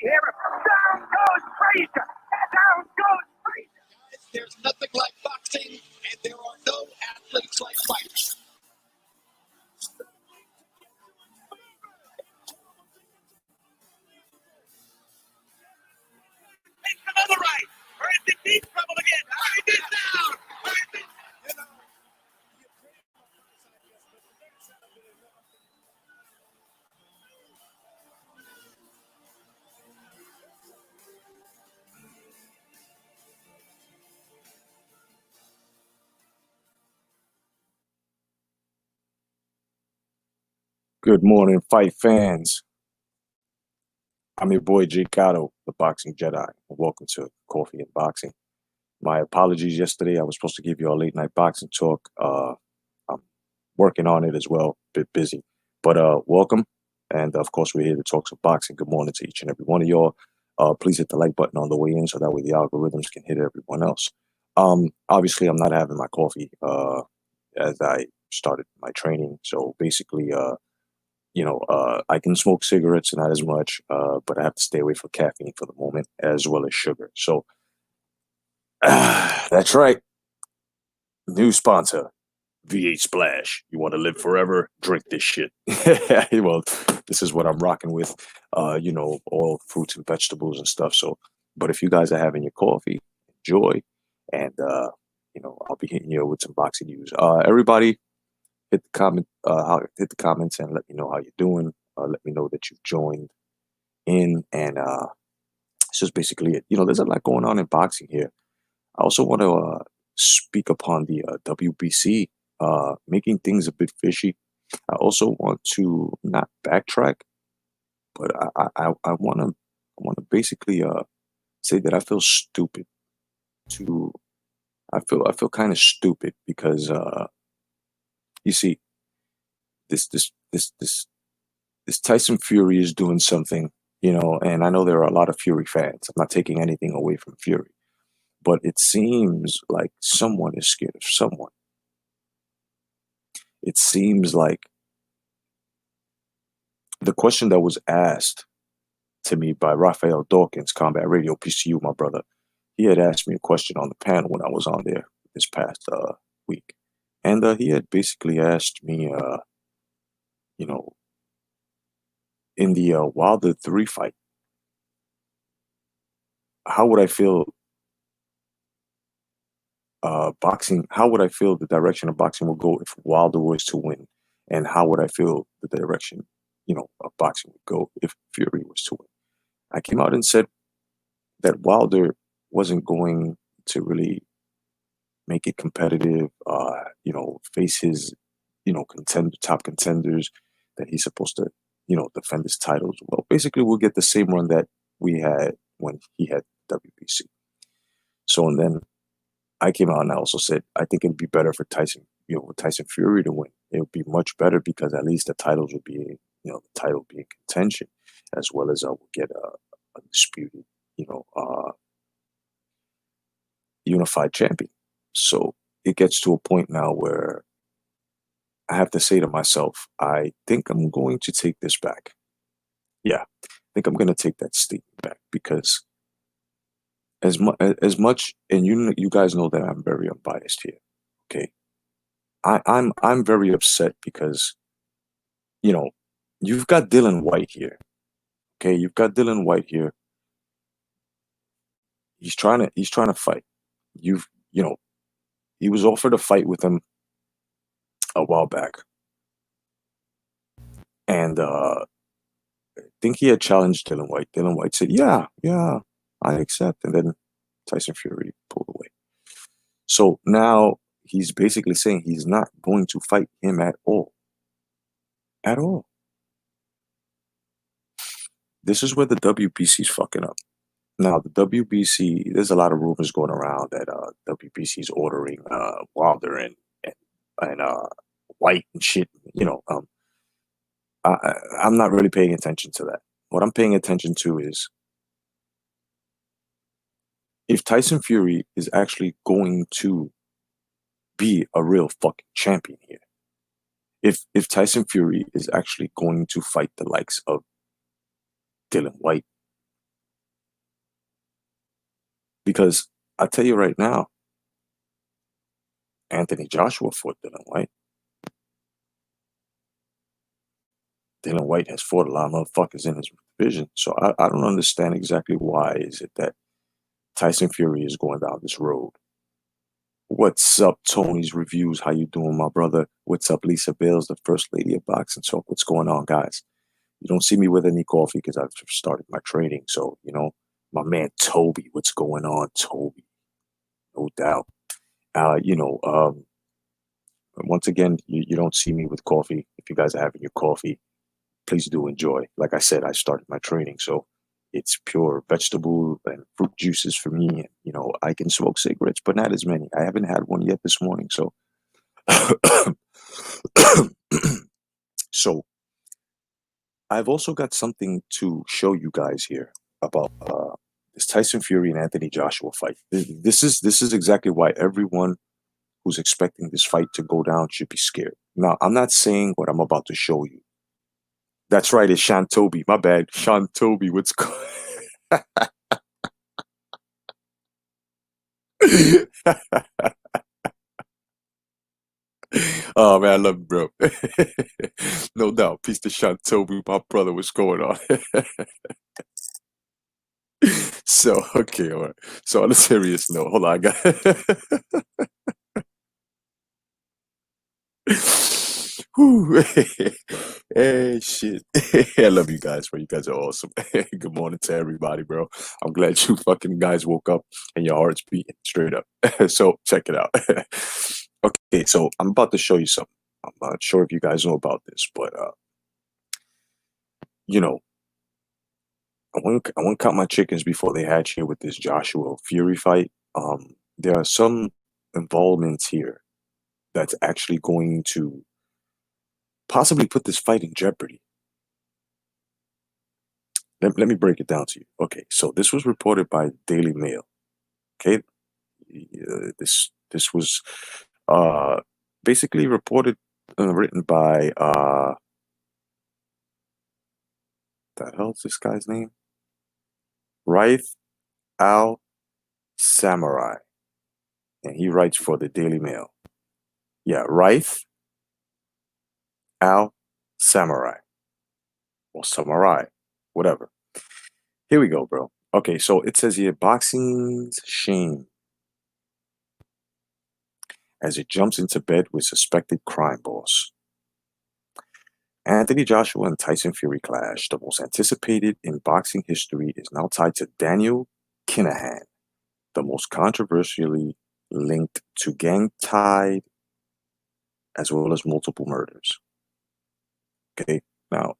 hear him. Down goes Frazier. Down goes Frazier. There's nothing like boxing, and there are no athletes like fighters. Takes another right. Or is it deep trouble again? Right this down. You know. Good morning, fight fans. I'm your boy J.Cotto, the Boxing Jedi. Welcome to Coffee and Boxing. My apologies yesterday. I was supposed to give you a late night boxing talk. I'm working on it as well, a bit busy. But welcome. And of course, we're here to talk some boxing. Good morning to each and every one of y'all. Please hit the like button on the way in so that way the algorithms can hit everyone else. Obviously, I'm not having my coffee as I started my training. So basically, I can smoke cigarettes, not as much, but I have to stay away from caffeine for the moment, as well as sugar. So that's right. New sponsor, V8 Splash. You want to live forever? Drink this shit. Well, this is what I'm rocking with, all fruits and vegetables and stuff. So, but if you guys are having your coffee, enjoy. And, I'll be hitting you with some boxing news. Everybody, hit the comments and let me know how you're doing. Let me know that you've joined in, and it's just basically it. There's a lot going on in boxing here. I also want to speak upon the WBC making things a bit fishy. I also want to not backtrack, but I want to basically say that I feel stupid. I feel kind of stupid because you see, this Tyson Fury is doing something, and I know there are a lot of Fury fans. I'm not taking anything away from Fury, but it seems like someone is scared of someone. It seems like the question that was asked to me by Raphael Dawkins, Combat Radio, peace to you, my brother. He had asked me a question on the panel when I was on there this past week. And he had basically asked me, in the Wilder 3 fight, how would I feel how would I feel the direction of boxing would go if Wilder was to win? And how would I feel the direction, of boxing would go if Fury was to win? I came out and said that Wilder wasn't going to really make it competitive, face his, top contenders that he's supposed to, defend his titles. Well, basically, we'll get the same run that we had when he had WBC. So, and then I came out and I also said, I think it'd be better for Tyson Fury to win. It would be much better because at least the titles would be, the title be in contention, as well as we'll get a disputed, unified champion. So it gets to a point now where I have to say to myself, I think I'm going to take this back. Yeah, I think I'm going to take that statement back because as much, and you guys know that I'm very unbiased here. Okay, I'm very upset because you've got Dylan White here. Okay, you've got Dylan White here. He's trying to fight. He was offered a fight with him a while back, and I think he had challenged Dylan White. Dylan White said, "Yeah, I accept," and then Tyson Fury pulled away. So now he's basically saying he's not going to fight him at all. At all. This is where the WBC's fucking up. Now, the WBC, there's a lot of rumors going around that WBC is ordering Wilder and White and shit. I'm not really paying attention to that. What I'm paying attention to is if Tyson Fury is actually going to be a real fucking champion here. If Tyson Fury is actually going to fight the likes of Dylan White, Because I tell you right now, Anthony Joshua fought Dylan White. Dylan White has fought a lot of motherfuckers in his division. So I don't understand exactly why is it that Tyson Fury is going down this road. What's up, Tony's Reviews? How you doing, my brother? What's up, Lisa Bales, the first lady of boxing talk? What's going on, guys? You don't see me with any coffee because I've just started my training. So, my man Toby, what's going on, Toby? No doubt. Once again, you don't see me with coffee. If you guys are having your coffee, please do enjoy. Like I said, I started my training, so it's pure vegetable and fruit juices for me. And, I can smoke cigarettes, but not as many. I haven't had one yet this morning, so so I've also got something to show you guys here about this Tyson Fury and Anthony Joshua fight. This is exactly why everyone who's expecting this fight to go down should be scared. Now, I'm not saying what I'm about to show you. That's right, it's Sean Toby. My bad. Sean Toby, what's going Oh man, I love you, bro. No doubt. Peace to Sean Toby, my brother. What's going on? So, okay, all right. So on a serious note, hold on, I got Whew. Hey, shit. I love you guys, bro. You guys are awesome. Good morning to everybody, bro. I'm glad you fucking guys woke up and your heart's beating straight up. So check it out. Okay, so I'm about to show you something. I'm not sure if you guys know about this, but you know, I want to count my chickens before they hatch here with this Joshua Fury fight. There are some involvements here that's actually going to possibly put this fight in jeopardy. Let me break it down to you. Okay, so this was reported by Daily Mail. Okay, this was uh, basically reported and written by the hell's this guy's name? Raith Al Samurai, and he writes for the Daily Mail. Yeah, Raith Al Samurai or Samurai, whatever. Here we go, bro. Okay, so it says here boxing's shame as it jumps into bed with suspected crime boss. Anthony Joshua and Tyson Fury clash, the most anticipated in boxing history, is now tied to Daniel Kinahan, the most controversially linked to gang tied as well as multiple murders. Okay, now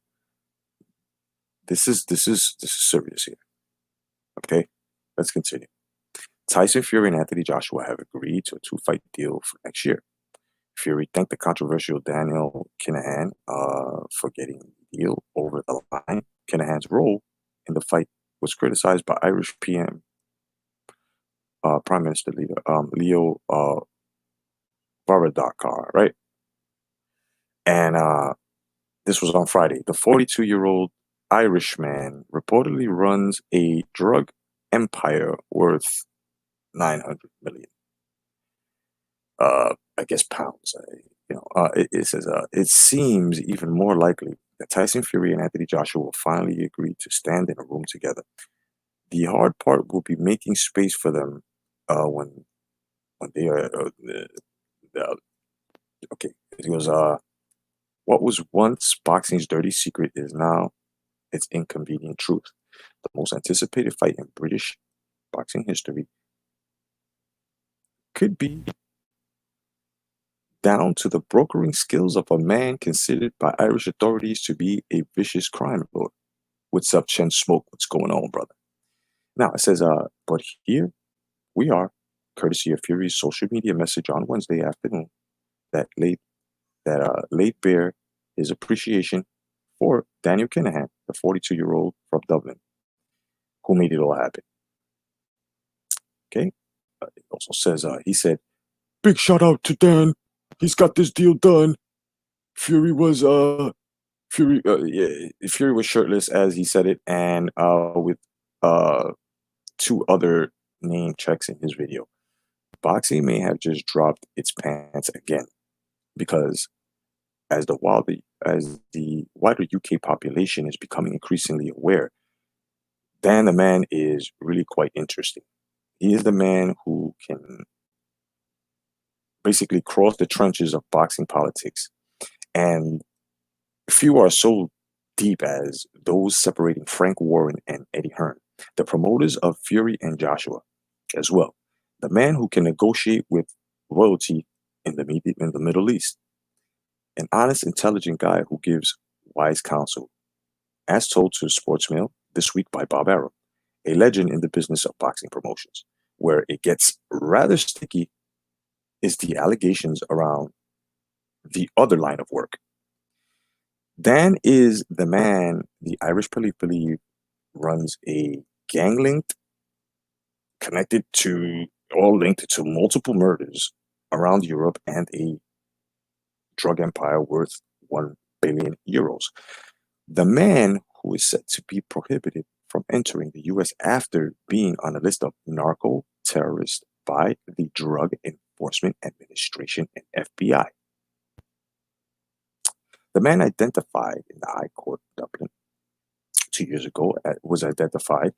this is serious here. Okay, let's continue. Tyson Fury and Anthony Joshua have agreed to a two-fight deal for next year. Fury thanked the controversial Daniel Kinahan for getting the deal over the line. Kinahan's role in the fight was criticized by Irish Prime Minister leader Leo Varadkar, right? And this was on Friday. The 42-year-old Irishman reportedly runs a drug empire worth 900 million. I guess pounds. It says it seems even more likely that Tyson Fury and Anthony Joshua will finally agree to stand in a room together. The hard part will be making space for them when they are okay. It goes, what was once boxing's dirty secret is now its inconvenient truth. The most anticipated fight in British boxing history could be down to the brokering skills of a man considered by Irish authorities to be a vicious crime lord. What's up, Chen Smoke? What's going on, brother? Now it says, but here we are, courtesy of Fury's social media message on Wednesday afternoon that laid bare his appreciation for Daniel Kinahan, the 42-year-old from Dublin, who made it all happen. Okay. It also says, he said, big shout out to Dan. He's got this deal done. Fury was Fury was shirtless as he said it, and with two other name checks in his video. Boxing may have just dropped its pants again because as the wider UK population is becoming increasingly aware, Dan the man is really quite interesting. He is the man who can basically cross the trenches of boxing politics, and few are so deep as those separating Frank Warren and Eddie Hearn, the promoters of Fury and Joshua, as well. The man who can negotiate with royalty in the Middle East, an honest, intelligent guy who gives wise counsel, as told to Sportsmail this week by Bob Arum, a legend in the business of boxing promotions. Where it gets rather sticky is the allegations around the other line of work. Dan is the man the Irish police believe runs a gang linked, connected to, or linked to multiple murders around Europe and a drug empire worth 1 billion euros. The man who is said to be prohibited from entering the US after being on a list of narco terrorists by the Drug Enforcement Administration and FBI. The man identified in the High Court of Dublin 2 years ago was identified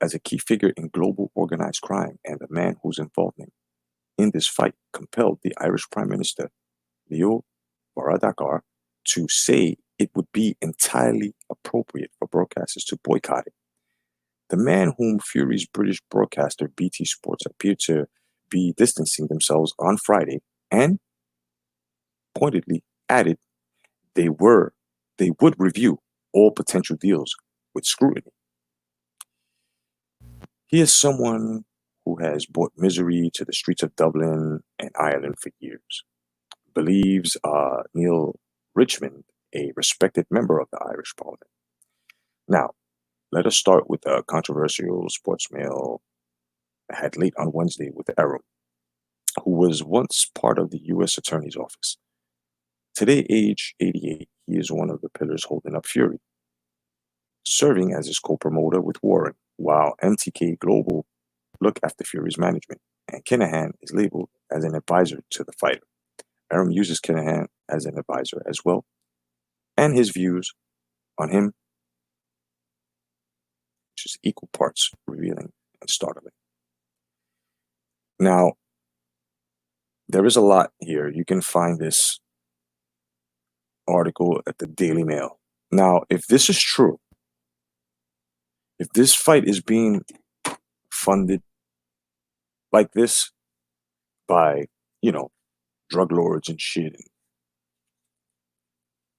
as a key figure in global organized crime, and the man whose involvement in this fight compelled the Irish Prime Minister, Leo Varadkar, to say it would be entirely appropriate for broadcasters to boycott it. The man whom Fury's British broadcaster BT Sports appeared to be distancing themselves on Friday and pointedly added they would review all potential deals with scrutiny. He is someone who has brought misery to the streets of Dublin and Ireland for years. Believes Neil Richmond, a respected member of the Irish Parliament. Now, let us start with a controversial Sportsmail had late on Wednesday with Arum, who was once part of the U.S. Attorney's Office. Today, age 88, he is one of the pillars holding up Fury, serving as his co-promoter with Warren, while MTK Global look after Fury's management, and Kinahan is labeled as an advisor to the fighter. Arum uses Kinahan as an advisor as well, and his views on him, which is equal parts revealing and startling. Now, there is a lot here. You can find this article at the Daily Mail. Now, if this is true, if this fight is being funded like this by, drug lords and shit, and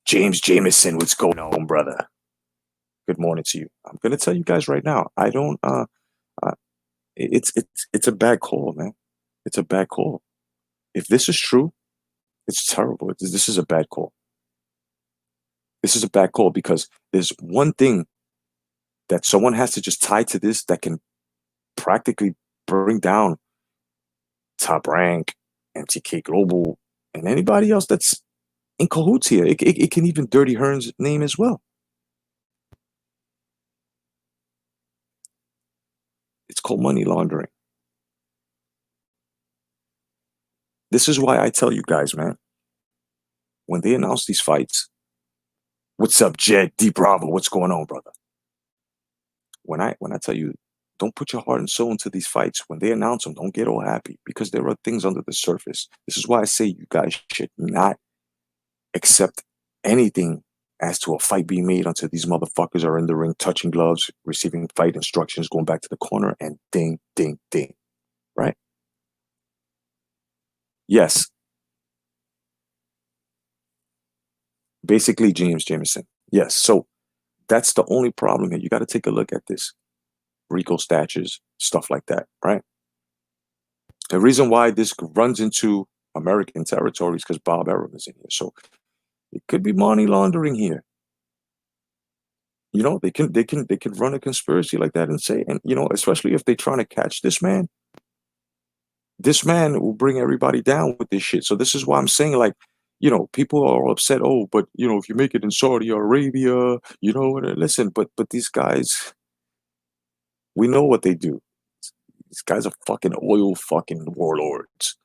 James Jameson, what's going on, brother? Good morning to you. I'm gonna tell you guys right now. I don't. It's a bad call, man. It's a bad call. If this is true, it's terrible. This is a bad call. This is a bad call because there's one thing that someone has to just tie to this that can practically bring down Top Rank, MTK Global, and anybody else that's in cahoots here. It can even dirty Hearn's name as well. It's called money laundering. This is why I tell you guys, man, when they announce these fights, what's up, Jed, D Bravo, what's going on, brother? When I tell you, don't put your heart and soul into these fights. When they announce them, don't get all happy because there are things under the surface. This is why I say you guys should not accept anything as to a fight being made until these motherfuckers are in the ring, touching gloves, receiving fight instructions, going back to the corner, and ding, ding, ding. Right? Yes. Basically, James Jameson. Yes. So that's the only problem here. You got to take a look at this. RICO statutes, stuff like that, right? The reason why this runs into American territories because Bob Arum is in here. So it could be money laundering here. They can run a conspiracy like that and say, and especially if they're trying to catch this man will bring everybody down with this shit. So this is why I'm saying, like, people are upset. Oh, but if you make it in Saudi Arabia, listen, but these guys, we know what they do. These guys are fucking oil fucking warlords.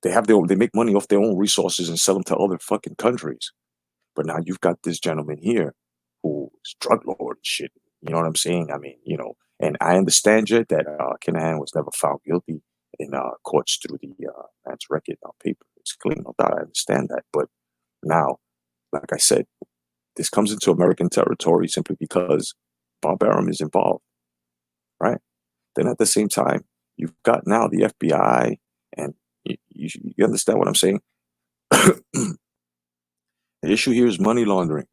They make money off their own resources and sell them to other fucking countries. But now you've got this gentleman here who's drug lord and shit. You know what I'm saying? I mean, and I understand, Jet, that Kinahan was never found guilty in courts through the man's record on paper. It's clean, no doubt. I understand that. But now, like I said, this comes into American territory simply because Barbarum is involved, right? Then at the same time, you've got now the FBI, and you understand what I'm saying? The issue here is money laundering.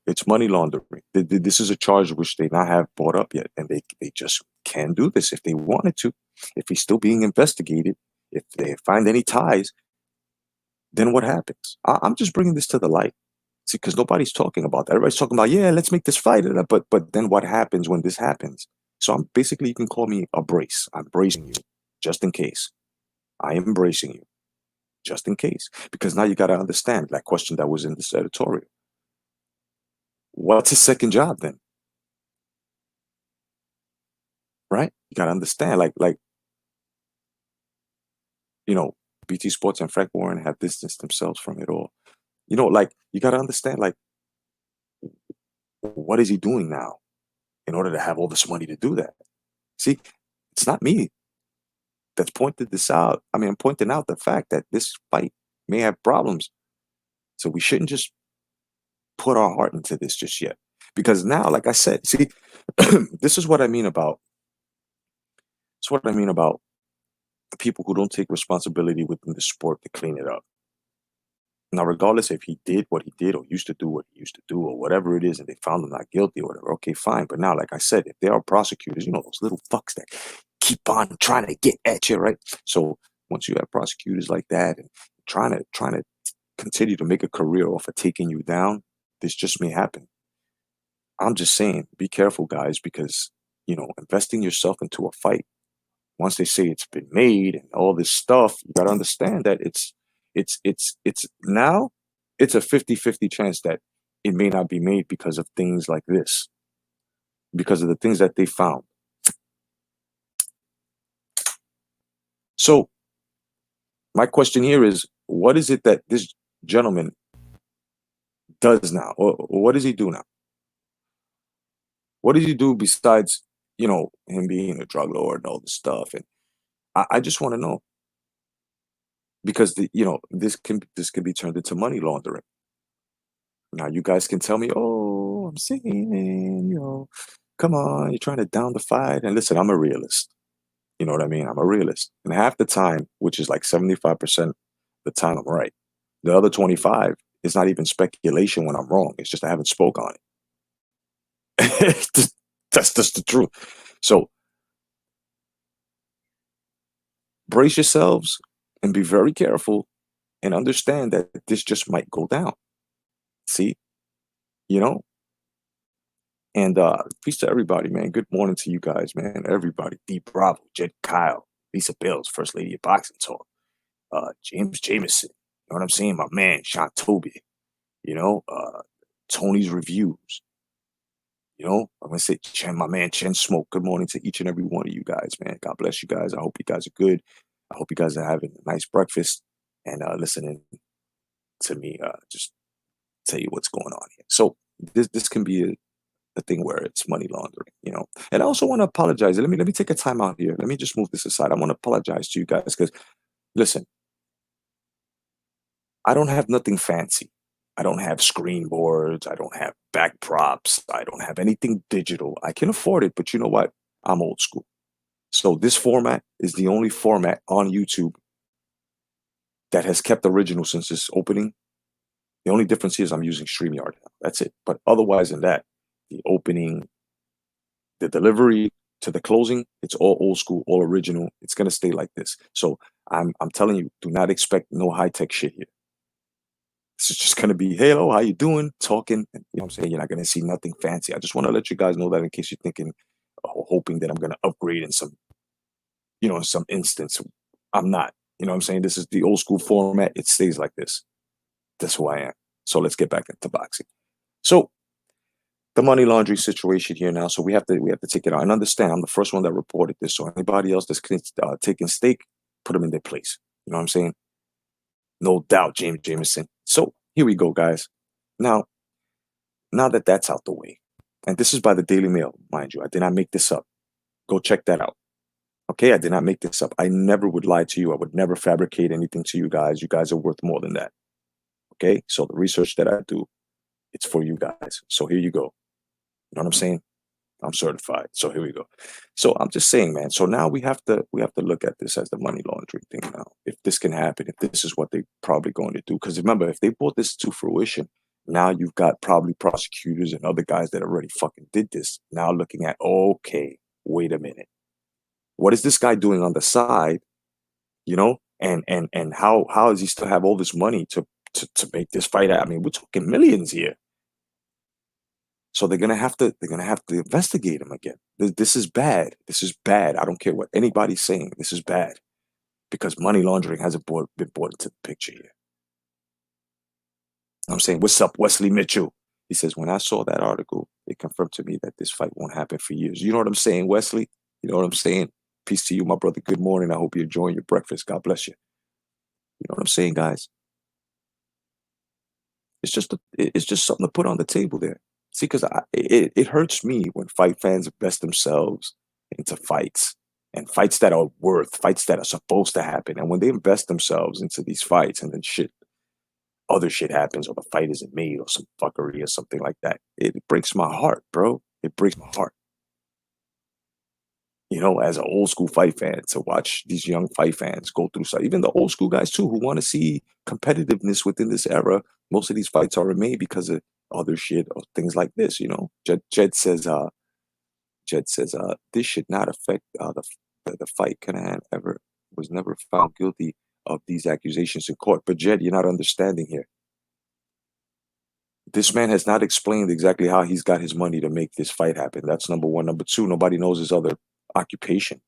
It's money laundering. This is a charge which they not have brought up yet, and they just can do this if they wanted to. If he's still being investigated, if they find any ties, then what happens? I'm just bringing this to the light. See, because nobody's talking about that. Everybody's talking about, yeah, let's make this fight. But then what happens when this happens? So I'm basically, you can call me a brace. I'm bracing you just in case. I am bracing you just in case. Because now you got to understand that question that was in this editorial. What's his second job then? Right? You got to understand, BT Sports and Frank Warren have distanced themselves from it all. You got to understand, what is he doing now in order to have all this money to do that? See, it's not me that's pointed this out. I mean, I'm pointing out the fact that this fight may have problems. So we shouldn't just put our heart into this just yet. Because now, like I said, see, this is what I mean about the people who don't take responsibility within the sport to clean it up. Now, regardless if he did what he did or used to do what he used to do or whatever it is, and they found him not guilty or whatever, okay, fine. But now, like I said, if there are prosecutors, those little fucks that keep on trying to get at you, right? So once you have prosecutors like that and trying to continue to make a career off of taking you down, this just may happen. I'm just saying, be careful, guys, because investing yourself into a fight, once they say it's been made and all this stuff, you got to understand that it's now it's a 50-50 chance that it may not be made because of things like this, because of the things that they found. So my question here is, what is it that this gentleman does now? Or what does he do now? What does he do besides, him being a drug lord and all this stuff? And I just want to know, because this can be turned into money laundering. Now you guys can tell me, oh, I'm saying, come on, you're trying to down the fight. And listen, I'm a realist. You know what I mean? I'm a realist. And half the time, which is like 75% of the time, I'm right. The other 25 is not even speculation when I'm wrong. It's just I haven't spoke on it. That's just the truth. So brace yourselves and be very careful and understand that this just might go down. See? And peace to everybody, man. Good morning to you guys, man. Everybody. D Bravo, J.Cotto, Lisa Bills, First Lady of Boxing Talk, James Jameson. You know what I'm saying? My man, Sean Toby. Tony's Reviews. I'm gonna say my man Chen Smoke. Good morning to each and every one of you guys, man. God bless you guys. I hope you guys are good. I hope you guys are having a nice breakfast and listening to me just tell you what's going on here. So this can be a thing where it's money laundering, And I also want to apologize. Let me take a time out here. Let me just move this aside. I want to apologize to you guys because, listen, I don't have nothing fancy. I don't have screen boards. I don't have back props. I don't have anything digital. I can afford it, but you know what? I'm old school. So this format is the only format on YouTube that has kept original since its opening. The only difference is I'm using StreamYard now. That's it. But otherwise than that, the opening, the delivery to the closing, it's all old school, all original. It's gonna stay like this. So I'm telling you, do not expect no high-tech shit here. This is just gonna be, hey, hello, how you doing? Talking, and, you know what I'm saying? You're not gonna see nothing fancy. I just want to let you guys know that in case you're thinking or hoping that I'm gonna upgrade in some, in some instance. I'm not. You know what I'm saying? This is the old school format. It stays like this. That's who I am. So let's get back into boxing. So the money laundering situation here now. So we have to take it out and understand. I'm the first one that reported this. So anybody else that's taking stake, put them in their place. You know what I'm saying? No doubt, James Jameson. So here we go, guys. Now, now that that's out the way, and this is by the Daily Mail, mind you. I did not make this up. Go check that out. Okay, I did not make this up. I never would lie to you. I would never fabricate anything to you guys. You guys are worth more than that. Okay, so the research that I do, it's for you guys. So here you go. You know what I'm saying? I'm certified. So here we go. So I'm just saying, man. So now we have to look at this as the money laundering thing now. If this can happen, if this is what they're probably going to do. Because remember, if they brought this to fruition, now you've got probably prosecutors and other guys that already fucking did this. Now looking at, okay, wait a minute. What is this guy doing on the side? You know, and how does he still have all this money to make this fight? I mean, we're talking millions here. So they're gonna have to investigate him again. This is bad. This is bad. I don't care what anybody's saying. This is bad because money laundering hasn't been brought into the picture here. I'm saying, what's up, Wesley Mitchell? He says, when I saw that article, it confirmed to me that this fight won't happen for years. You know what I'm saying, Wesley? You know what I'm saying? Peace to you, my brother. Good morning. I hope you're enjoying your breakfast. God bless you. You know what I'm saying, guys? It's just something to put on the table there. See, because it hurts me when fight fans invest themselves into fights and fights that are worth, fights that are supposed to happen. And when they invest themselves into these fights and then other shit happens or the fight isn't made or some fuckery or something like that, it breaks my heart, bro. It breaks my heart. You know, as an old school fight fan, to watch these young fight fans go through stuff, even the old school guys too, who want to see competitiveness within this era. Most of these fights are made because of other shit or things like this. You know, Jed says, this should not affect the fight. Kanahan ever was never found guilty of these accusations in court. But Jed, you're not understanding here. This man has not explained exactly how he's got his money to make this fight happen. That's number one. Number two, nobody knows his other occupation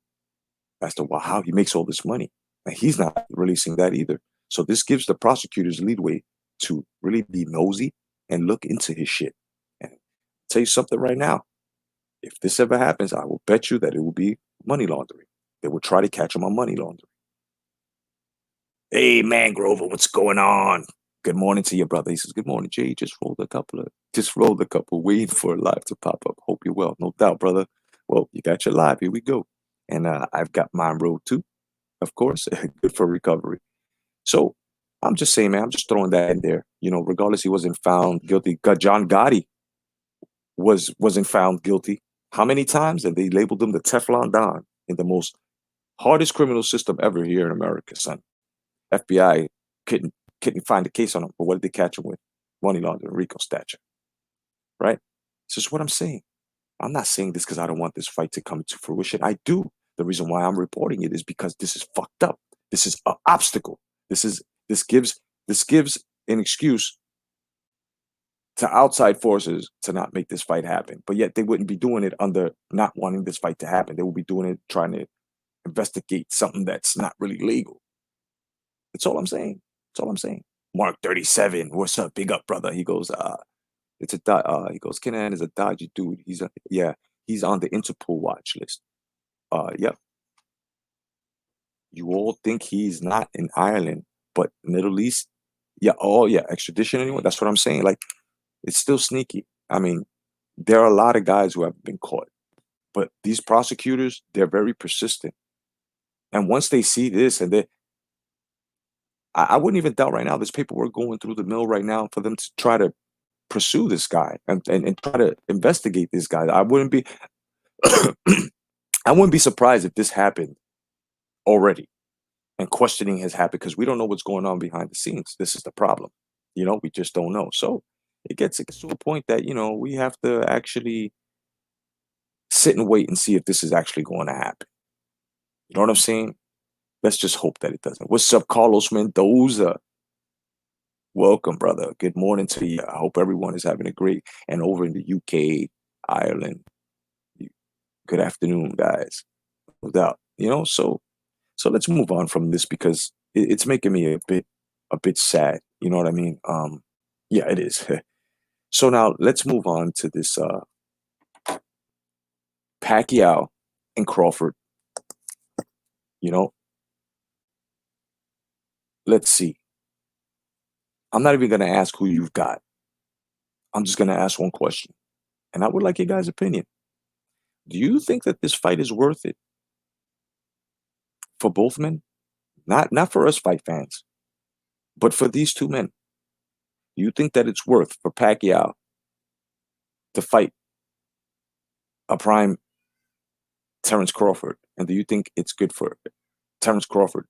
as to how he makes all this money. And he's not releasing that either. So this gives the prosecutors leadway to really be nosy and look into his shit. And I'll tell you something right now. If this ever happens, I will bet you that it will be money laundering. They will try to catch him on money laundering. Hey, man, Grover, what's going on? Good morning to your brother. He says, good morning, Jay. Just rolled a couple, waiting for a live to pop up. Hope you're well. No doubt, brother. Well, you got your live. Here we go. And I've got mine rolled too, of course. Good for recovery. So I'm just saying, man, I'm just throwing that in there. You know, regardless, he wasn't found guilty. John Gotti wasn't found guilty. How many times? And they labeled him the Teflon Don in the most hardest criminal system ever here in America, son. FBI couldn't find a case on him, but what did they catch him with? Money laundering, RICO statute, right? This is what I'm saying. I'm not saying this because I don't want this fight to come to fruition. I do. The reason why I'm reporting it is because this is fucked up. This is an obstacle. This gives an excuse to outside forces to not make this fight happen. But yet they wouldn't be doing it under not wanting this fight to happen. They would be doing it trying to investigate something that's not really legal. That's all I'm saying. That's all I'm saying. Mark 37, what's up? Big up, brother. He goes, he goes, Kenan is a dodgy dude. He's on the Interpol watch list. Yep. You all think he's not in Ireland, but Middle East, yeah, oh yeah, extradition anyway. That's what I'm saying. Like, it's still sneaky. I mean, there are a lot of guys who have been caught, but these prosecutors, they're very persistent. And once they see this, I wouldn't even doubt right now, there's paperwork going through the mill right now for them to try to pursue this guy and try to investigate this guy. I wouldn't be I wouldn't be surprised if this happened already and questioning has happened because we don't know what's going on behind the scenes. This is the problem. You know, we just don't know. So it gets to a point that, you know, we have to actually sit and wait and see if this is actually going to happen. You know what I'm saying? Let's just hope that it doesn't. What's up, Carlos Mendoza? Welcome, brother. Good morning to you. I hope everyone is having a great, and over in the UK, Ireland, good afternoon, guys. No doubt. You know, so let's move on from this because it's making me a bit sad. You know what I mean? Yeah, it is. So now let's move on to this Pacquiao and Crawford. You know, let's see. I'm not even going to ask who you've got. I'm just going to ask one question. And I would like your guys' opinion. Do you think that this fight is worth it for both men? Not for us fight fans, but for these two men. Do you think that it's worth for Pacquiao to fight a prime Terrence Crawford? And do you think it's good for Terrence Crawford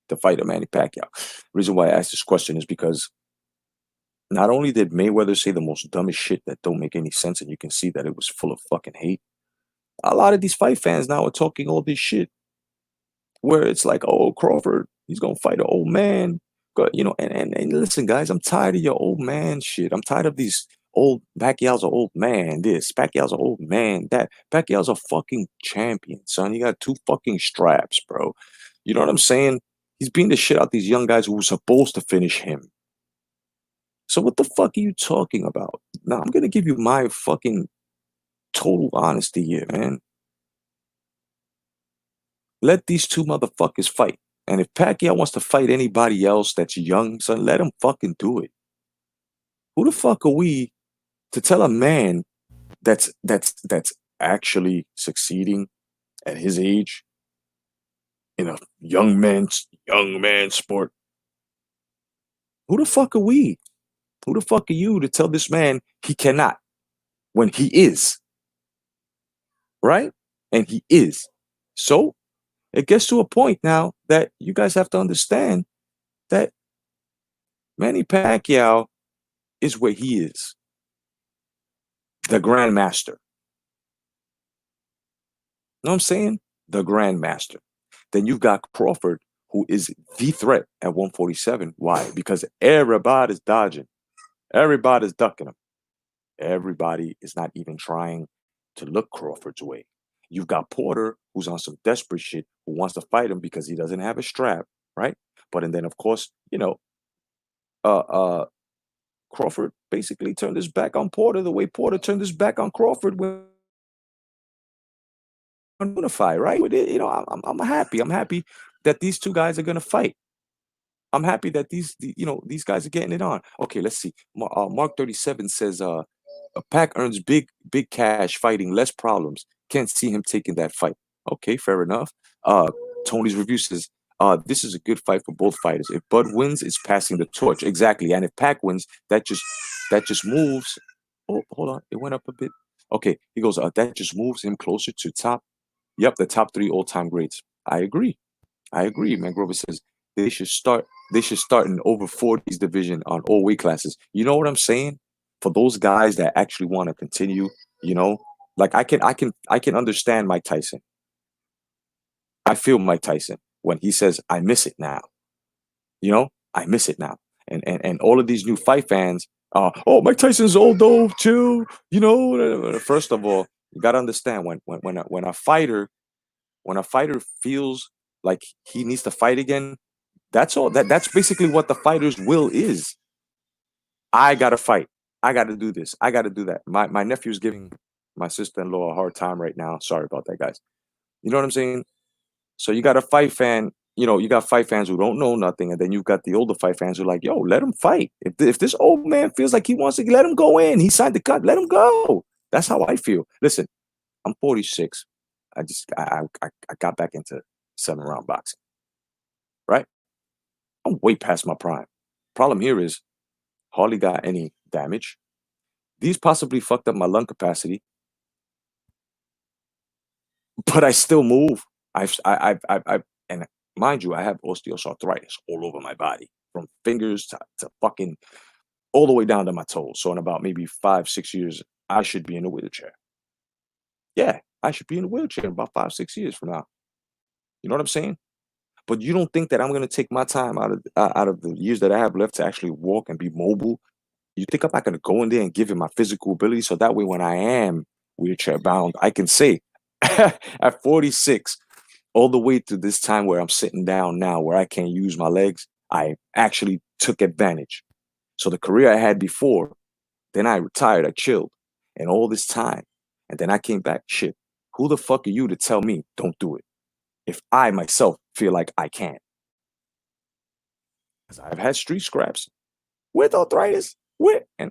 to fight a Manny Pacquiao? Reason why I asked this question is because not only did Mayweather say the most dumbest shit that don't make any sense, and you can see that it was full of fucking hate, a lot of these fight fans now are talking all this shit where it's like, oh, Crawford, he's gonna fight an old man. And listen, guys, I'm tired of your old man shit. I'm tired of these old Pacquiao's an old man. This Pacquiao's an old man. That Pacquiao's a fucking champion, son. He got 2 fucking straps, bro. You know what I'm saying? He's beating the shit out these young guys who were supposed to finish him. So what the fuck are you talking about? Now I'm gonna give you my fucking total honesty here, man. Let these two motherfuckers fight. And if Pacquiao wants to fight anybody else that's young, son, let him fucking do it. Who the fuck are we to tell a man that's actually succeeding at his age in a young man sport? Who the fuck are we? Who the fuck are you to tell this man he cannot when he is? Right? And he is. So it gets to a point now that you guys have to understand that Manny Pacquiao is where he is, the grandmaster. You know what I'm saying? The grandmaster. Then you've got Crawford, who is the threat at 147. Why? Because everybody's dodging. Everybody's ducking him. Everybody is not even trying to look Crawford's way. You've got Porter, who's on some desperate shit, who wants to fight him because he doesn't have a strap, right? But and then of course, uh uh Crawford basically turned his back on Porter the way Porter turned his back on Crawford when unify, right? I'm happy. I'm happy that these two guys are gonna fight. I'm happy that these guys are getting it on. Okay, let's see. Mark 37 says, a Pac earns big cash fighting, less problems. Can't see him taking that fight. Okay, fair enough. Tony's review says, this is a good fight for both fighters. If Bud wins, it's passing the torch. Exactly. And if Pac wins, that just moves. Oh, hold on. It went up a bit. Okay, he goes, that just moves him closer to the top 3 all-time greats. I agree. I agree. Mangrove says they should start an over 40s division on all weight classes. You know what I'm saying? For those guys that actually want to continue, like I can understand Mike Tyson. I feel Mike Tyson when he says, I miss it now. I miss it now. And all of these new fight fans, oh, Mike Tyson's old though, chill. First of all, you gotta understand when a fighter feels like he needs to fight again, that's all. That's basically what the fighter's will is. I gotta fight. I gotta do this. I gotta do that. My nephew's giving my sister-in-law a hard time right now. Sorry about that, guys. You know what I'm saying? So you got a fight fan. You got fight fans who don't know nothing, and then you've got the older fight fans who are like, "Yo, let him fight. If this old man feels like he wants to, let him go in. He signed the cut. Let him go." That's how I feel. Listen, I'm 46. I got back into 7-round boxing. Right? I'm way past my prime. Problem here is hardly got any damage. These possibly fucked up my lung capacity, but I still move. And mind you, I have osteoarthritis all over my body, from fingers to fucking all the way down to my toes. So in about maybe 5, 6 years, I should be in a wheelchair. Yeah, I should be in a wheelchair in about 5, 6 years from now. You know what I'm saying? But you don't think that I'm gonna take my time out of the years that I have left to actually walk and be mobile? You think I'm not gonna go in there and give it my physical ability so that way when I am wheelchair bound, I can say at 46, all the way to this time where I'm sitting down now, where I can't use my legs, I actually took advantage. So the career I had before Then I retired, I chilled, and all this time, and then I came back. Shit, who the fuck are you to tell me don't do it if I myself feel like I can't? Because I've had street scraps with arthritis, and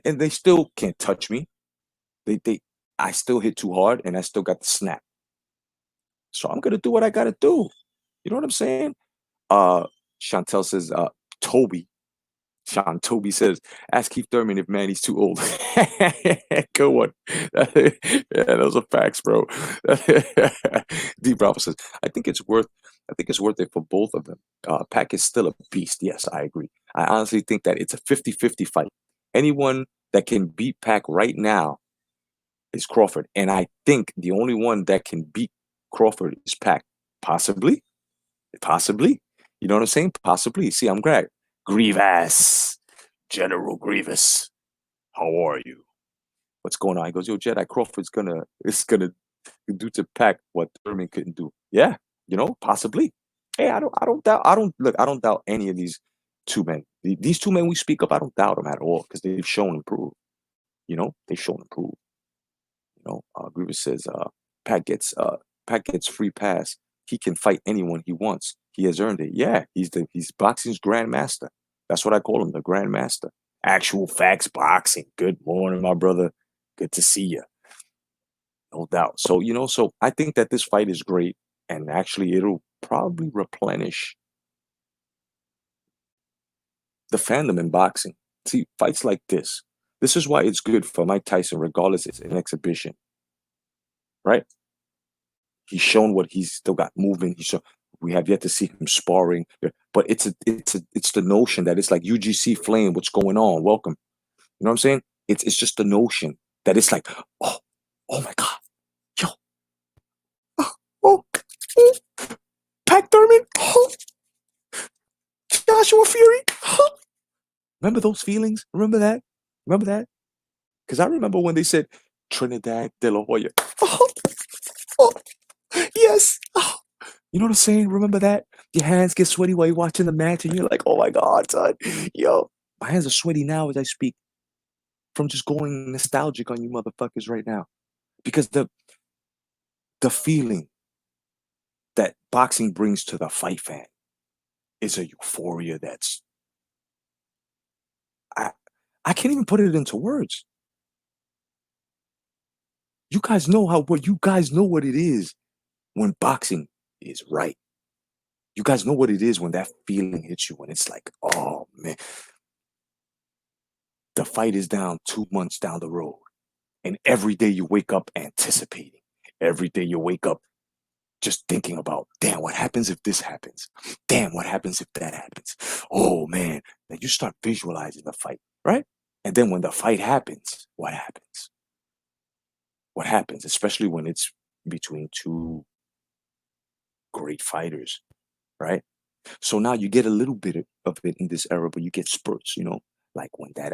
they still can't touch me. They I still hit too hard, and I still got the snap. So I'm gonna do what I gotta do. You know what I'm saying? Uh, Chantel says, Toby. Sean Toby says, ask Keith Thurman if Manny's too old. Good one. Yeah, those are facts, bro. D Bravo says, I think it's worth it for both of them. Pac is still a beast. Yes, I agree. I honestly think that it's a 50-50 fight. Anyone that can beat Pac right now is Crawford. And I think the only one that can beat Crawford is Pac. Possibly. Possibly. You know what I'm saying? Possibly. See, I'm Greg. Grievous. General Grievous. How are you? What's going on? He goes, yo, Jedi Crawford's gonna do to Pac what Thurman couldn't do. Yeah, possibly. Hey, I don't doubt any of these two men. These two men we speak of, I don't doubt them at all because they've shown improve. They've shown improve. Grievous says, Pac gets free pass. He can fight anyone he wants. He has earned it. Yeah, he's boxing's grandmaster. That's what I call him, the grandmaster. Actual facts boxing. Good morning, my brother. Good to see you. No doubt. So I think that this fight is great, and actually it'll probably replenish the fandom in boxing. See, fights like this. This is why it's good for Mike Tyson, regardless it's an exhibition. Right? He's shown what he's still got moving. We have yet to see him sparring, but it's the notion that it's like UGC Flame. What's going on? Welcome. You know what I'm saying? It's just the notion that it's like, oh my God, yo, oh, Pac Thurman, Joshua Fury. Remember those feelings? Remember that? Remember that? Because I remember when they said Trinidad De La Hoya. Oh, yes. You know what I'm saying? Remember that? Your hands get sweaty while you're watching the match, and you're like, oh my God, son. Yo, my hands are sweaty now as I speak from just going nostalgic on you motherfuckers right now. Because the feeling that boxing brings to the fight fan is a euphoria that's I can't even put it into words. You guys know what it is when boxing is right. You guys know what it is when that feeling hits you, when it's like, oh man, the fight is down 2 months down the road. And every day you wake up anticipating. Every day you wake up just thinking about, damn, what happens if this happens? Damn, what happens if that happens? Oh man, then you start visualizing the fight, right? And then when the fight happens, what happens? What happens, especially when it's between two great fighters, right? So now you get a little bit of it in this era, but you get spurts, like when that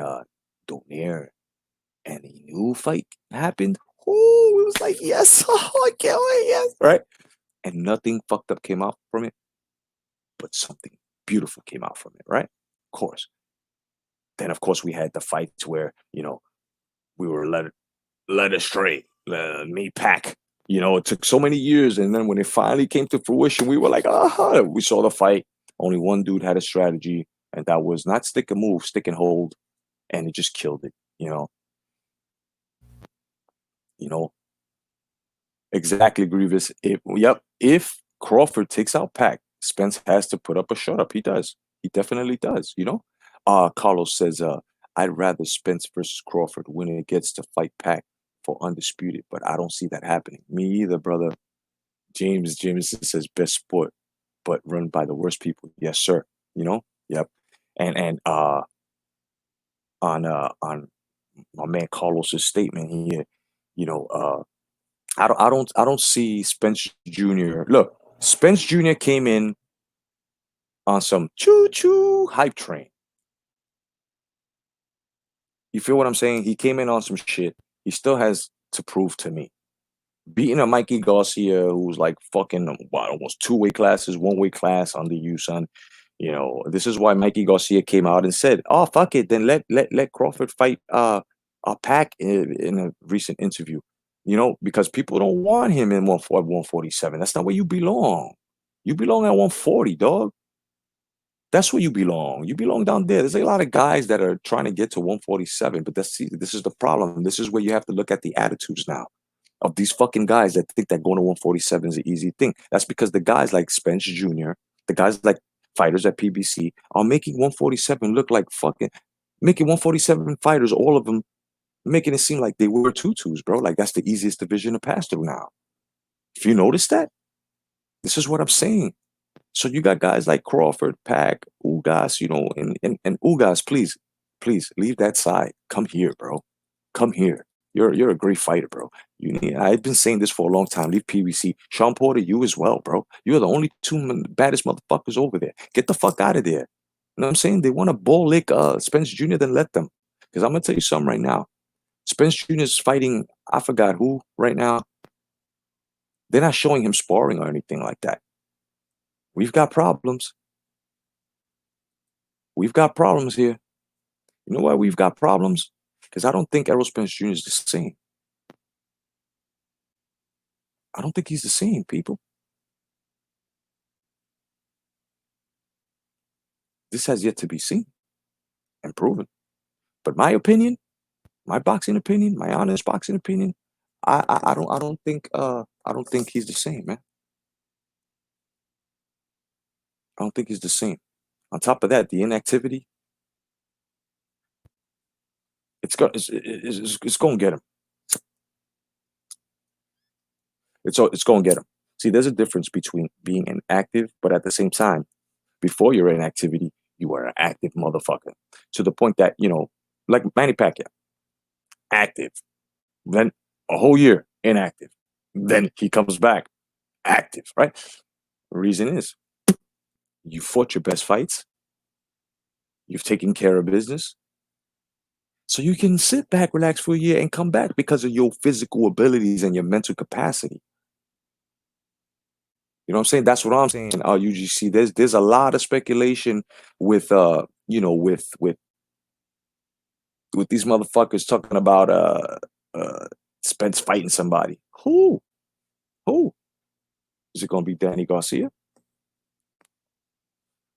Donaire and Inu fight happened. Oh, it was like, yes, oh, I can't wait, yes, right? And nothing fucked up came out from it, but something beautiful came out from it, right? Of course. Then, of course, we had the fights where, we were led astray, me Pac. It took so many years, and then when it finally came to fruition, we were like, we saw the fight. Only one dude had a strategy, and that was not stick and move, stick and hold, and it just killed it. You know, exactly, Grievous. If Crawford takes out Pac, Spence has to put up a shut up. He does. He definitely does. Carlos says, I'd rather Spence versus Crawford when it gets to fight Pac for undisputed, but I don't see that happening. Me either, brother. James says best sport, but run by the worst people. Yes, sir. Yep. And on my man Carlos's statement here, I don't see Spence Jr. Look, Spence Jr. came in on some choo choo hype train. You feel what I'm saying? He came in on some shit. He still has to prove to me. Beating a Mikey Garcia who's like fucking almost 2 weight classes, 1 weight class under you, son. This is why Mikey Garcia came out and said, "Oh fuck it, then let Crawford fight Pac in a recent interview, because people don't want him in 147. That's not where you belong. You belong at 140, dog. That's where you belong. You belong down there. There's a lot of guys that are trying to get to 147, but this is the problem. This is where you have to look at the attitudes now of these fucking guys that think that going to 147 is an easy thing. That's because the guys like Spence Jr., the guys like fighters at PBC are making 147 look like fucking making 147 fighters, all of them making it seem like they were tutus, bro. Like that's the easiest division to pass through now. If you notice that, this is what I'm saying. So you got guys like Crawford, Pack, Ugas, and Ugas, please leave that side. Come here, bro. Come here. You're a great fighter, bro. I've been saying this for a long time. Leave PBC. Sean Porter, you as well, bro. You're the only two baddest motherfuckers over there. Get the fuck out of there. You know what I'm saying? They want to bull lick Spence Jr., then let them. Because I'm gonna tell you something right now. Spence Jr. is fighting, I forgot who right now. They're not showing him sparring or anything like that. We've got problems. We've got problems here. You know why we've got problems? Because I don't think Errol Spence Jr. is the same. I don't think he's the same, people. This has yet to be seen and proven. But my opinion, my boxing opinion, my honest boxing opinion, I don't think he's the same, man. I don't think he's the same. On top of that, the inactivity, it's going to get him. It's going to get him. See, there's a difference between being inactive, but at the same time, before you're in activity, you are an active motherfucker. To the point that, like Manny Pacquiao, active. Then a whole year inactive. Then he comes back active, right? The reason is you fought your best fights. You've taken care of business. So you can sit back, relax for a year, and come back because of your physical abilities and your mental capacity. You know what I'm saying? That's what I'm saying. UGC. There's a lot of speculation with with these motherfuckers talking about Spence fighting somebody. Who? Who? Is it gonna be Danny Garcia?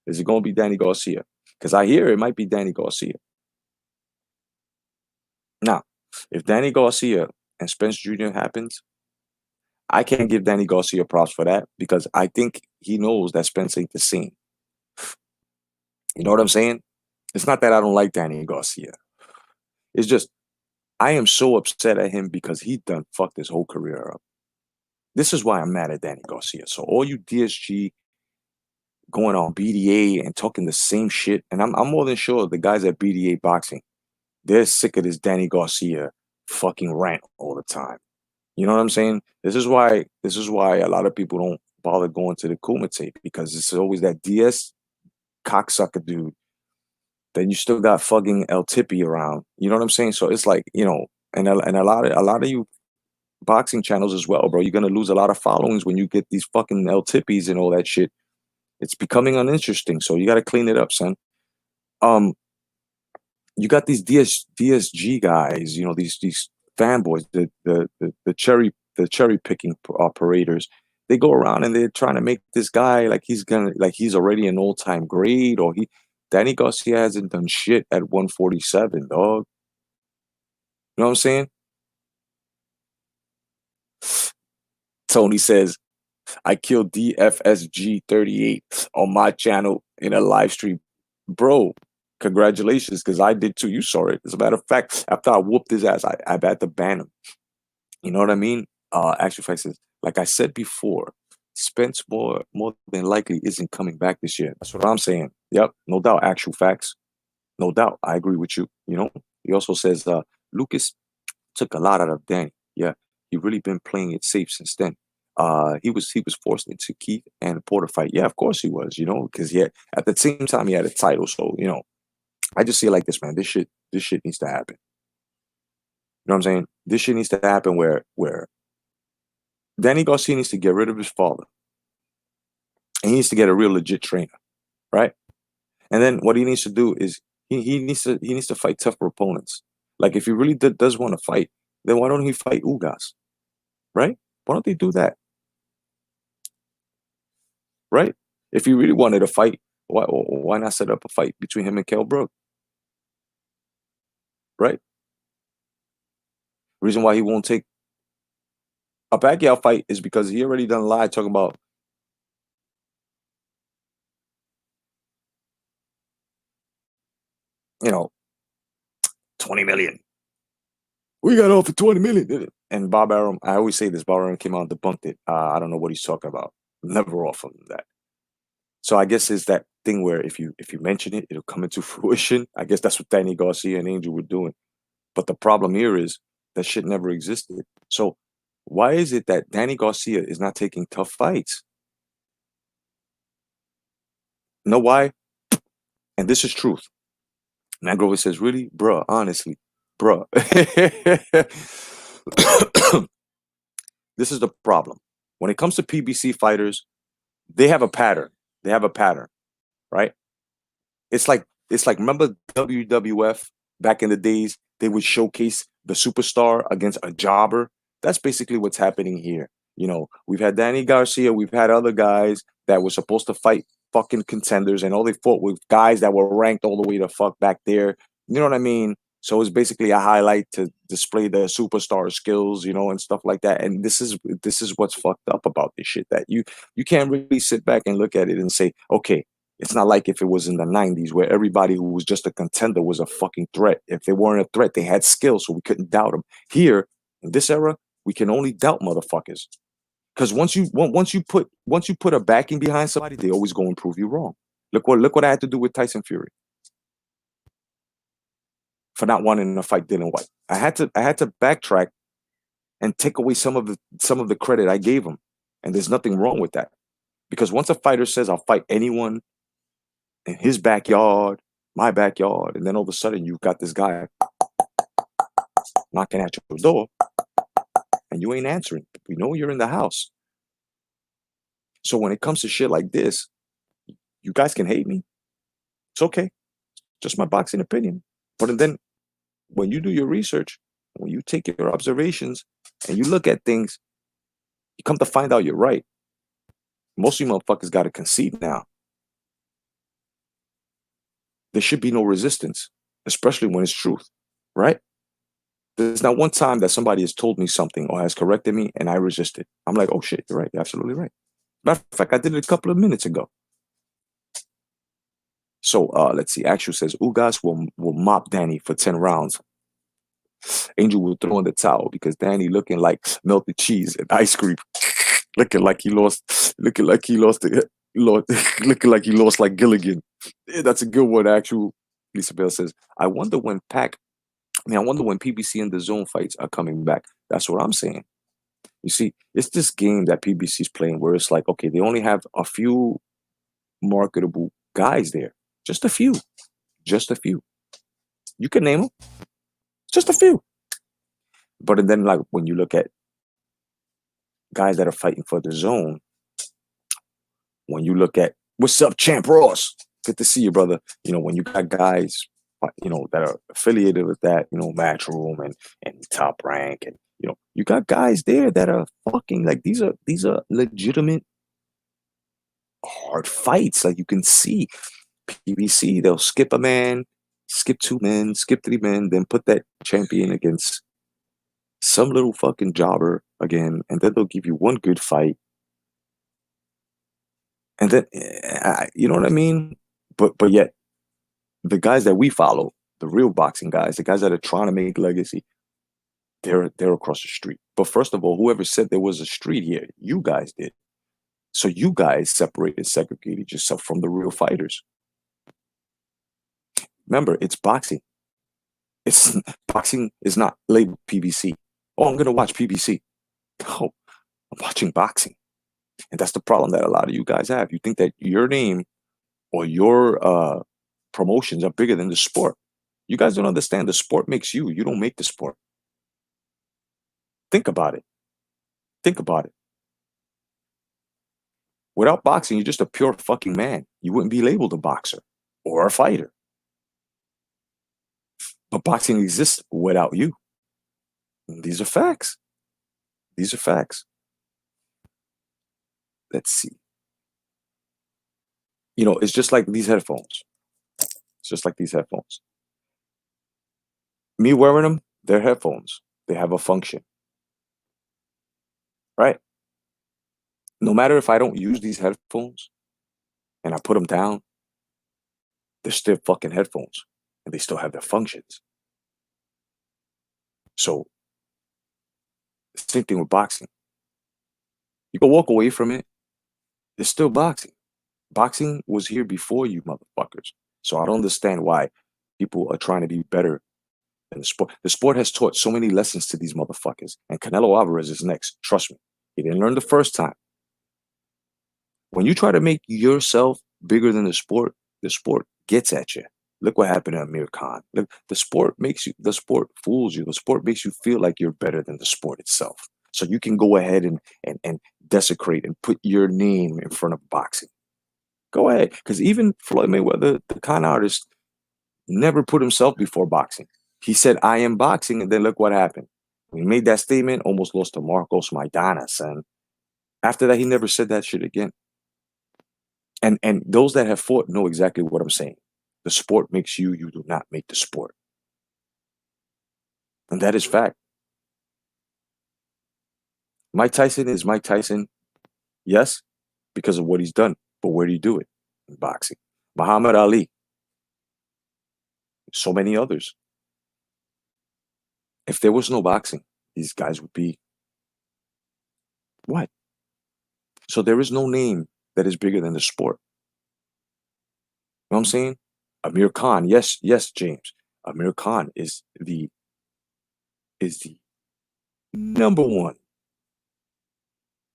Is it gonna be Danny Garcia? Because I hear it might be Danny Garcia. Now, if Danny Garcia and Spence Jr. happens, I can't give Danny Garcia props for that because I think he knows that Spence ain't the same. You know what I'm saying? It's not that I don't like Danny Garcia. It's just I am so upset at him because he done fucked his whole career up. This is why I'm mad at Danny Garcia. So all you DSG going on BDA and talking the same shit, and I'm more than sure the guys at BDA boxing, they're sick of this Danny Garcia fucking rant all the time. You know what I'm saying? This is why a lot of people don't bother going to the Kumite because it's always that DS cocksucker dude. Then you still got fucking El Tippy around. You know what I'm saying? So it's like, and a lot of you boxing channels as well, bro. You're gonna lose a lot of followings when you get these fucking El Tippies and all that shit. It's becoming uninteresting. So you gotta clean it up, son. You got these DSG guys, these fanboys, the cherry picking operators. They go around and they're trying to make this guy like he's already an all-time great, or Danny Garcia hasn't done shit at 147, dog. You know what I'm saying? Tony says, I killed DFSG 38 on my channel in a live stream. Bro, congratulations, because I did too. You saw it. As a matter of fact, after I whooped his ass, I've had to ban him. You know what I mean? Actually, if I said, like I said before, Spence more than likely isn't coming back this year. That's what I'm saying. Yep, no doubt. Actual facts. No doubt. I agree with you. He also says Lucas took a lot out of Danny. Yeah, he really been playing it safe since then. He was forced into Keith and Porter fight. Yeah, of course he was, because at the same time he had a title. So, I just see it like this, man. This shit needs to happen. You know what I'm saying? This shit needs to happen where Danny Garcia needs to get rid of his father. And he needs to get a real legit trainer, right? And then what he needs to do is he needs to fight tougher opponents. Like, if he really does want to fight, then why don't he fight Ugas, right? Why don't they do that, right? If he really wanted to fight, why not set up a fight between him and Kell Brook, right? Reason why he won't take a Pacquiao fight is because he already done lied talking about, 20 million. We got off for 20 million. And Bob Arum, I always say this, Bob Arum came out and debunked it. I don't know what he's talking about. Never offered him that. So I guess it's that thing where if you mention it, it'll come into fruition. I guess that's what Danny Garcia and Angel were doing. But the problem here is that shit never existed. So why is it that Danny Garcia is not taking tough fights? Know why? And this is truth. Matt Grover says, really? Bruh, honestly, bruh. This is the problem. When it comes to PBC fighters, they have a pattern. They have a pattern, right? It's like remember WWF back in the days, they would showcase the superstar against a jobber. That's basically what's happening here. We've had Danny Garcia, we've had other guys that were supposed to fight fucking contenders, and all they fought with guys that were ranked all the way to fuck back there. You know what I mean? So it's basically a highlight to display the superstar skills, and stuff like that. And this is what's fucked up about this shit, that you can't really sit back and look at it and say, okay, it's not like if it was in the 90s where everybody who was just a contender was a fucking threat. If they weren't a threat, they had skill, so we couldn't doubt them. Here, in this era, we can only doubt motherfuckers. Because once you put a backing behind somebody, they always go and prove you wrong. Look what I had to do with Tyson Fury for not wanting to fight Dylan White. I had to backtrack and take away some of the credit I gave him. And there's nothing wrong with that. Because once a fighter says I'll fight anyone in his backyard, my backyard, and then all of a sudden you've got this guy knocking at your door and you ain't answering. We know you're in the house. So when it comes to shit like this, you guys can hate me. It's okay. Just my boxing opinion. But then when you do your research, when you take your observations and you look at things, you come to find out you're right. Most of you motherfuckers got to concede now. There should be no resistance, especially when it's truth, right? There's not one time that somebody has told me something or has corrected me and I resisted. I'm like, oh shit, you're right. You're absolutely right. Matter of fact, I did it a couple of minutes ago. So let's see. Actual says Ugas will mop Danny for 10 rounds. Angel will throw in the towel because Danny looking like melted cheese and ice cream. looking like he lost looking like he lost looking like he lost like Gilligan. Yeah, that's a good one, actual. Lisa Bell says, I wonder when PBC and the zone fights are coming back. That's what I'm saying. You see, it's this game that PBC's playing where it's like, okay, they only have a few marketable guys there. Just a few. Just a few. You can name them. Just a few. But then, like, when you look at guys that are fighting for the zone, when you look at, what's up, Champ Ross? Good to see you, brother. When you got guys, that are affiliated with that, Matchroom and Top Rank, and you got guys there that are fucking like these are legitimate hard fights. Like, you can see PBC, they'll skip a man, skip 2 men, skip 3 men, then put that champion against some little fucking jobber again, and then they'll give you one good fight, and then you know what I mean. But yet the guys that we follow, the real boxing guys, the guys that are trying to make legacy, they're across the street. But first of all, whoever said there was a street here, you guys did. So you guys segregated yourself from the real fighters. Remember, it's boxing. It's boxing is not labeled PBC. Oh, I'm gonna watch PBC. No, I'm watching boxing. And that's the problem that a lot of you guys have. You think that your name or your promotions are bigger than the sport. You guys don't understand. The sport makes you. You don't make the sport. Think about it. Think about it. Without boxing, you're just a pure fucking man. You wouldn't be labeled a boxer or a fighter. But boxing exists without you. And these are facts. These are facts. Let's see. It's just like these headphones. It's just like these headphones. Me wearing them, they're headphones. They have a function, right? No matter if I don't use these headphones and I put them down, they're still fucking headphones and they still have their functions. So, same thing with boxing. You can walk away from it, it's still boxing. Boxing was here before you motherfuckers. So, I don't understand why people are trying to be better than the sport. The sport has taught so many lessons to these motherfuckers. And Canelo Alvarez is next. Trust me. He didn't learn the first time. When you try to make yourself bigger than the sport gets at you. Look what happened to Amir Khan. Look, the sport fools you. The sport makes you feel like you're better than the sport itself. So you can go ahead and desecrate and put your name in front of boxing. Go ahead. Because even Floyd Mayweather, the con artist, never put himself before boxing. He said, I am boxing, and then look what happened. When he made that statement, almost lost to Marcos Maidana, son. After that, he never said that shit again. And those that have fought know exactly what I'm saying. The sport makes you, you do not make the sport. And that is fact. Mike Tyson is Mike Tyson, yes, because of what he's done. But where do you do it? In boxing. Muhammad Ali. So many others. If there was no boxing, these guys would be what? So there is no name that is bigger than the sport. You know what I'm saying? Amir Khan, yes, yes, James. Amir Khan is the number one.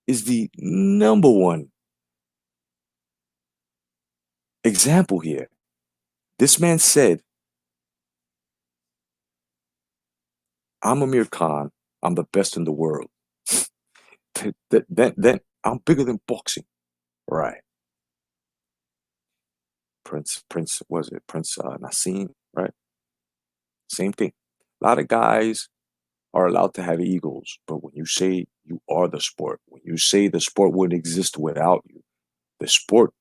Is the number one example here. This man said, I'm Amir Khan. I'm the best in the world. Then I'm bigger than boxing. Right. Was it Prince Nassim, right? Same thing. A lot of guys are allowed to have egos, but when you say you are the sport, when you say the sport wouldn't exist without you, the sport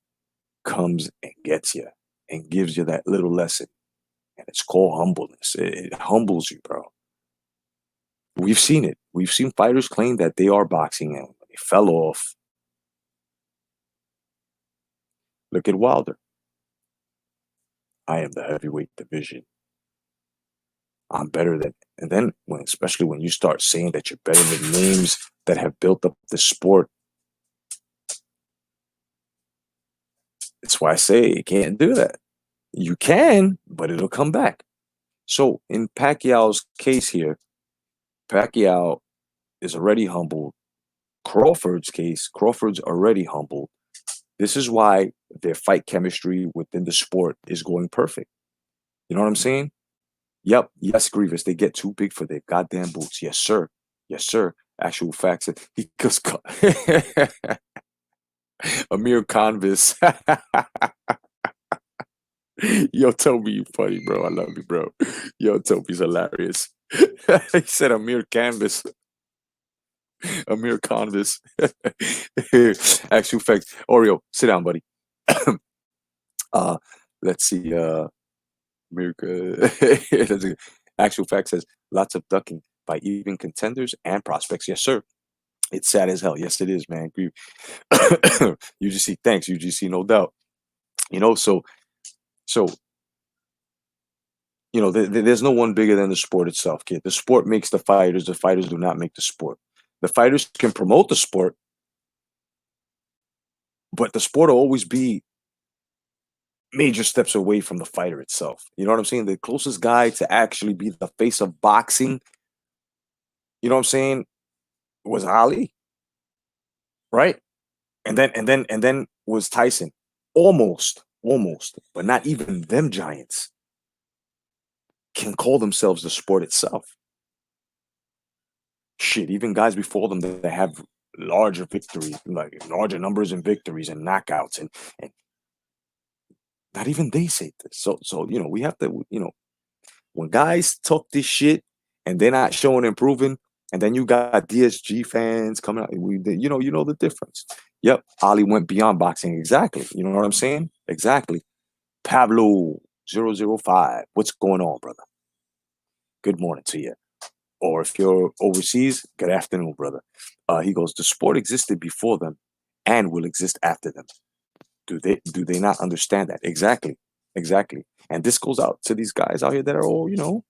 comes and gets you and gives you that little lesson. And it's called humbleness. It humbles you, bro. We've seen it. We've seen fighters claim that they are boxing and they fell off. Look at Wilder. I am the heavyweight division. I'm better than, and then especially when you start saying that you're better than names that have built up the sport. That's why I say you can't do that. You can, but it'll come back. So in Pacquiao's case here, Pacquiao is already humbled. Crawford's case, Crawford's already humbled. This is why their fight chemistry within the sport is going perfect. You know what I'm saying? Yep. Yes, Grievous. They get too big for their goddamn boots. Yes, sir. Yes, sir. Actual facts. He just Amir Canvas. Yo, Toby, you funny, bro. I love you, bro. Yo, Toby's hilarious. He said Amir Canvas. Amir Canvas. Actual facts. Oreo, sit down, buddy. uh let's see. America. Actual fact says lots of ducking by even contenders and prospects. Yes, sir. It's sad as hell. Yes, it is, man. UGC, thanks, UGC, no doubt. So there's no one bigger than the sport itself, kid. The sport makes the fighters. The fighters do not make the sport. The fighters can promote the sport, but the sport will always be major steps away from the fighter itself. You know what I'm saying? The closest guy to actually be the face of boxing, you know what I'm saying, was Ali, right? And then was Tyson. Almost, but not even them giants can call themselves the sport itself. Shit, even guys before them that have larger victories, like larger numbers in victories and knockouts, and not even they say this. So we have to When guys talk this shit and they're not showing improving, and then you got DSG fans coming out, you know the difference. Yep, Ali went beyond boxing. Exactly. You know what I'm saying? Exactly. Pablo 005. What's going on, brother? Good morning to you. Or if you're overseas, good afternoon, brother. He goes, the sport existed before them and will exist after them. Do they not understand that? Exactly. Exactly. And this goes out to these guys out here that are all, you know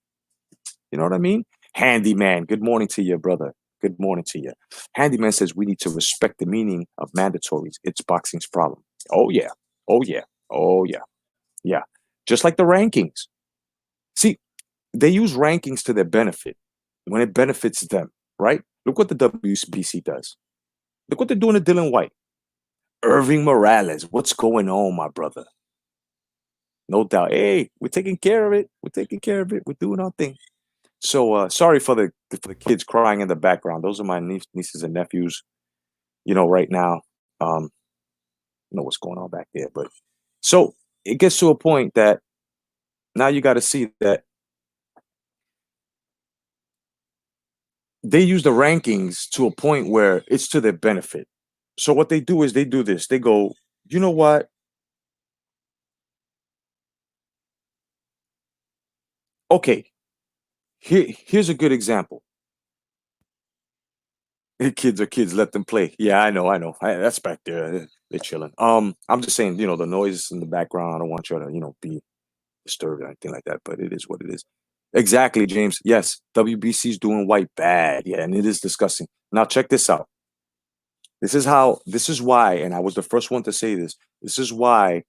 what I mean? Handyman, good morning to you, brother. Good morning to you. Handyman says we need to respect the meaning of mandatories. It's boxing's problem. Oh yeah. Oh yeah. Oh yeah. Yeah. Just like the rankings. See, they use rankings to their benefit when it benefits them, right? Look what the WBC does. Look what they're doing to Dylan White. Irving Morales, what's going on, my brother? No doubt. Hey, we're taking care of it. We're taking care of it. We're doing our thing. So sorry for the kids crying in the background. Those are my nieces and nephews. Right now, know what's going on back there. But so it gets to a point that now you got to see that they use the rankings to a point where it's to their benefit. So what they do is they do this. They go, you know what? Okay, here's a good example. Kids are kids, let them play. Yeah, I know. That's back there. They're chilling. I'm just saying, the noise in the background. I don't want you to, be disturbed or anything like that. But it is what it is. Exactly, James. Yes, WBC's doing White bad. Yeah, and it is disgusting. Now check this out. This is why, and I was the first one to say this. This is why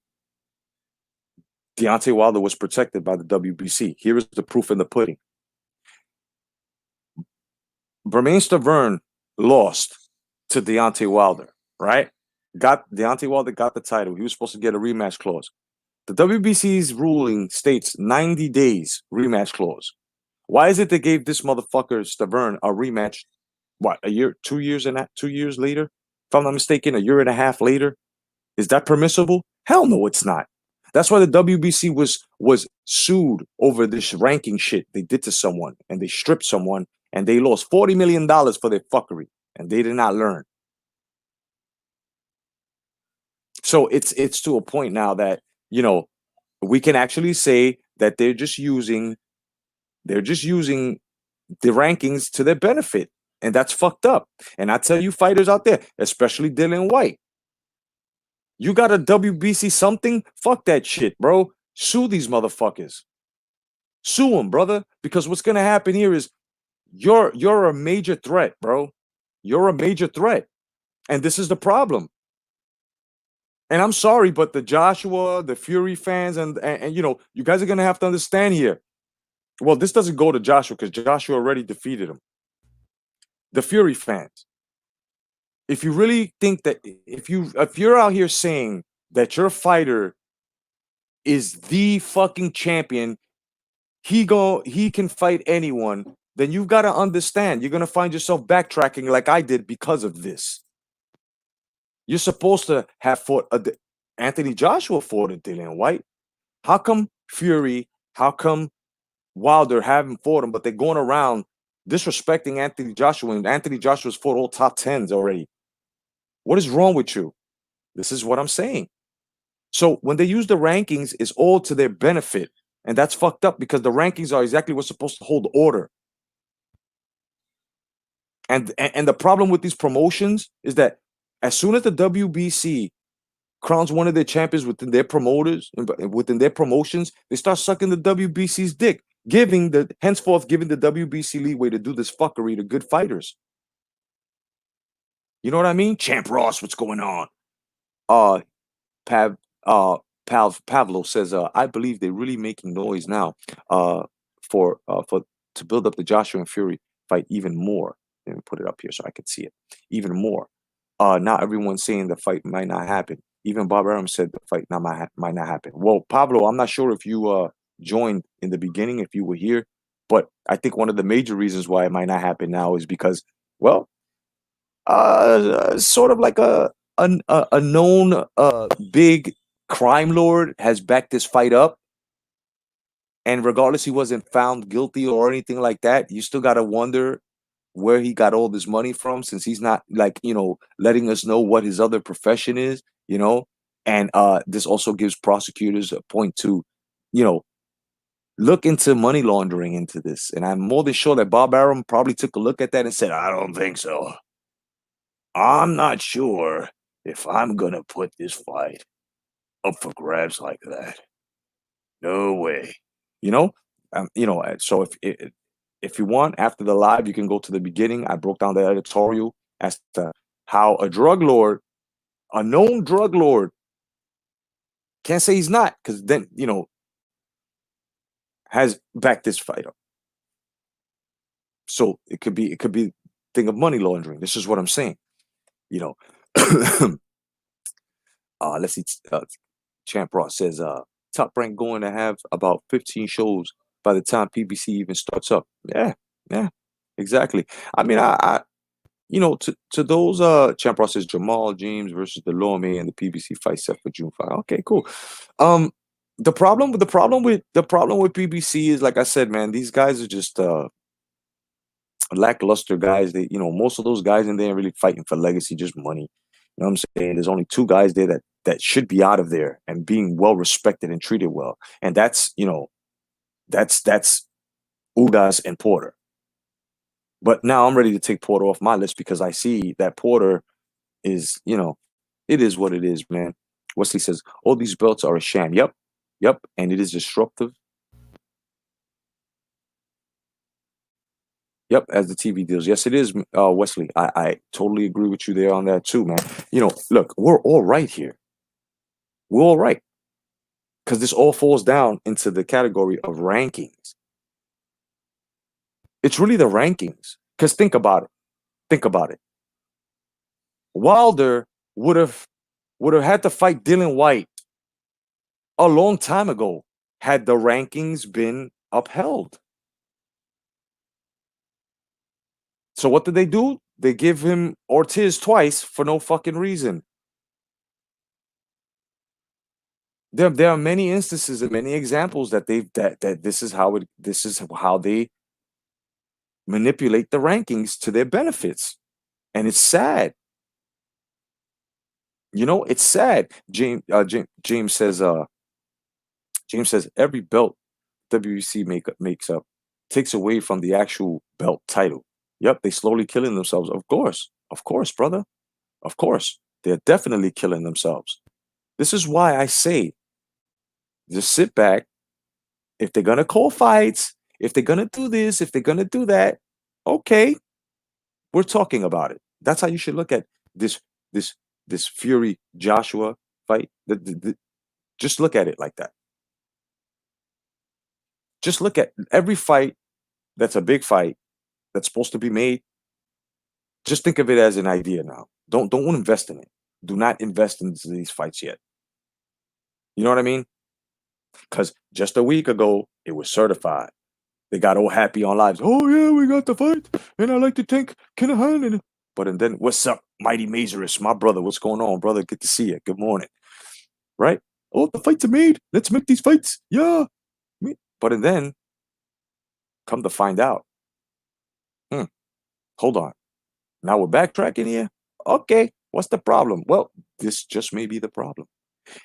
Deontay Wilder was protected by the WBC. Here is the proof in the pudding. Bermain Stavern lost to Deontay Wilder, right? Deontay Wilder got the title. He was supposed to get a rematch clause. The WBC's ruling states 90 days rematch clause. Why is it they gave this motherfucker Stavern a rematch? What, a year, 2 years and 2 years later? If I'm not mistaken, a year and a half later. Is that permissible? Hell no, it's not. That's why the WBC was sued over this ranking shit they did to someone, and they stripped someone, and they lost $40 million for their fuckery, and they did not learn. So it's to a point now that we can actually say that they're just using the rankings to their benefit, and that's fucked up. And I tell you, fighters out there, especially Dylan White, you got a WBC something? Fuck that shit, bro. Sue these motherfuckers. Sue them, brother. Because what's gonna happen here is you're a major threat, bro. You're a major threat. And this is the problem. And I'm sorry, but the Joshua, the Fury fans, and you guys are gonna have to understand here. Well, this doesn't go to Joshua because Joshua already defeated him. The Fury fans. If you really think that if you're out here saying that your fighter is the fucking champion, he can fight anyone, then you've got to understand you're gonna find yourself backtracking like I did because of this. You're supposed to have fought Anthony Joshua fought a Dillian White. How come Fury? How come Wilder haven't fought him, but they're going around disrespecting Anthony Joshua, and Anthony Joshua's fought all top tens already? What is wrong with you? This is what I'm saying. So when they use the rankings, it's all to their benefit. And that's fucked up because the rankings are exactly what's supposed to hold order. And the problem with these promotions is that as soon as the WBC crowns one of their champions within their promoters, within their promotions, they start sucking the WBC's dick, henceforth giving the WBC leeway to do this fuckery to good fighters. You know what I mean? Champ Ross, what's going on? Uh Pav Pavlo says, I believe they're really making noise now for to build up the Joshua and Fury fight even more. Let me put it up here so I can see it. Even more. Now everyone's saying the fight might not happen. Even Bob Arum said the fight might not happen. Well, Pablo, I'm not sure if you joined in the beginning, if you were here, but I think one of the major reasons why it might not happen now is because, well, sort of like a known big crime lord has backed this fight up, And regardless, he wasn't found guilty or anything like that. You still got to wonder where he got all this money from, since he's not, like, letting us know what his other profession is, and this also gives prosecutors a point to, you know, look into money laundering into this. And I'm more than sure that Bob Arum probably took a look at that and said, I don't think so. I'm not sure if I'm going to put this fight up for grabs like that. No way. You know? So if you want, after the live, you can go to the beginning. I broke down the editorial as to how a drug lord, a known drug lord, can't say he's not, because then, has backed this fight up. So it could be thing of money laundering. This is what I'm saying. You know. Let's see. Champ Ross says, Top Rank going to have about 15 shows by the time PBC even starts up. Yeah, yeah, exactly. I mean, to those, Champ Ross says Jamal James versus Delorme and the PBC fight set for June 5. Okay, cool. The problem with PBC is, like I said, man, these guys are just lackluster guys. Most of those guys in there ain't really fighting for legacy, just money. You know what I'm saying? There's only two guys there that should be out of there and being well respected and treated well, and that's Ugas and Porter. But now I'm ready to take Porter off my list because I see that Porter is, it is what it is, man. Wesley says all these belts are a sham. Yep, yep, and it is disruptive. Yep, as the TV deals. Yes, it is, Wesley. I totally agree with you there on that too, man. Look, we're all right here. We're all right. Because this all falls down into the category of rankings. It's really the rankings. Because think about it. Think about it. Wilder would have had to fight Dylan White a long time ago had the rankings been upheld. So what did they do? They give him Ortiz twice for no fucking reason. There are many instances and many examples that this is how they manipulate the rankings to their benefits, and it's sad. It's sad. James says every belt WBC makes up takes away from the actual belt title. Yep, they slowly killing themselves. Of course, brother. Of course, they're definitely killing themselves. This is why I say, just sit back. If they're gonna call fights, if they're gonna do this, if they're gonna do that, okay, we're talking about it. That's how you should look at this this this Fury Joshua fight. Just look at it like that. Just look at every fight that's a big fight that's supposed to be made. Just think of it as an idea now. Don't invest in it. Do not invest in these fights yet. You know what I mean? Because just a week ago, it was certified. They got all happy on lives. Oh yeah, we got the fight, and I like to thank Kinahan. And then, what's up, Mighty Mazurus, my brother? What's going on, brother? Good to see you. Good morning. Right? Oh, the fights are made. Let's make these fights. Yeah. But then, come to find out, hold on. Now we're backtracking here. Okay, what's the problem? Well, this just may be the problem.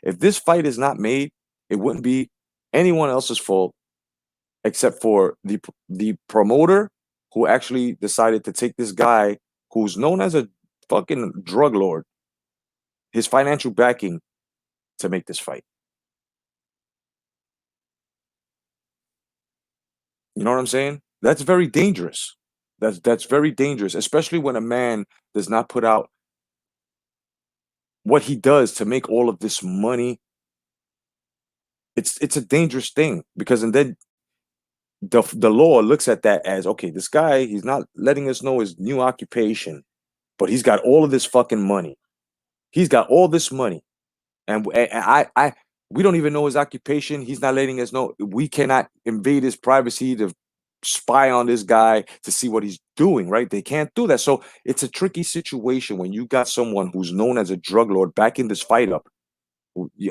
If this fight is not made, it wouldn't be anyone else's fault except for the promoter who actually decided to take this guy who's known as a fucking drug lord, his financial backing to make this fight. You know what I'm saying? That's very dangerous. That's very dangerous, especially when a man does not put out what he does to make all of this money. It's a dangerous thing because, and then the law looks at that as, okay, this guy, he's not letting us know his new occupation, but he's got all of this fucking money. He's got all this money, and we don't even know his occupation. He's not letting us know. We cannot invade his privacy to spy on this guy to see what he's doing, right? They can't do that. So it's a tricky situation when you got someone who's known as a drug lord backing this fight up.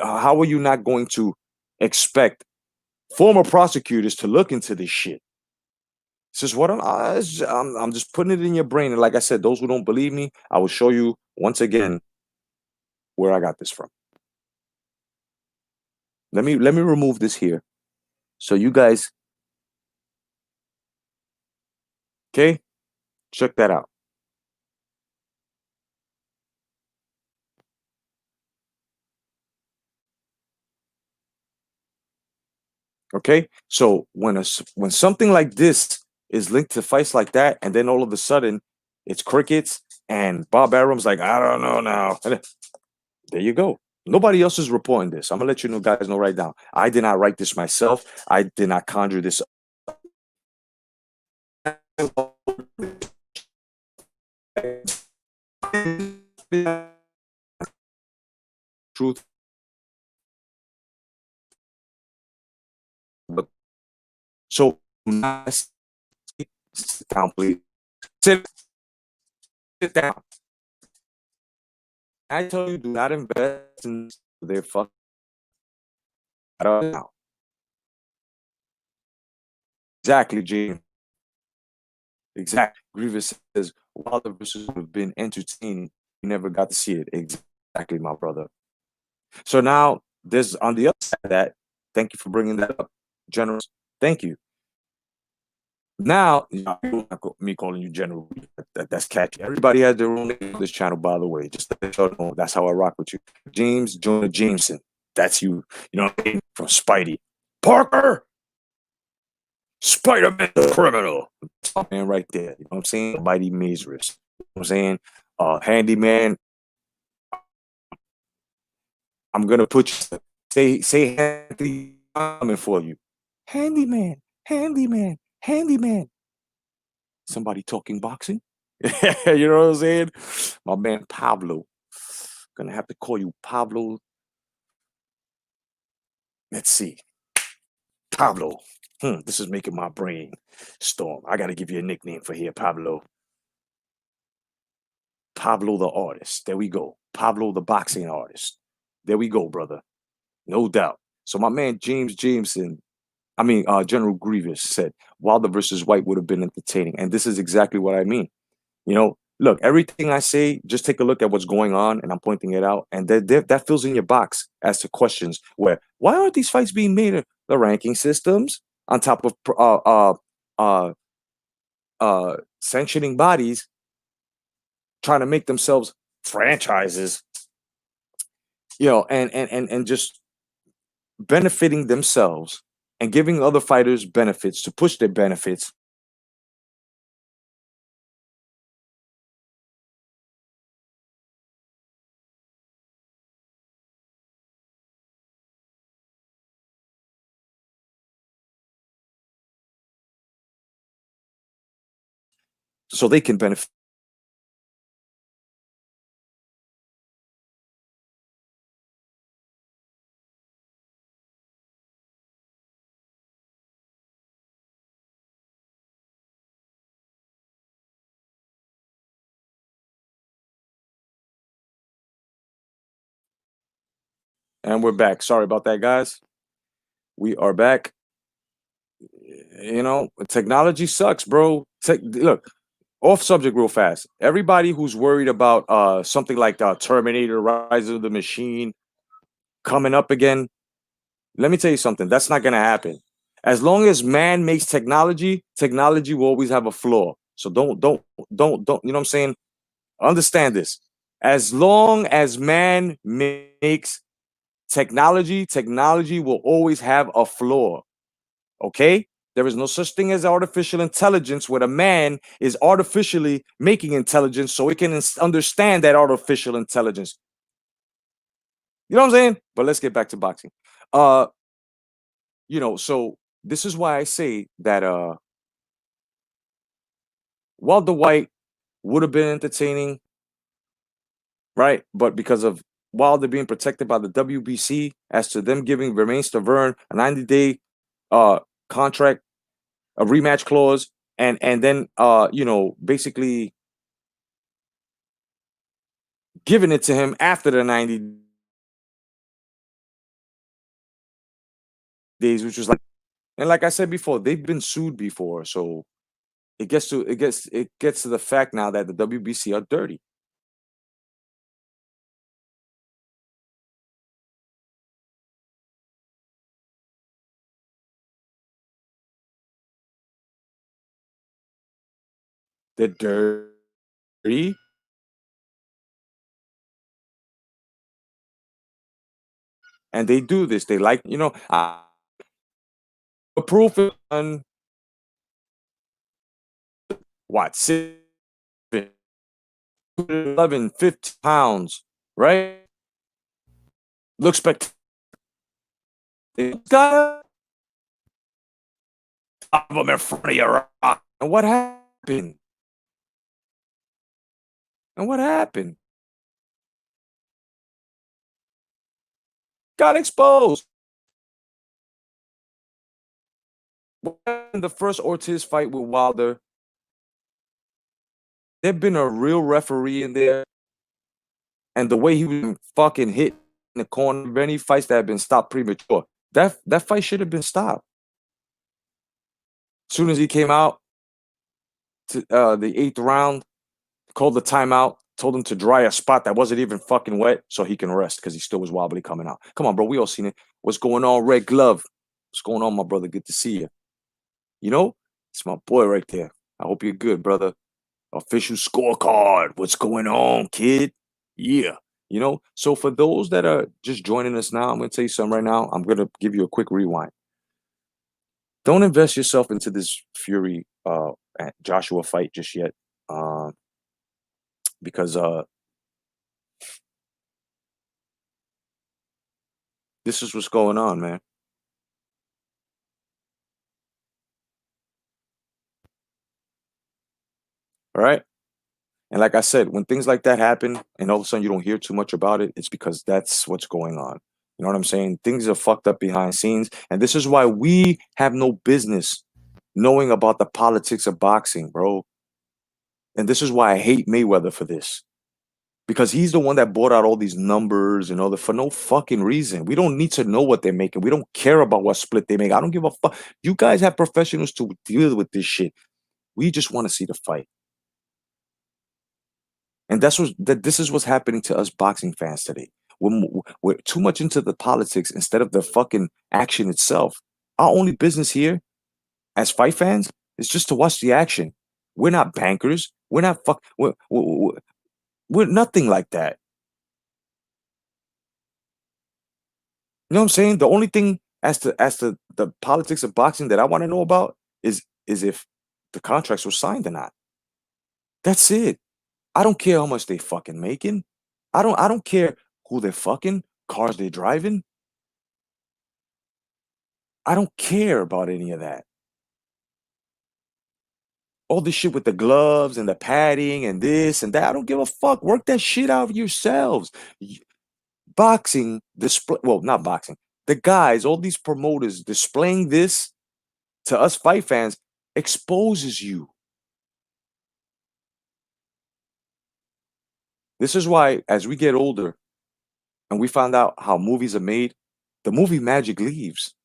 How are you not going to expect former prosecutors to look into this shit. This is what I'm just putting it in your brain. And like I said, those who don't believe me, I will show you once again where I got this from. Let me remove this here. So you guys, okay, check that out. Okay, so when something like this is linked to fights like that, and then all of a sudden it's crickets, and Bob Arum's like, I don't know now. There you go. Nobody else is reporting this. I'm gonna let you know, guys, know right now. I did not write this myself. I did not conjure this truth. But so sit down, please. Sit down. I tell you, do not invest in their fuck. Now. Exactly, James. Exactly. Grievous says Wilder versus would have been entertaining. You never got to see it. Exactly, my brother. So now there's on the other side of that. Thank you for bringing that up, General. Thank you. Now, me calling you General, that's catchy. Everybody has their own name on this channel, by the way. Just let you know, that's how I rock with you. James Jonah Jameson. That's you. You know what I mean? From Spidey. Parker! Spider-Man the criminal. Man right there. You know what I'm saying? Mighty Mazris. You know what I'm saying? Handyman. I'm gonna put you say handy coming for you. Handyman, handyman, handyman. Somebody talking boxing? You know what I'm saying? My man Pablo. Gonna have to call you Pablo. Let's see. Pablo. This is making my brain storm. I gotta give you a nickname for here, Pablo. Pablo the artist. There we go. Pablo the boxing artist. There we go, brother. No doubt. So my man James Jameson, General Grievous said Wilder versus White would have been entertaining. And this is exactly what I mean. You know, look, everything I say, just take a look at what's going on, and I'm pointing it out. And that fills in your box as to questions where, why aren't these fights being made? The ranking systems on top of sanctioning bodies trying to make themselves franchises, and just benefiting themselves and giving other fighters benefits to push their benefits. So they can benefit. And we're back. Sorry about that, guys. We are back. You know, technology sucks, bro. Look, off subject real fast. Everybody who's worried about something like Terminator, Rise of the Machine coming up again, let me tell you something. That's not gonna happen. As long as man makes technology, technology will always have a flaw. So don't. You know what I'm saying? Understand this. As long as man makes technology, technology will always have a flaw. Okay? There is no such thing as artificial intelligence where a man is artificially making intelligence so it can understand that artificial intelligence. You know what I'm saying? But let's get back to boxing. Uh, so this is why I say that Walter White would have been entertaining, right? But because of Wilder being protected by the WBC, as to them giving Romain Stavern a 90-day contract, a rematch clause, and then basically giving it to him after the 90 days, which was like And like I said before, they've been sued before, so it gets to the fact now that the WBC are dirty. They're dirty, and they do this. They like, the proof is on what, 11, 15 pounds, right? Looks spectacular. Got top of them in front of your rock. And what happened? And what happened? Got exposed. In the first Ortiz fight with Wilder, there'd been a real referee in there, and the way he was fucking hit in the corner, many fights that have been stopped premature. That fight should have been stopped. As soon as he came out to the 8th round, called the timeout, told him to dry a spot that wasn't even fucking wet so he can rest because he still was wobbly coming out. Come on, bro. We all seen it. What's going on, Red Glove? What's going on, my brother? Good to see you. You know, it's my boy right there. I hope you're good, brother. Official scorecard. What's going on, kid? Yeah. So for those that are just joining us now, I'm going to tell you something right now. I'm going to give you a quick rewind. Don't invest yourself into this Fury Joshua fight just yet. Because this is what's going on, man. All right. And like I said, when things like that happen and all of a sudden you don't hear too much about it, it's because that's what's going on. You know what I'm saying? Things are fucked up behind scenes. And this is why we have no business knowing about the politics of boxing, bro. And this is why I hate Mayweather for this. Because he's the one that bought out all these numbers and all that for no fucking reason. We don't need to know what they're making. We don't care about what split they make. I don't give a fuck. You guys have professionals to deal with this shit. We just want to see the fight. And this is what's happening to us boxing fans today. We're too much into the politics instead of the fucking action itself. Our only business here as fight fans is just to watch the action. We're not bankers. We're not we're nothing like that. You know what I'm saying? The only thing as to the politics of boxing that I want to know about is if the contracts were signed or not. That's it. I don't care how much they fucking making. I don't care who they're fucking, cars they're driving. I don't care about any of that. All this shit with the gloves and the padding and this and that. I don't give a fuck. Work that shit out yourselves. Boxing display, well, not boxing. The guys, all these promoters displaying this to us fight fans exposes you. This is why, as we get older and we find out how movies are made, the movie magic leaves.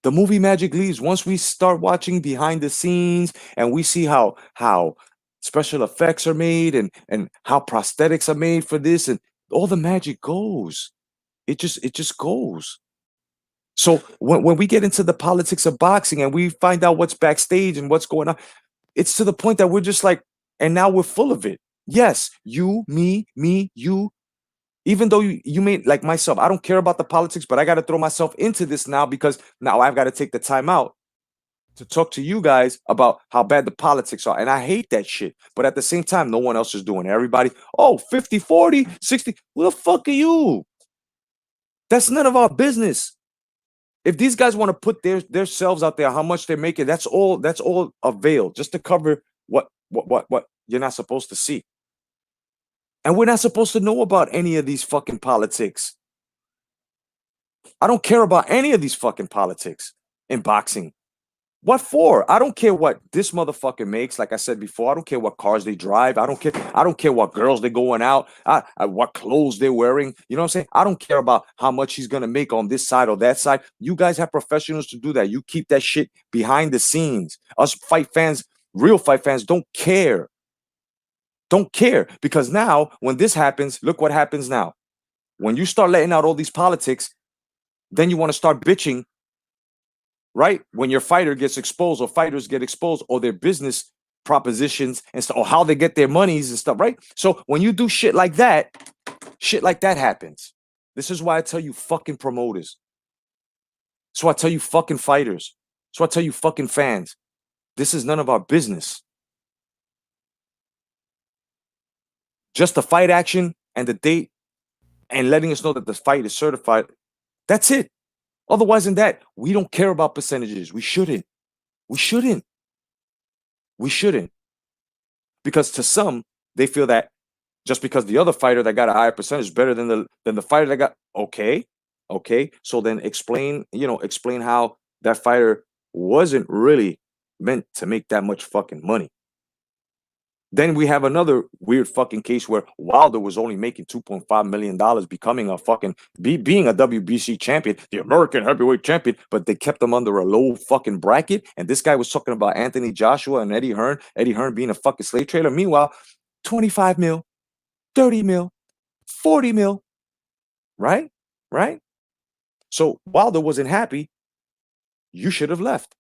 The movie magic leaves once we start watching behind the scenes and we see how special effects are made and how prosthetics are made for this, and all the magic goes. It just goes. So when we get into the politics of boxing and we find out what's backstage and what's going on, it's to the point that we're just like, and now we're full of it. Yes, you, me, you. Even though you may, like myself, I don't care about the politics, but I got to throw myself into this now because now I've got to take the time out to talk to you guys about how bad the politics are. And I hate that shit. But at the same time, no one else is doing it. Everybody, oh, 50, 40, 60. Who the fuck are you? That's none of our business. If these guys want to put their selves out there, how much they're making, that's all a veil just to cover what you're not supposed to see. And we're not supposed to know about any of these fucking politics. I don't care about any of these fucking politics in boxing. What for? I don't care what this motherfucker makes. Like I said before, I don't care what cars they drive. I don't care. I don't care what girls they're going out. What clothes they're wearing. You know what I'm saying? I don't care about how much he's gonna make on this side or that side. You guys have professionals to do that. You keep that shit behind the scenes. Us fight fans, real fight fans, don't care. Don't care because now when this happens, look what happens now. When you start letting out all these politics, then you want to start bitching, right? When your fighter gets exposed or fighters get exposed or their business propositions and stuff, or how they get their monies and stuff, right? So when you do shit like that happens. This is why I tell you fucking promoters. So I tell you fucking fighters. So I tell you fucking fans. This is none of our business. Just the fight action and the date and letting us know that the fight is certified. That's it. Otherwise than that, we don't care about percentages. We shouldn't. We shouldn't. We shouldn't. Because to some, they feel that just because the other fighter that got a higher percentage is better than the fighter that got okay. So then explain how that fighter wasn't really meant to make that much fucking money. Then we have another weird fucking case where Wilder was only making $2.5 million becoming a fucking being a WBC champion, the American heavyweight champion, but they kept him under a low fucking bracket. And this guy was talking about Anthony Joshua and Eddie Hearn being a fucking slave trader. Meanwhile, 25 mil, 30 mil, 40 mil, right? Right? So Wilder wasn't happy. You should have left.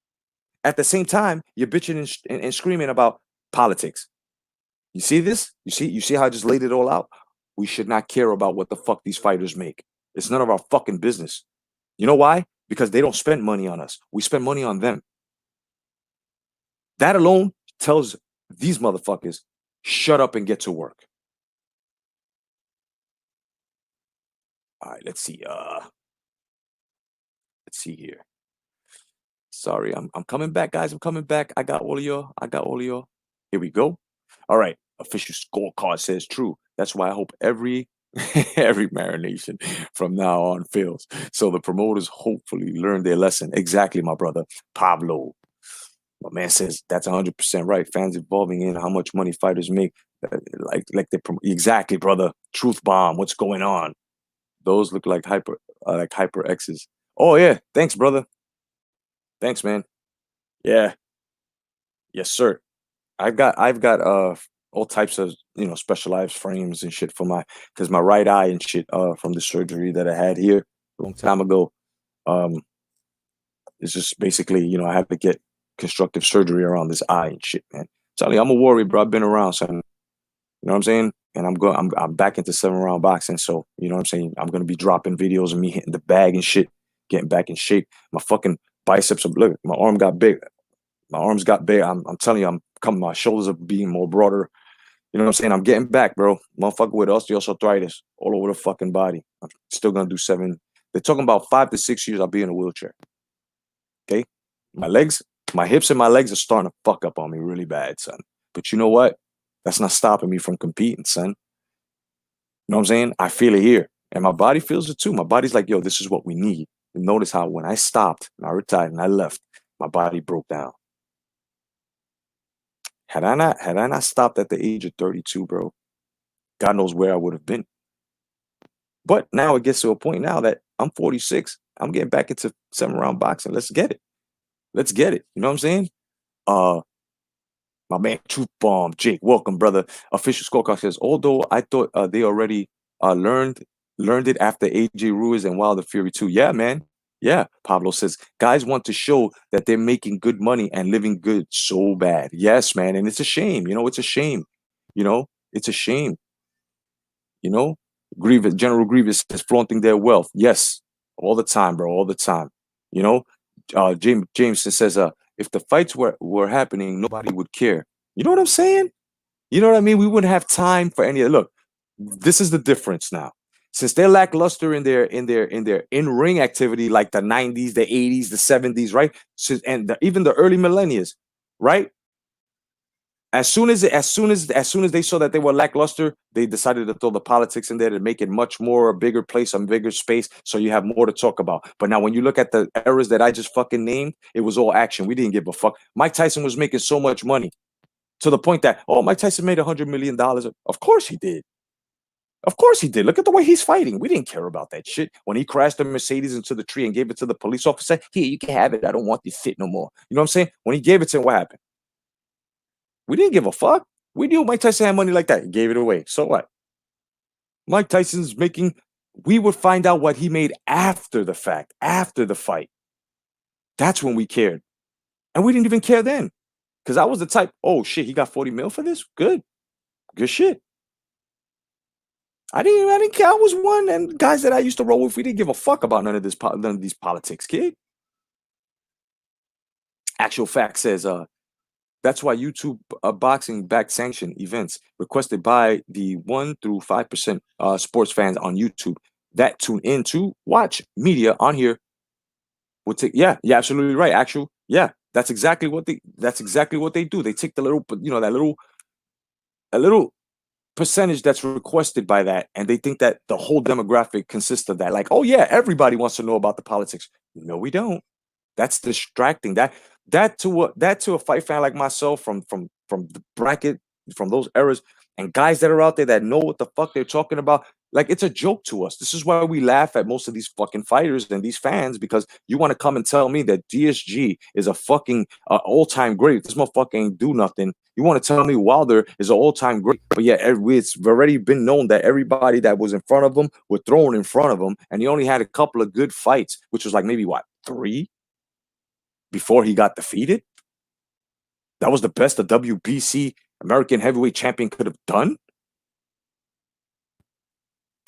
At the same time, you're bitching and screaming about politics. You see this? You see how I just laid it all out? We should not care about what the fuck these fighters make. It's none of our fucking business. You know why? Because they don't spend money on us. We spend money on them. That alone tells these motherfuckers, shut up and get to work. All right, let's see. Let's see here. Sorry, I'm coming back, guys. I'm coming back. I got all of y'all. Here we go. All right. Official scorecard says true. That's why I hope every marination from now on fails. So the promoters hopefully learn their lesson. Exactly, my brother. Pablo. My man says that's 100% right. Fans involving in how much money fighters make. Exactly, brother. Truth bomb. What's going on? Those look like hyper X's. Oh yeah. Thanks, brother. Thanks, man. Yeah. Yes, sir. I've got all types of specialized frames and shit for because my right eye and shit from the surgery that I had here a long time ago. It's just basically, I have to get constructive surgery around this eye and shit, man. Charlie, I'm a warrior, bro. I've been around, son. You know what I'm saying? And I'm back into 7 round boxing. So, you know what I'm saying? I'm gonna be dropping videos of me hitting the bag and shit, getting back in shape. My fucking biceps are look, my arm got big. My arms got big. I'm telling you, my shoulders are being more broader. You know what I'm saying? I'm getting back, bro. Motherfucker with osteoarthritis all over the fucking body. I'm still gonna do 7. They're talking about 5 to 6 years I'll be in a wheelchair. Okay? My legs, my hips and my legs are starting to fuck up on me really bad, son. But you know what? That's not stopping me from competing, son. You know what I'm saying? I feel it here. And my body feels it too. My body's like, yo, this is what we need. And notice how when I stopped and I retired and I left, my body broke down. Had I not stopped at the age of 32, bro, God knows where I would have been. But now it gets to a point now that I'm 46. I'm getting back into 7 round boxing. Let's get it. Let's get it. You know what I'm saying? My man, Truth Bomb, Jake, welcome, brother. Official scorecard says, although I thought they already learned it after AJ Ruiz and Wilder Fury 2. Yeah, man. Yeah. Pablo says, guys want to show that they're making good money and living good so bad. Yes, man. And it's a shame. It's a shame. It's a shame. General Grievous is flaunting their wealth. Yes. All the time, bro. All the time. James says, if the fights were happening, nobody would care. You know what I'm saying? You know what I mean? We wouldn't have time for any. Look, this is the difference now. Since they're lackluster in their in-ring activity, like the 90s, the 80s, the 70s, right? Even the early millennials, right? As soon as they saw that they were lackluster, they decided to throw the politics in there to make it much more a bigger place, a bigger space, so you have more to talk about. But now, when you look at the eras that I just fucking named, it was all action. We didn't give a fuck. Mike Tyson was making so much money to the point that, oh, Mike Tyson made $100 million. Of course he did. Of course he did. Look at the way he's fighting. We didn't care about that shit. When he crashed the Mercedes into the tree and gave it to the police officer, here, you can have it. I don't want this shit no more. You know what I'm saying? When he gave it to him, what happened? We didn't give a fuck. We knew Mike Tyson had money like that. He gave it away. So what? Mike Tyson's making, we would find out what he made after the fact, after the fight. That's when we cared. And we didn't even care then. Because I was the type, oh shit, he got 40 mil for this? Good. Good shit. I didn't care. I was one, and guys that I used to roll with, we didn't give a fuck about none of these politics, kid. Actual fact says, that's why YouTube boxing back sanction events requested by the 1 through 5% sports fans on YouTube that tune in to watch media on here would take. Yeah, you're absolutely right. That's exactly what they do. They take the little, that little percentage that's requested by that, and they think that the whole demographic consists of that. Like, oh yeah, everybody wants to know about the politics. No, we don't. That's distracting. That to a fight fan like myself from the bracket, from those eras, and guys that are out there that know what the fuck they're talking about. Like, it's a joke to us. This is why we laugh at most of these fucking fighters and these fans, because you want to come and tell me that DSG is a fucking all-time great. This motherfucker ain't do nothing. You want to tell me Wilder is an all-time great, but yeah, it's already been known that everybody that was in front of him were thrown in front of him, and he only had a couple of good fights, which was like maybe what, 3 before he got defeated. That was the best the WBC American heavyweight champion could have done.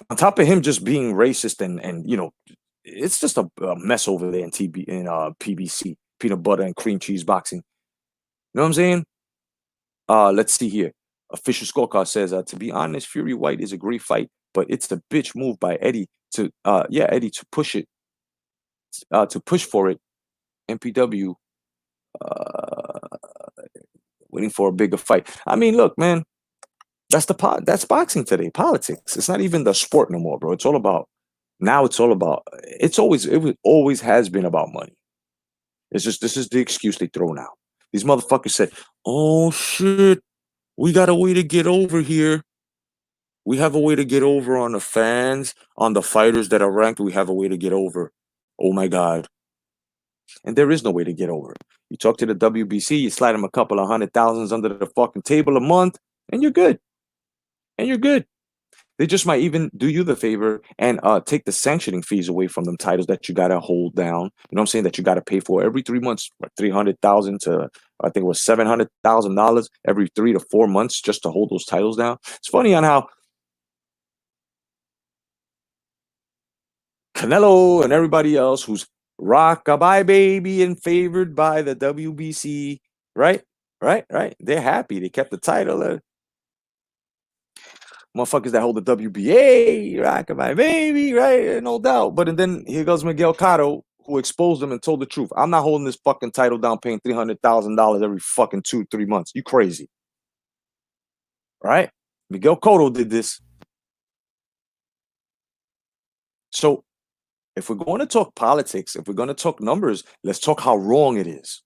On top of him just being racist and it's just a mess over there in PBC, peanut butter and cream cheese boxing. You know what I'm saying? Let's see here. Official scorecard says, to be honest, Fury White is a great fight, but it's the bitch move by Eddie to push it, to push for it. MPW waiting for a bigger fight. I mean, look, man, that's boxing today. Politics. It's not even the sport no more, bro. It always has been about money. It's just, this is the excuse they throw now. These motherfuckers said, oh shit, we got a way to get over here. We have a way to get over on the fans, on the fighters that are ranked. We have a way to get over. Oh my God. And there is no way to get over. You talk to the WBC, you slide them a couple of $100,000s under the fucking table a month, and you're good. They just might even do you the favor and take the sanctioning fees away from them titles that you got to hold down. You know what I'm saying? That you got to pay for every 3 months, like $300,000 to, I think it was $700,000 every 3 to 4 months just to hold those titles down. It's funny on how Canelo and everybody else who's rockabye baby and favored by the WBC, right? They're happy. They kept the title. Motherfuckers that hold the WBA, rockabye baby, right? No doubt. But and then here goes Miguel Cotto, who exposed them and told the truth. I'm not holding this fucking title down, paying $300,000 every fucking 2-3 months. You crazy, right? Miguel Cotto did this. So if we're going to talk politics, if we're going to talk numbers, let's talk how wrong it is.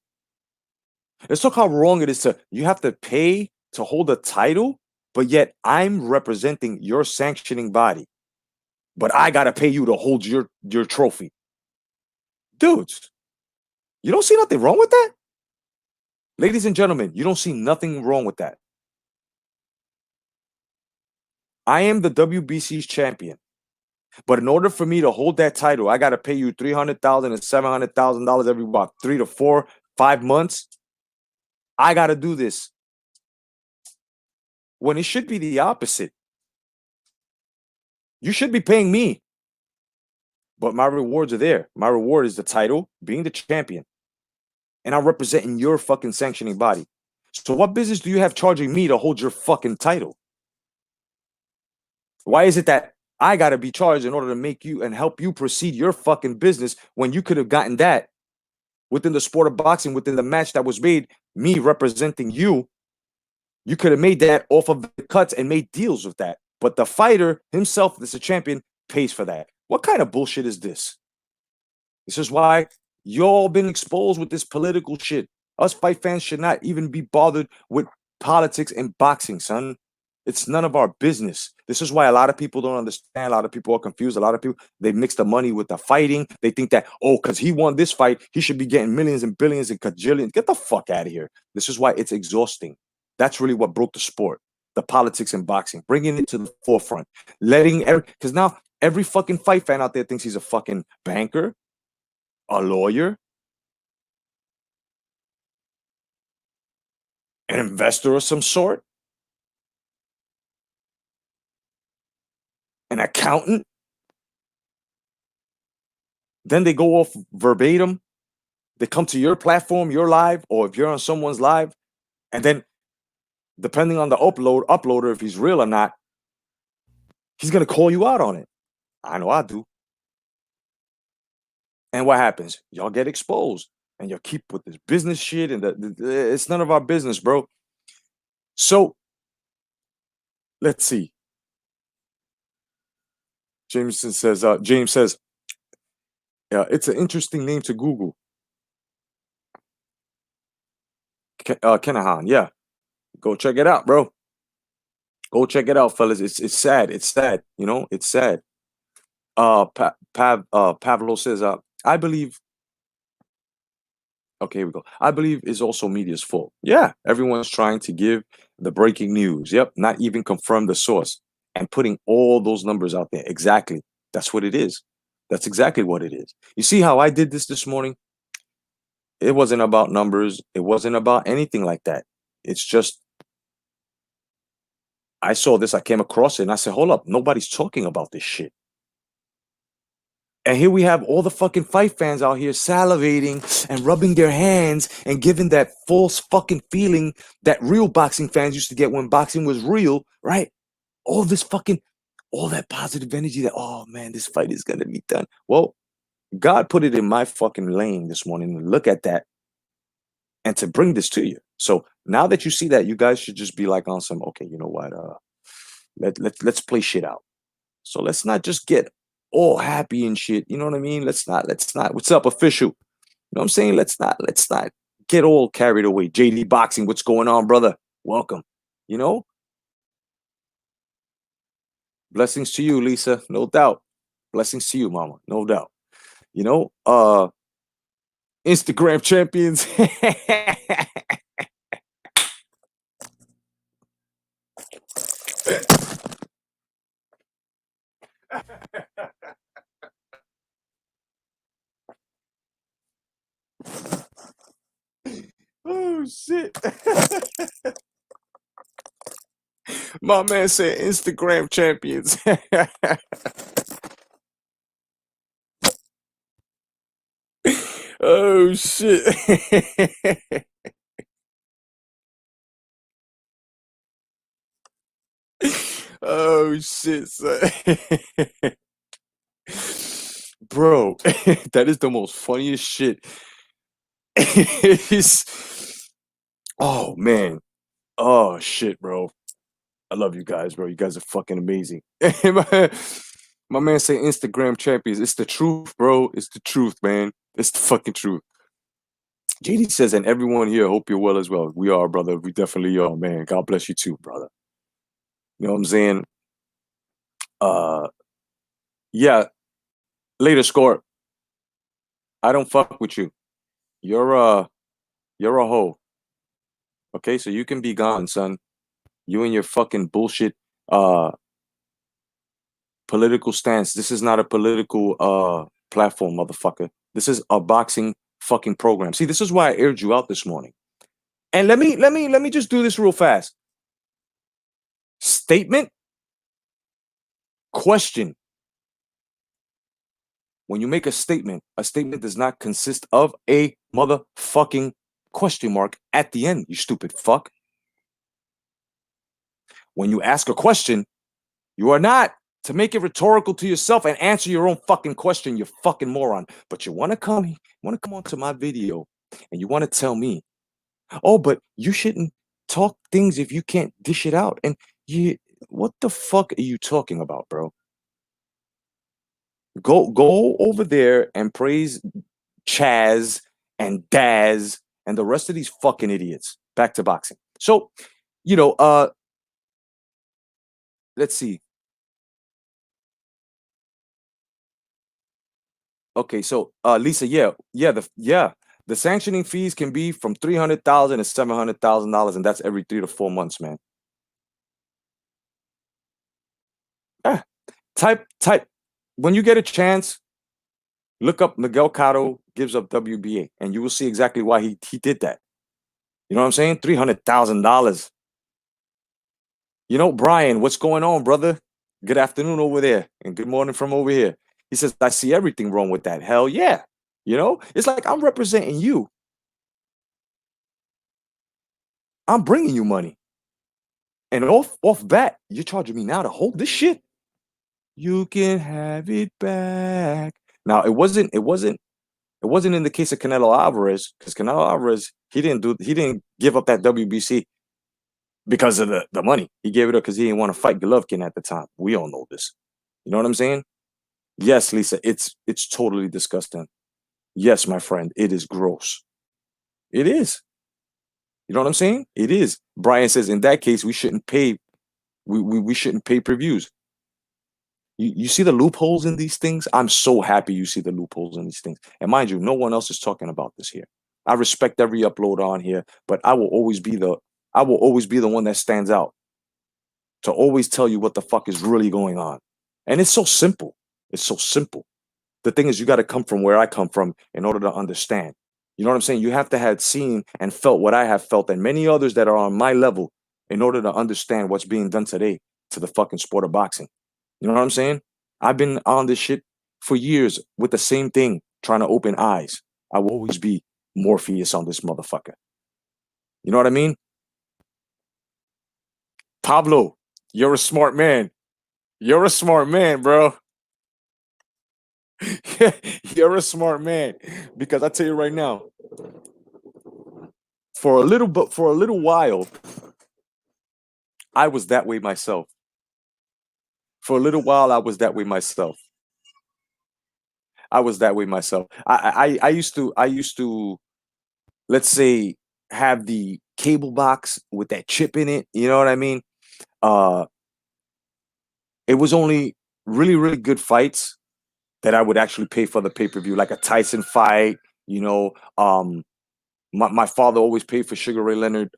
Let's talk how wrong it is you have to pay to hold a title, but yet I'm representing your sanctioning body, but I got to pay you to hold your trophy. Dudes, you don't see nothing wrong with that? Ladies and gentlemen, you don't see nothing wrong with that. I am the WBC's champion. But in order for me to hold that title, I got to pay you $300,000 and $700,000 every about 3 to 4, 5 months. I got to do this. When it should be the opposite. You should be paying me. But my rewards are there. My reward is the title, being the champion. And I'm representing your fucking sanctioning body. So what business do you have charging me to hold your fucking title? Why is it that I got to be charged in order to make you and help you proceed your fucking business when you could have gotten that within the sport of boxing, within the match that was made, me representing you You could have made that off of the cuts and made deals with that. But the fighter himself, that's a champion, pays for that. What kind of bullshit is this? This is why you all been exposed with this political shit. Us fight fans should not even be bothered with politics and boxing, son. It's none of our business. This is why a lot of people don't understand. A lot of people are confused. A lot of people, they mix the money with the fighting. They think that, oh, because he won this fight, he should be getting millions and billions and cajillions. Get the fuck out of here. This is why it's exhausting. That's really what broke the sport, the politics in boxing, bringing it to the forefront, letting because now every fucking fight fan out there thinks he's a fucking banker, a lawyer, an investor of some sort, an accountant. Then they go off verbatim. They come to your platform, your live, or if you're on someone's live, and then depending on the uploader, if he's real or not, he's gonna call you out on it. I know I do. And what happens? Y'all get exposed, and y'all keep with this business shit, and it's none of our business, bro. So let's see. James says, yeah, it's an interesting name to Google. Kenahan, yeah. Go check it out, bro. Go check it out, fellas. It's sad. It's sad. You know, it's sad. Pavlo says, I believe. Okay, here we go. I believe is also media's fault. Yeah, everyone's trying to give the breaking news. Yep, not even confirm the source and putting all those numbers out there. Exactly. That's what it is. That's exactly what it is. You see how I did this morning? It wasn't about numbers. It wasn't about anything like that. It's just I saw this, I came across it, and I said, hold up, nobody's talking about this shit. And here we have all the fucking fight fans out here salivating and rubbing their hands and giving that false fucking feeling that real boxing fans used to get when boxing was real, right? All this fucking, all that positive energy that, oh man, this fight is gonna be done. Well, God put it in my fucking lane this morning to look at that and to bring this to you. So now that you see that, you guys should just be like on some, okay, you know what? Let's play shit out. So let's not just get all happy and shit. You know what I mean? Let's not. What's up, official? You know what I'm saying? Let's not get all carried away. JD Boxing, what's going on, brother? Welcome. You know? Blessings to you, Lisa. No doubt. Blessings to you, mama. No doubt. You know, Instagram champions. Oh shit. My man said Instagram champions. Oh shit. Oh shit, son. Bro, that is the most funniest shit. It's, oh man. Oh shit, bro. I love you guys, bro. You guys are fucking amazing. My man say Instagram champions. It's the truth, bro. It's the truth, man. It's the fucking truth. JD says, and everyone here, hope you're well as well. We are, brother. We definitely are, man. God bless you too, brother. You know what I'm saying? Yeah. Later, score. I don't fuck with you. You're a hoe. Okay, so you can be gone, son. You and your fucking bullshit political stance. This is not a political platform, motherfucker. This is a boxing fucking program. See, this is why I aired you out this morning. And let me just do this real fast. Statement, question. When you make a statement does not consist of a motherfucking question mark at the end, you stupid fuck. When you ask a question, you are not to make it rhetorical to yourself and answer your own fucking question, you fucking moron. But you want to come onto my video and you want to tell me, oh, but you shouldn't talk things if you can't dish it out? And you, what the fuck are you talking about, bro? Go over there and praise Chaz and Daz and the rest of these fucking idiots. Back to boxing. So, you know, let's see. Okay, so Lisa, the sanctioning fees can be from 300,000 to $700,000, and that's every 3 to 4 months, man. Yeah, type. When you get a chance, look up Miguel Cotto gives up WBA, and you will see exactly why he did that. You know what I'm saying? $300,000. You know, Brian, what's going on, brother? Good afternoon over there, and good morning from over here. He says, I see everything wrong with that. Hell yeah. You know, it's like I'm representing you. I'm bringing you money. And off bat, you're charging me now to hold this shit. You can have it back. Now it wasn't in the case of Canelo Alvarez, because Canelo Alvarez, he didn't give up that WBC because of the money. He gave it up because he didn't want to fight Golovkin at the time. We all know this. You know what I'm saying? Yes, Lisa, it's totally disgusting. Yes, my friend, it is gross. It is. You know what I'm saying? It is. Brian says in that case we shouldn't pay we shouldn't pay per views. You see the loopholes in these things? I'm so happy you see the loopholes in these things. And mind you, no one else is talking about this here. I respect every upload on here, but I will always be the one that stands out to always tell you what the fuck is really going on. And it's so simple. It's so simple. The thing is, you got to come from where I come from in order to understand. You know what I'm saying? You have to have seen and felt what I have felt and many others that are on my level in order to understand what's being done today to the fucking sport of boxing. You know what I'm saying? I've been on this shit for years with the same thing, trying to open eyes. I will always be Morpheus on this motherfucker. You know what I mean? Pablo, you're a smart man. You're a smart man, bro. You're a smart man. Because I tell you right now, for a little while, I was that way myself. For a little while, I was that way myself. I was that way myself. I used to let's say have the cable box with that chip in it. You know what I mean? Uh, it was only really good fights that I would actually pay for the pay per view, like a Tyson fight. You know, my father always paid for Sugar Ray Leonard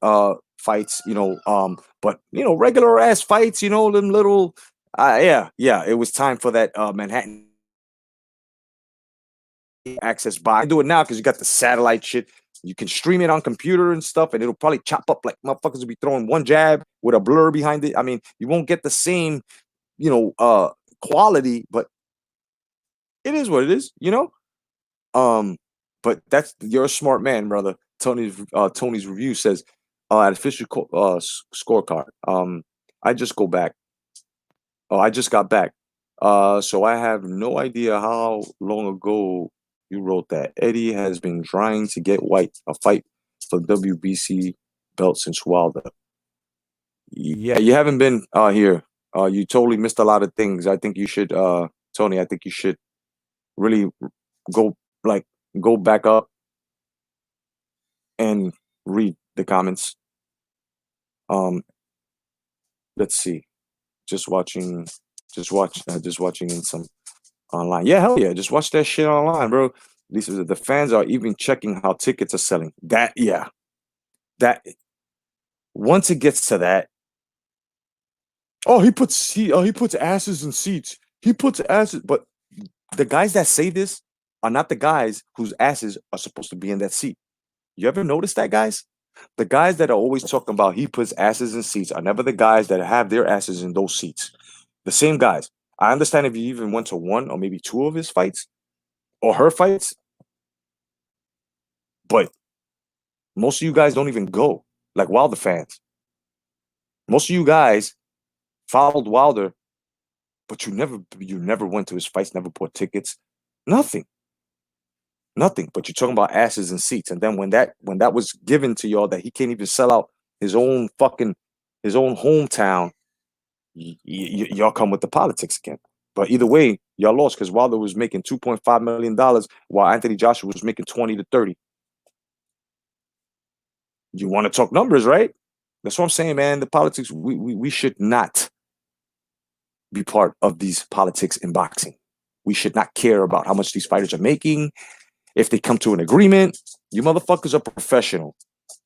fights. But regular ass fights. Them little. Yeah. It was time for that Manhattan access box. I do it now because you got the satellite shit. You can stream it on computer and stuff, and it'll probably chop up like motherfuckers will be throwing one jab with a blur behind it. I mean, you won't get the same, quality, but it is what it is. Um, but you're a smart man, brother. Tony's review says, at official scorecard. I just go back. Oh, I just got back. So I have no idea how long ago you wrote that. Eddie has been trying to get White a fight for WBC belt since Wilder. Yeah, you haven't been here. You totally missed a lot of things. I think you should, Tony. I think you should really go like go back up and read the comments. Um, let's see. Just watching, just watching in some online. Yeah, hell yeah. Just watch that shit online, bro. The fans are even checking how tickets are selling. That once it gets to that, he puts asses in seats. He puts asses, but the guys that say this are not the guys whose asses are supposed to be in that seat. You ever notice that, guys? The guys that are always talking about he puts asses in seats are never the guys that have their asses in those seats. The same guys. I understand if you even went to one or maybe two of his fights or her fights, but most of you guys don't even go, like Wilder fans. Most of you guys followed Wilder, but you never went to his fights, never bought tickets, nothing, nothing. But you're talking about asses and seats, and then when that was given to y'all that he can't even sell out his own hometown, y'all come with the politics again. But either way, y'all lost because Wilder was making $2.5 million while Anthony Joshua was making 20 to 30. You want to talk numbers, right? That's what I'm saying, man. The politics, we should not be part of these politics in boxing. We should not care about how much these fighters are making. If they come to an agreement, you motherfuckers are professional.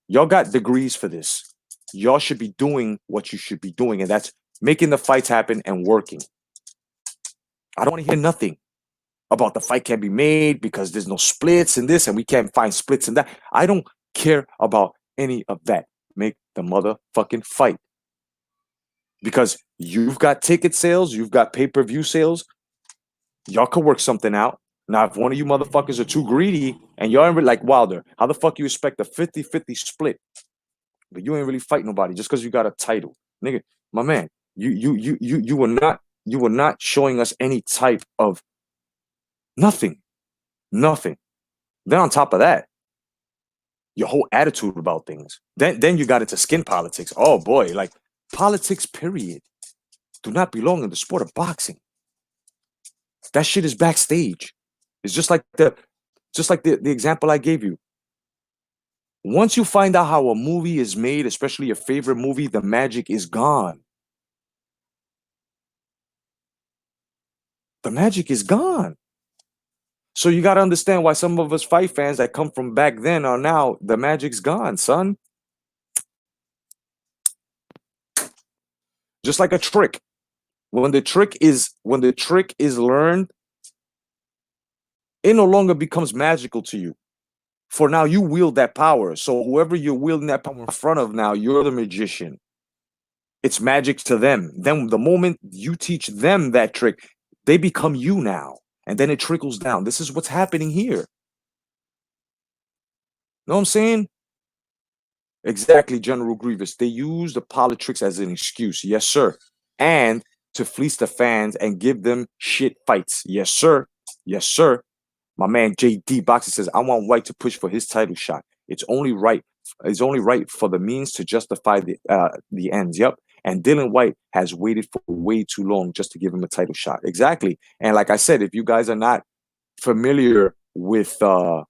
Y'all got degrees for this. Y'all should be doing what you should be doing, and that's making the fights happen and working. I don't want to hear nothing about the fight can't be made because there's no splits in this and we can't find splits in that. I don't care about any of that. Make the motherfucking fight. Because you've got ticket sales, you've got pay-per-view sales. Y'all could work something out. Now, if one of you motherfuckers are too greedy and y'all ain't really like Wilder, how the fuck you expect a 50-50 split? But you ain't really fight nobody just because you got a title. Nigga, my man, you were not showing us any type of nothing. Nothing. Then on top of that, your whole attitude about things. Then you got into skin politics. Oh boy, like politics, period, do not belong in the sport of boxing. That shit is backstage. It's just like the example I gave you. Once you find out how a movie is made, especially your favorite movie, the magic is gone. The magic is gone. So you got to understand why some of us fight fans that come from back then are now, the magic's gone, son. Just like a trick. When the trick is learned, it no longer becomes magical to you. For now, you wield that power. So whoever you're wielding that power in front of now, you're the magician. It's magic to them. Then the moment you teach them that trick, they become you now. And then it trickles down. This is what's happening here. Know what I'm saying? Exactly, General Grievous. They use the politics as an excuse. Yes, sir. And to fleece the fans and give them shit fights. Yes, sir. Yes, sir. My man JD Boxer says, I want White to push for his title shot. It's only right. It's only right for the means to justify the ends. Yep. And Dylan White has waited for way too long just to give him a title shot. Exactly. And like I said, if you guys are not familiar with the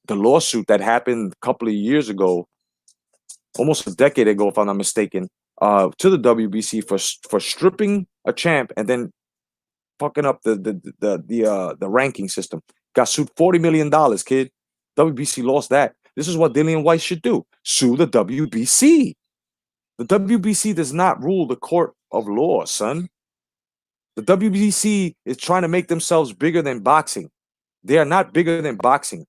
lawsuit that happened a couple of years ago, almost a decade ago, if I'm not mistaken, to the WBC for stripping a champ and then fucking up the ranking system. Got sued $40 million, kid. WBC lost that. This is what Dillian White should do. Sue the WBC. The WBC does not rule the court of law, son. The WBC is trying to make themselves bigger than boxing. They are not bigger than boxing.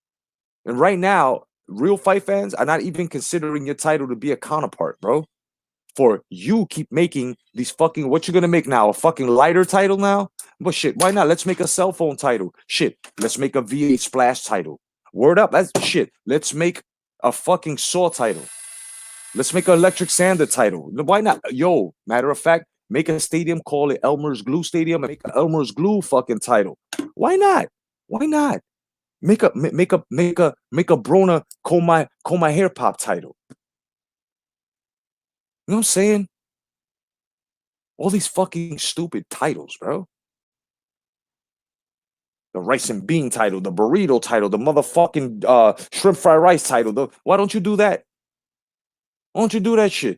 And right now, real fight fans are not even considering your title to be a counterpart, bro. For you keep making these fucking, what you gonna make now? A fucking lighter title now? But shit, why not? Let's make a cell phone title. Shit, let's make a V8 Splash title. Word up, that's shit. Let's make a fucking Saw title. Let's make an Electric Sander title. Why not? Yo, matter of fact, make a stadium, call it Elmer's Glue Stadium, and make an Elmer's Glue fucking title. Why not? Why not? Make a Brona comb my hair pop title. You know what I'm saying? All these fucking stupid titles, bro. The rice and bean title, the burrito title, the motherfucking shrimp fried rice title. Why don't you do that? Why don't you do that shit?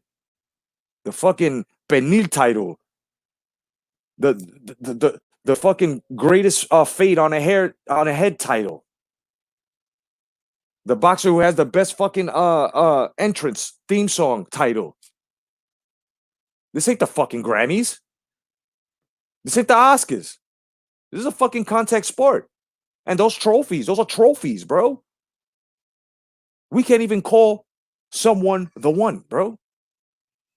The fucking penil title. The fucking greatest fade on a head title. The boxer who has the best fucking entrance theme song title. This ain't the fucking Grammys. This ain't the Oscars. This is a fucking contact sport. And those are trophies, bro. We can't even call someone the one, bro.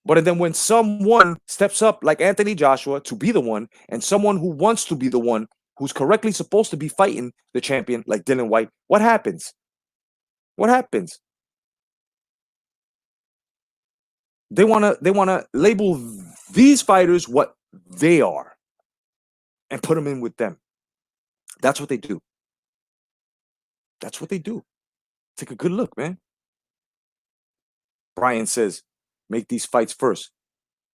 But then when someone steps up like Anthony Joshua to be the one, and someone who wants to be the one, who's correctly supposed to be fighting the champion like Dylan White, what happens? What happens? They wanna label these fighters what they are and put them in with them. That's what they do. That's what they do. Take a good look, man. Brian says, Make these fights first.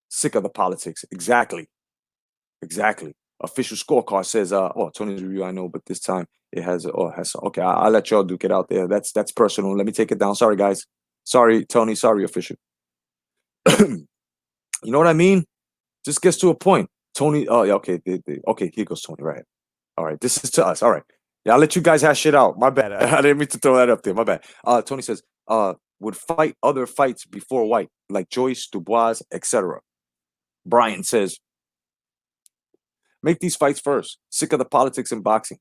Sick of the politics. Exactly. Exactly. Official scorecard says, Tony's review, I know, but this time it has, okay, I'll let y'all duke it out there. That's personal. Let me take it down. Sorry, guys. Sorry, Tony. Sorry, official. You know what I mean? Just gets to a point. Tony, oh, yeah, okay. Okay, here goes Tony, right. All right, this is to us. All right. Yeah, I'll let you guys hash shit out. My bad. I didn't mean to throw that up there. My bad. Tony says, would fight other fights before White, like Joyce, Dubois, etc. Brian says, make these fights first. Sick of the politics in boxing.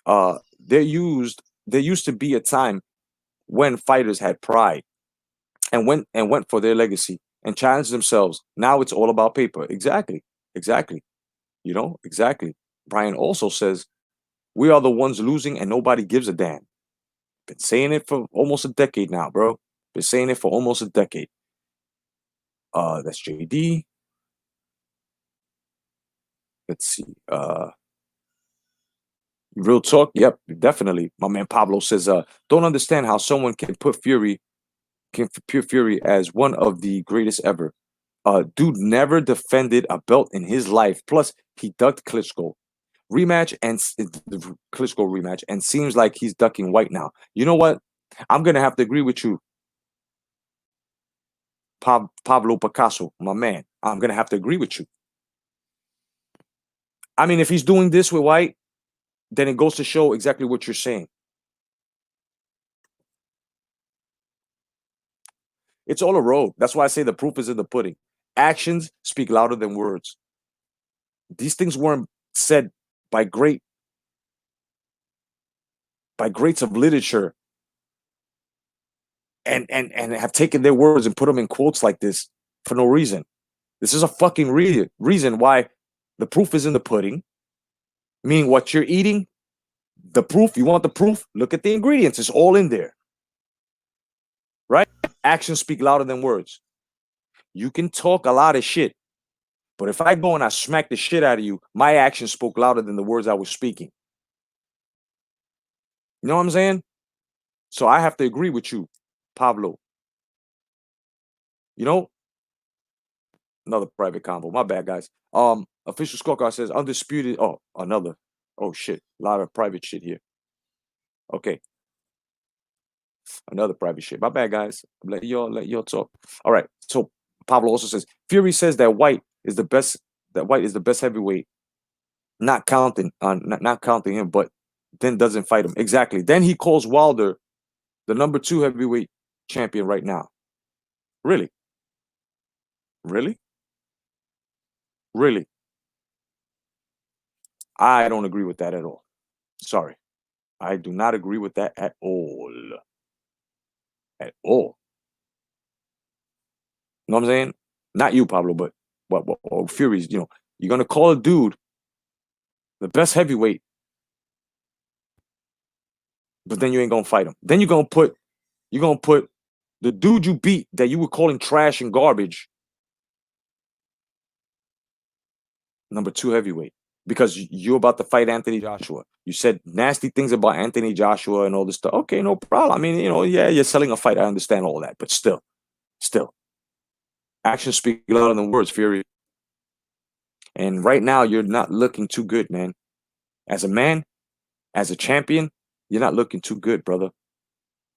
There used to be a time when fighters had pride and went for their legacy and challenged themselves. Now it's all about paper. Exactly. Exactly. Exactly. Brian also says, we are the ones losing and nobody gives a damn. Been saying it for almost a decade now, bro. Been saying it for almost a decade. That's JD. Let's see. Real talk. Yep, definitely. My man Pablo says, don't understand how someone can put Fury as one of the greatest ever. Dude never defended a belt in his life. Plus, he ducked Klitschko rematch and the Klitschko rematch, and seems like he's ducking White now. You know what? I'm gonna have to agree with you, Pablo Picasso, my man. I'm gonna have to agree with you. I mean, if he's doing this with White, then it goes to show exactly what you're saying. It's all a road. That's why I say the proof is in the pudding. Actions speak louder than words. These things weren't said by greats of literature and have taken their words and put them in quotes like this for no reason. This is a fucking reason why the proof is in the pudding, meaning what you're eating, the proof, you want the proof, look at the ingredients. It's all in there, right? Actions speak louder than words. You can talk a lot of shit, but if I go and I smack the shit out of you, my actions spoke louder than the words I was speaking. You know what I'm saying? So I have to agree with you, Pablo. You know, another private convo. My bad, guys. Official scorecard says undisputed. Oh, another. Oh shit, a lot of private shit here. Okay, another private shit. My bad, guys. Let y'all talk. All right. So Pablo also says Fury says that White is the best. That White is the best heavyweight, not counting not counting him, but then doesn't fight him. Exactly. Then he calls Wilder the number 2 heavyweight champion right now. Really? Really? Really? I don't agree with that at all. Sorry. I do not agree with that at all. At all. You know what I'm saying? Not you, Pablo, but Fury's, you're gonna call a dude the best heavyweight, but then you ain't gonna fight him. Then you're gonna put the dude you beat that you were calling trash and garbage, number 2 heavyweight, because you're about to fight Anthony Joshua. You said nasty things about Anthony Joshua and all this stuff. Okay, no problem. I mean, yeah, you're selling a fight. I understand all that, but still, actions speak louder than words, Fury. And right now, you're not looking too good, man. As a man, as a champion, you're not looking too good, brother.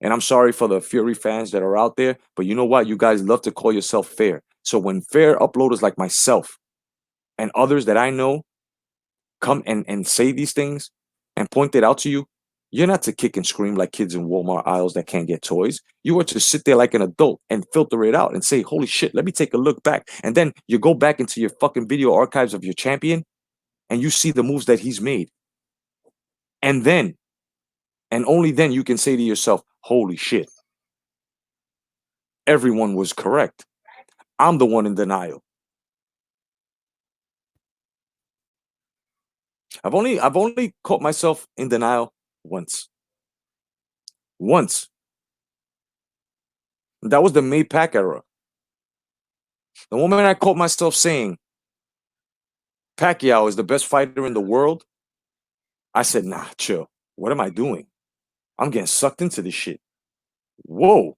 And I'm sorry for the Fury fans that are out there, but you know what? You guys love to call yourself fair. So when fair uploaders like myself and others that I know come and say these things and point it out to you, you're not to kick and scream like kids in Walmart aisles that can't get toys. You are to sit there like an adult and filter it out and say, holy shit, let me take a look back. And then you go back into your fucking video archives of your champion and you see the moves that he's made. And then, and only then, you can say to yourself, holy shit, everyone was correct. I'm the one in denial. I've only caught myself in denial once. Once. That was the May Pack era. The moment I caught myself saying Pacquiao is the best fighter in the world, I said, nah, chill. What am I doing? I'm getting sucked into this shit. Whoa.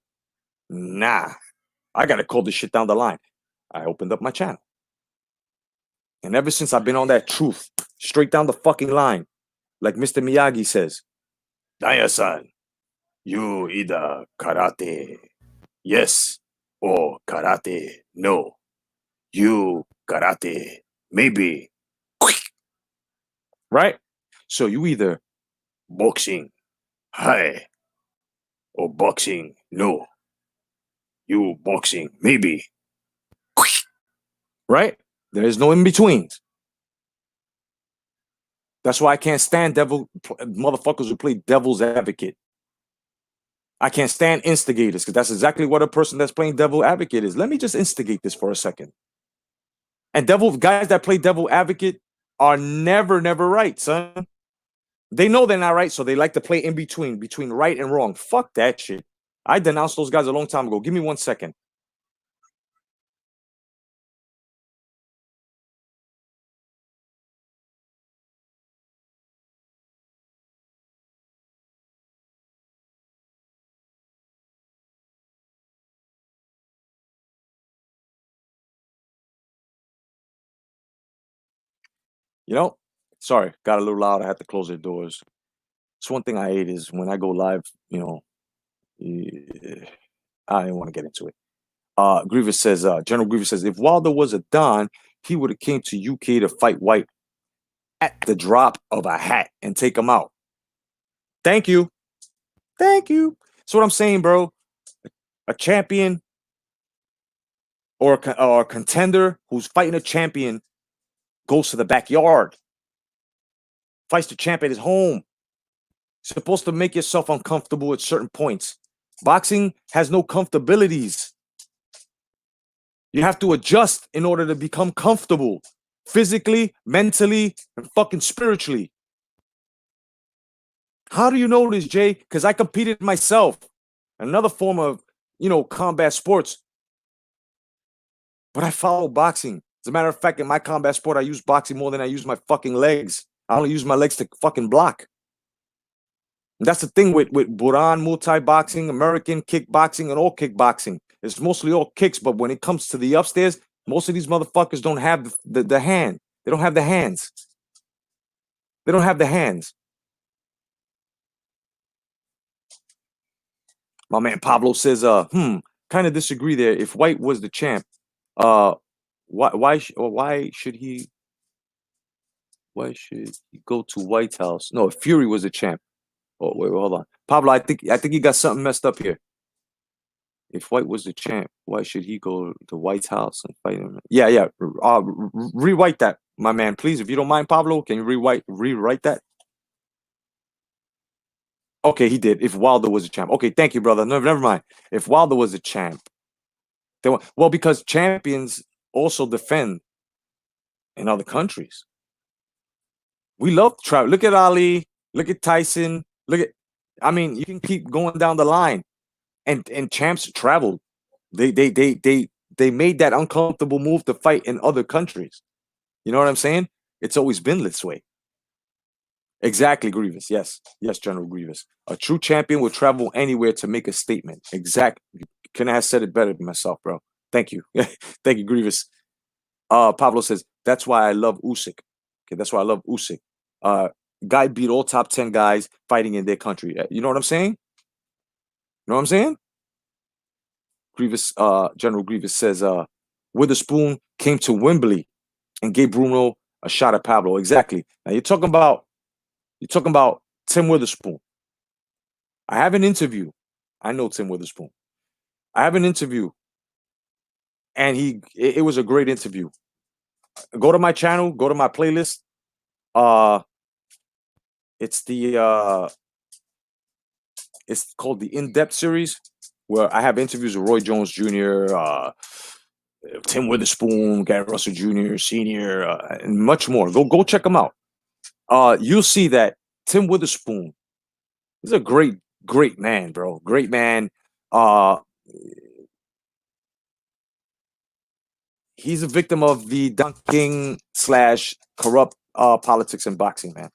Nah. I gotta call this shit down the line. I opened up my channel. And ever since I've been on that truth, straight down the fucking line, like Mr. Miyagi says, Daya-san, you either karate yes or karate no. You karate maybe. Right? So you either boxing hi or boxing no. You boxing maybe. Right? There is no in betweens. That's why I can't stand motherfuckers who play devil's advocate. I can't stand instigators because that's exactly what a person that's playing devil advocate is. Let me just instigate this for a second. And guys that play devil advocate are never right, son. They know they're not right, so they like to play in between right and wrong. Fuck that shit. I denounced those guys a long time ago. Give me 1 second. You know, sorry, got a little loud. I had to close the doors. It's one thing I hate is when I go live, I didn't want to get into it. Grievous says, General Grievous says, if Wilder was a Don, he would have came to UK to fight White at the drop of a hat and take him out. Thank you. Thank you. That's what I'm saying, bro. A champion or a contender who's fighting a champion goes to the backyard, fights the champ at his home. You're supposed to make yourself uncomfortable at certain points. Boxing has no comfortabilities. You have to adjust in order to become comfortable physically, mentally, and fucking spiritually. How do you know this, Jay? Because I competed myself. Another form of, combat sports. But I follow boxing. As a matter of fact, in my combat sport, I use boxing more than I use my fucking legs. I only use my legs to fucking block. And that's the thing with Buran, multi-boxing, American kickboxing, and all kickboxing. It's mostly all kicks, but when it comes to the upstairs, most of these motherfuckers don't have the hand. They don't have the hands. They don't have the hands. My man Pablo says, kind of disagree there. If White was the champ, why should he go to White House? No, if Fury was the champ. Oh, wait, hold on. Pablo, I think he got something messed up here. If White was the champ, why should he go to White House and fight him? Yeah. Rewrite that, my man, please. If you don't mind, Pablo, can you rewrite that? Okay, he did. If Wilder was a champ. Okay, thank you, brother. No, never mind. If Wilder was a champ. Well, because champions also defend in other countries. We love travel. Look at Ali. Look at Tyson. You can keep going down the line. And champs traveled. They made that uncomfortable move to fight in other countries. You know what I'm saying? It's always been this way. Exactly, Grievous. Yes, General Grievous. A true champion will travel anywhere to make a statement. Exactly. Couldn't have said it better than myself, bro. Thank you. Thank you, Grievous. Pablo says, that's why I love Usyk. Okay, that's why I love Usyk. Guy beat all top 10 guys fighting in their country. You know what I'm saying? You know what I'm saying? Grievous, General Grievous says, Witherspoon came to Wembley and gave Bruno a shot at Pablo. Exactly. Now you're talking about Tim Witherspoon. I have an interview. I know Tim Witherspoon. I have an interview, and it was a great interview. Go to my channel, go to my playlist. It's called the In-Depth series, where I have interviews with Roy Jones Jr., Tim Witherspoon, Gary Russell Jr., Senior, and much more. Go check them out. You'll see that Tim Witherspoon is a great man, bro. Great man. He's a victim of the dunking / corrupt politics in boxing, man.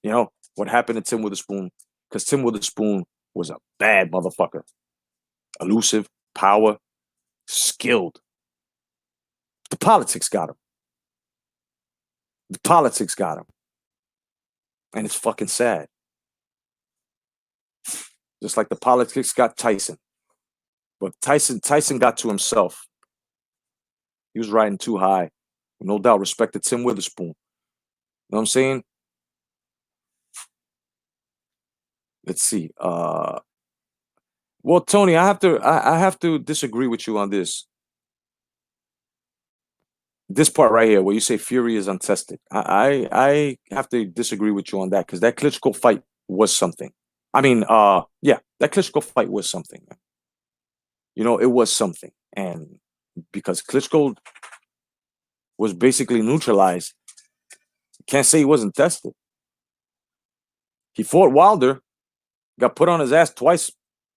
You know what happened to Tim Witherspoon? Because Tim Witherspoon was a bad motherfucker. Elusive, power, skilled. The politics got him. The politics got him. And it's fucking sad. Just like the politics got Tyson. But Tyson got to himself. He was riding too high. No doubt respected Tim Witherspoon. You know what I'm saying? Let's see. Well, Tony, I have to disagree with you on this. This part right here, where you say Fury is untested. I have to disagree with you on that, because that Klitschko fight was something. I mean, yeah, that Klitschko fight was something. You know, it was something. And because Klitschko was basically neutralized, can't say he wasn't tested. He fought Wilder, got put on his ass twice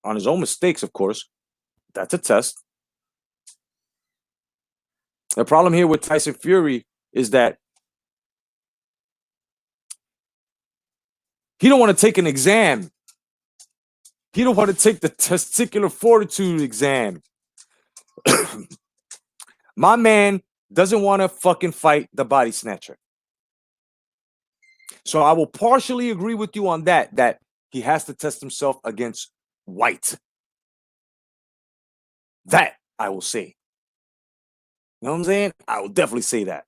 on his own mistakes, of course. That's a test. The problem here with Tyson Fury is that he don't want to take an exam. He don't want to take the testicular fortitude exam. My man doesn't want to fucking fight the body snatcher. So I will partially agree with you on that he has to test himself against White. That I will say. You know what I'm saying? I will definitely say that.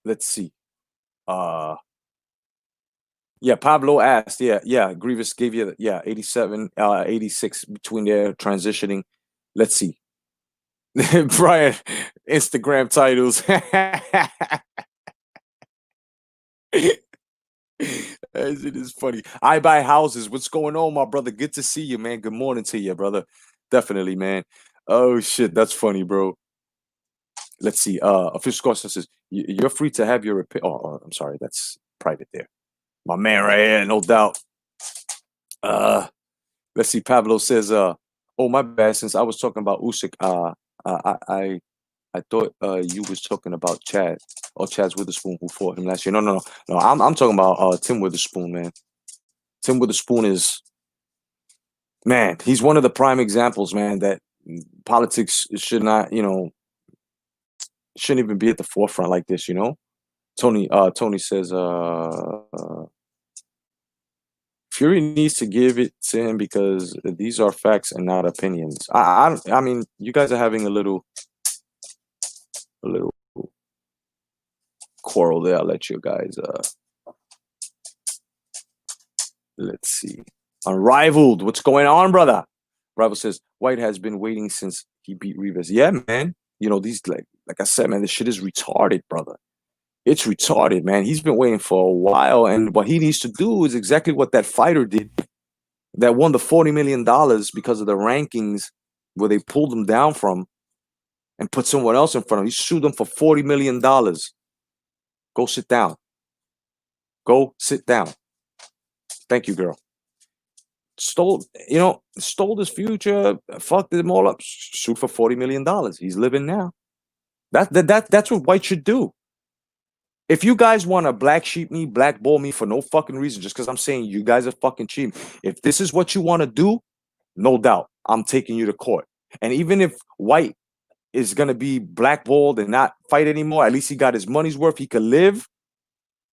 Let's see. Yeah, Pablo asked. Yeah. Grievous gave you 87, 86 between their transitioning. Let's see. Brian, Instagram titles. It is funny. I buy houses. What's going on, my brother? Good to see you, man. Good morning to you, brother. Definitely, man. Oh shit, that's funny, bro. Let's see. Official question says you're free to have your I'm sorry, that's private there. My man right here, no doubt. Let's see. Pablo says, oh my bad. Since I was talking about Usyk, I thought you was talking about Chad or Chad's Witherspoon who fought him last year. No. I'm talking about Tim Witherspoon, man. Tim Witherspoon is, man, he's one of the prime examples, man, that politics should not, shouldn't even be at the forefront like this, Tony says Fury needs to give it to him because these are facts and not opinions. I mean, you guys are having a little quarrel there. I'll let you guys let's see. Unrivaled. What's going on, brother? Rival says White has been waiting since he beat Rivas. Yeah, man. These like I said, man, this shit is retarded, brother. It's retarded, man. He's been waiting for a while, and what he needs to do is exactly what that fighter did that won the $40 million because of the rankings where they pulled him down from and put someone else in front of him. He sued them for $40 million. Go sit down. Go sit down. Thank you, girl. Stole his future, fucked them all up, sued for $40 million. He's living now. That's what White should do. If you guys want to black sheep me, blackball me for no fucking reason, just because I'm saying you guys are fucking cheap. If this is what you want to do, no doubt, I'm taking you to court. And even if White is going to be blackballed and not fight anymore, at least he got his money's worth. He could live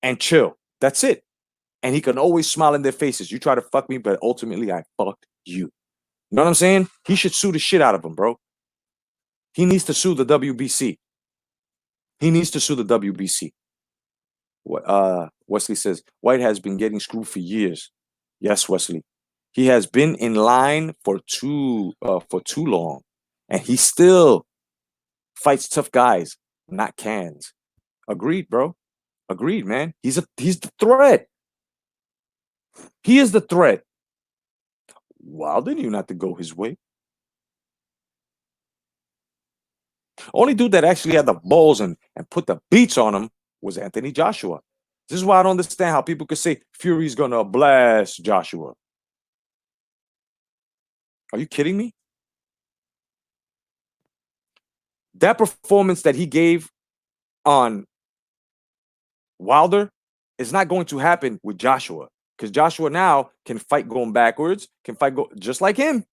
and chill. That's it. And he can always smile in their faces. You try to fuck me, but ultimately I fucked you. You know what I'm saying? He should sue the shit out of him, bro. He needs to sue the WBC. He needs to sue the WBC. Wesley says, White has been getting screwed for years. Yes, Wesley. He has been in line for too long. And he still fights tough guys, not cans. Agreed, bro. Agreed, man. He's the threat. He is the threat. Wilder knew not to go his way. Only dude that actually had the balls and put the beats on him was Anthony Joshua. This is why I don't understand how people could say Fury's gonna blast Joshua. Are you kidding me? That performance that he gave on Wilder is not going to happen with Joshua. because Joshua now can fight going backwards, can fight just like him.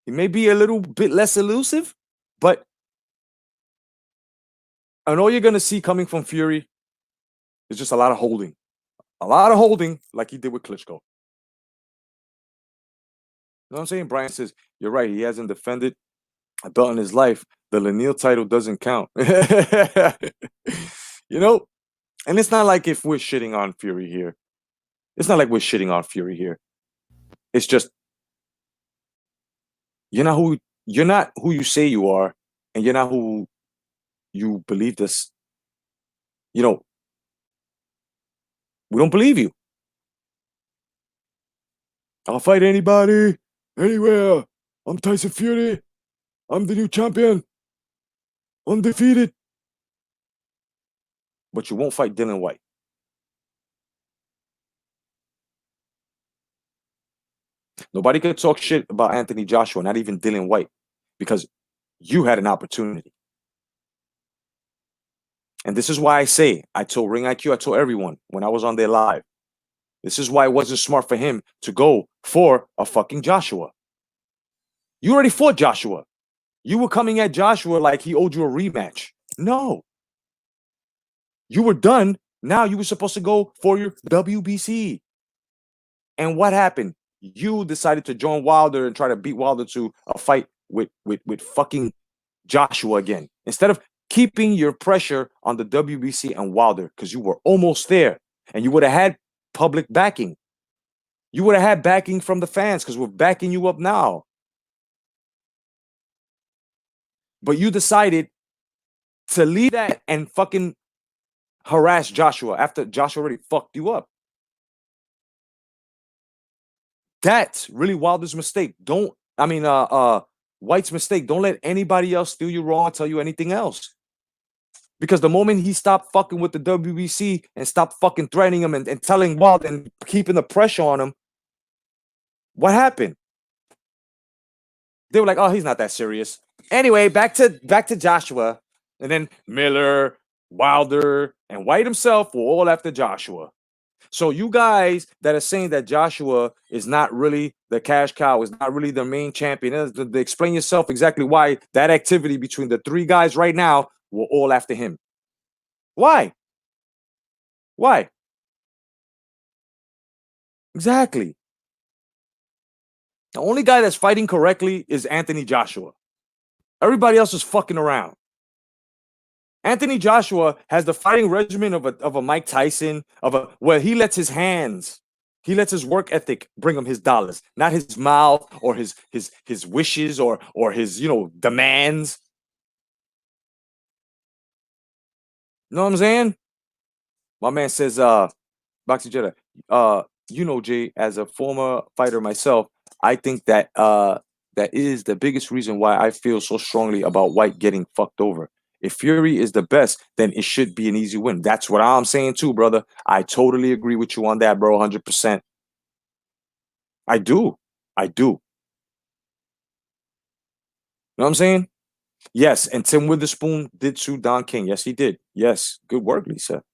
He may be a little bit less elusive, but and all you're gonna see coming from Fury is just a lot of holding, like he did with Klitschko. You know what I'm saying? Brian says you're right. He hasn't defended a belt in his life. The Lanier title doesn't count. You know, and it's not like if we're shitting on Fury here. It's not like we're shitting on Fury here. It's just you're not who you say you are, and you're not who you believe this. You know, we don't believe you. I'll fight anybody, anywhere. I'm Tyson Fury. I'm the new champion. Undefeated. But you won't fight Dylan White. Nobody could talk shit about Anthony Joshua, not even Dylan White, because you had an opportunity. And this is why I told Ring IQ, I told everyone when I was on there live, this is why it wasn't smart for him to go for a fucking Joshua. You already fought Joshua. You were coming at Joshua like he owed you a rematch. No. You were done. Now you were supposed to go for your WBC. And what happened? You decided to join Wilder and try to beat Wilder to a fight with fucking Joshua again. Instead of keeping your pressure on the WBC and Wilder, because you were almost there. And you would have had public backing. You would have had backing from the fans because we're backing you up now. But you decided to leave that and fucking harass Joshua after Joshua already fucked you up. That's really Wilder's mistake. White's mistake. Don't let anybody else steal you wrong or tell you anything else. Because the moment he stopped fucking with the WBC and stopped fucking threatening him and telling Wilder and keeping the pressure on him, what happened? They were like, oh, he's not that serious. Anyway, back to Joshua. And then Miller, Wilder, and White himself were all after Joshua. So you guys that are saying that Joshua is not really the cash cow, is not really the main champion, explain yourself exactly why that activity between the three guys right now were all after him. Why? Why? Exactly. The only guy that's fighting correctly is Anthony Joshua. Everybody else is fucking around. Anthony Joshua has the fighting regimen of a Mike Tyson, where he lets his hands, he lets his work ethic bring him his dollars, not his mouth or his wishes or his demands. You know what I'm saying? My man says, Boxy Jedi, Jay, as a former fighter myself, I think that that is the biggest reason why I feel so strongly about White getting fucked over. If Fury is the best, then it should be an easy win. That's what I'm saying too, brother. I totally agree with you on that, bro, 100%. I do. I do. You know what I'm saying? Yes, and Tim Witherspoon did sue Don King. Yes, he did. Yes, good work, Lisa.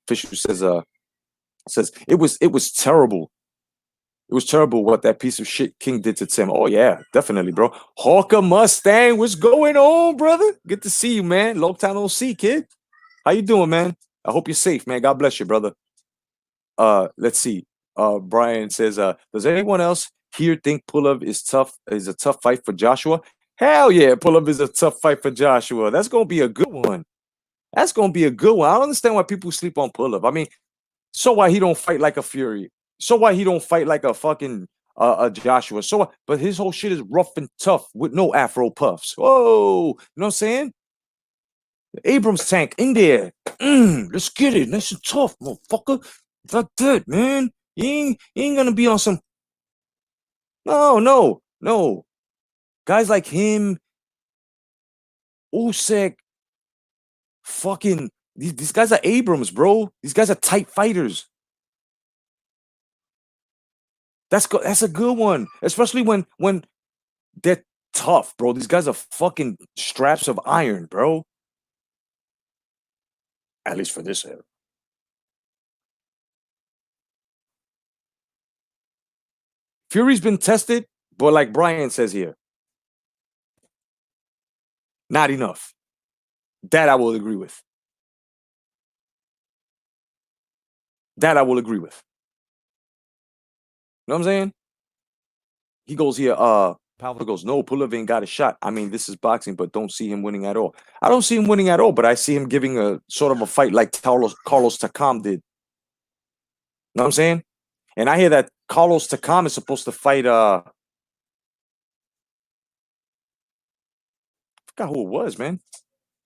Fisher says it was terrible. It was terrible what that piece of shit King did to Tim. Oh yeah, definitely, bro. Hawker Mustang, what's going on, brother? Good to see you, man. Long time no see, kid. How you doing, man? I hope you're safe, man. God bless you, brother. Let's see. Brian says, does anyone else here think Pulev is a tough fight for Joshua? Hell yeah, Pulev is a tough fight for Joshua. That's gonna be a good one. That's gonna be a good one. I don't understand why people sleep on Pulev. I mean, so why he don't fight like a Fury? So why he don't fight like a fucking a Joshua? But his whole shit is rough and tough with no Afro puffs. Whoa, you know what I'm saying? The Abrams tank in there. Let's get it. Nice and tough, motherfucker. Like that, man. You ain't gonna be on some. No. Guys like him, Usyk, fucking these guys are Abrams, bro. These guys are tight fighters. That's a good one, especially when they're tough, bro. These guys are fucking straps of iron, bro. At least for this era. Fury's been tested, but like Brian says here, not enough. That I will agree with. That I will agree with. You know what I'm saying? He goes here, Pablo goes, no, Pulev ain't got a shot. I mean, this is boxing, but don't see him winning at all. I don't see him winning at all, but I see him giving a sort of a fight like Carlos Takam did. You know what I'm saying? And I hear that Carlos Takam is supposed to fight I forgot who it was, man.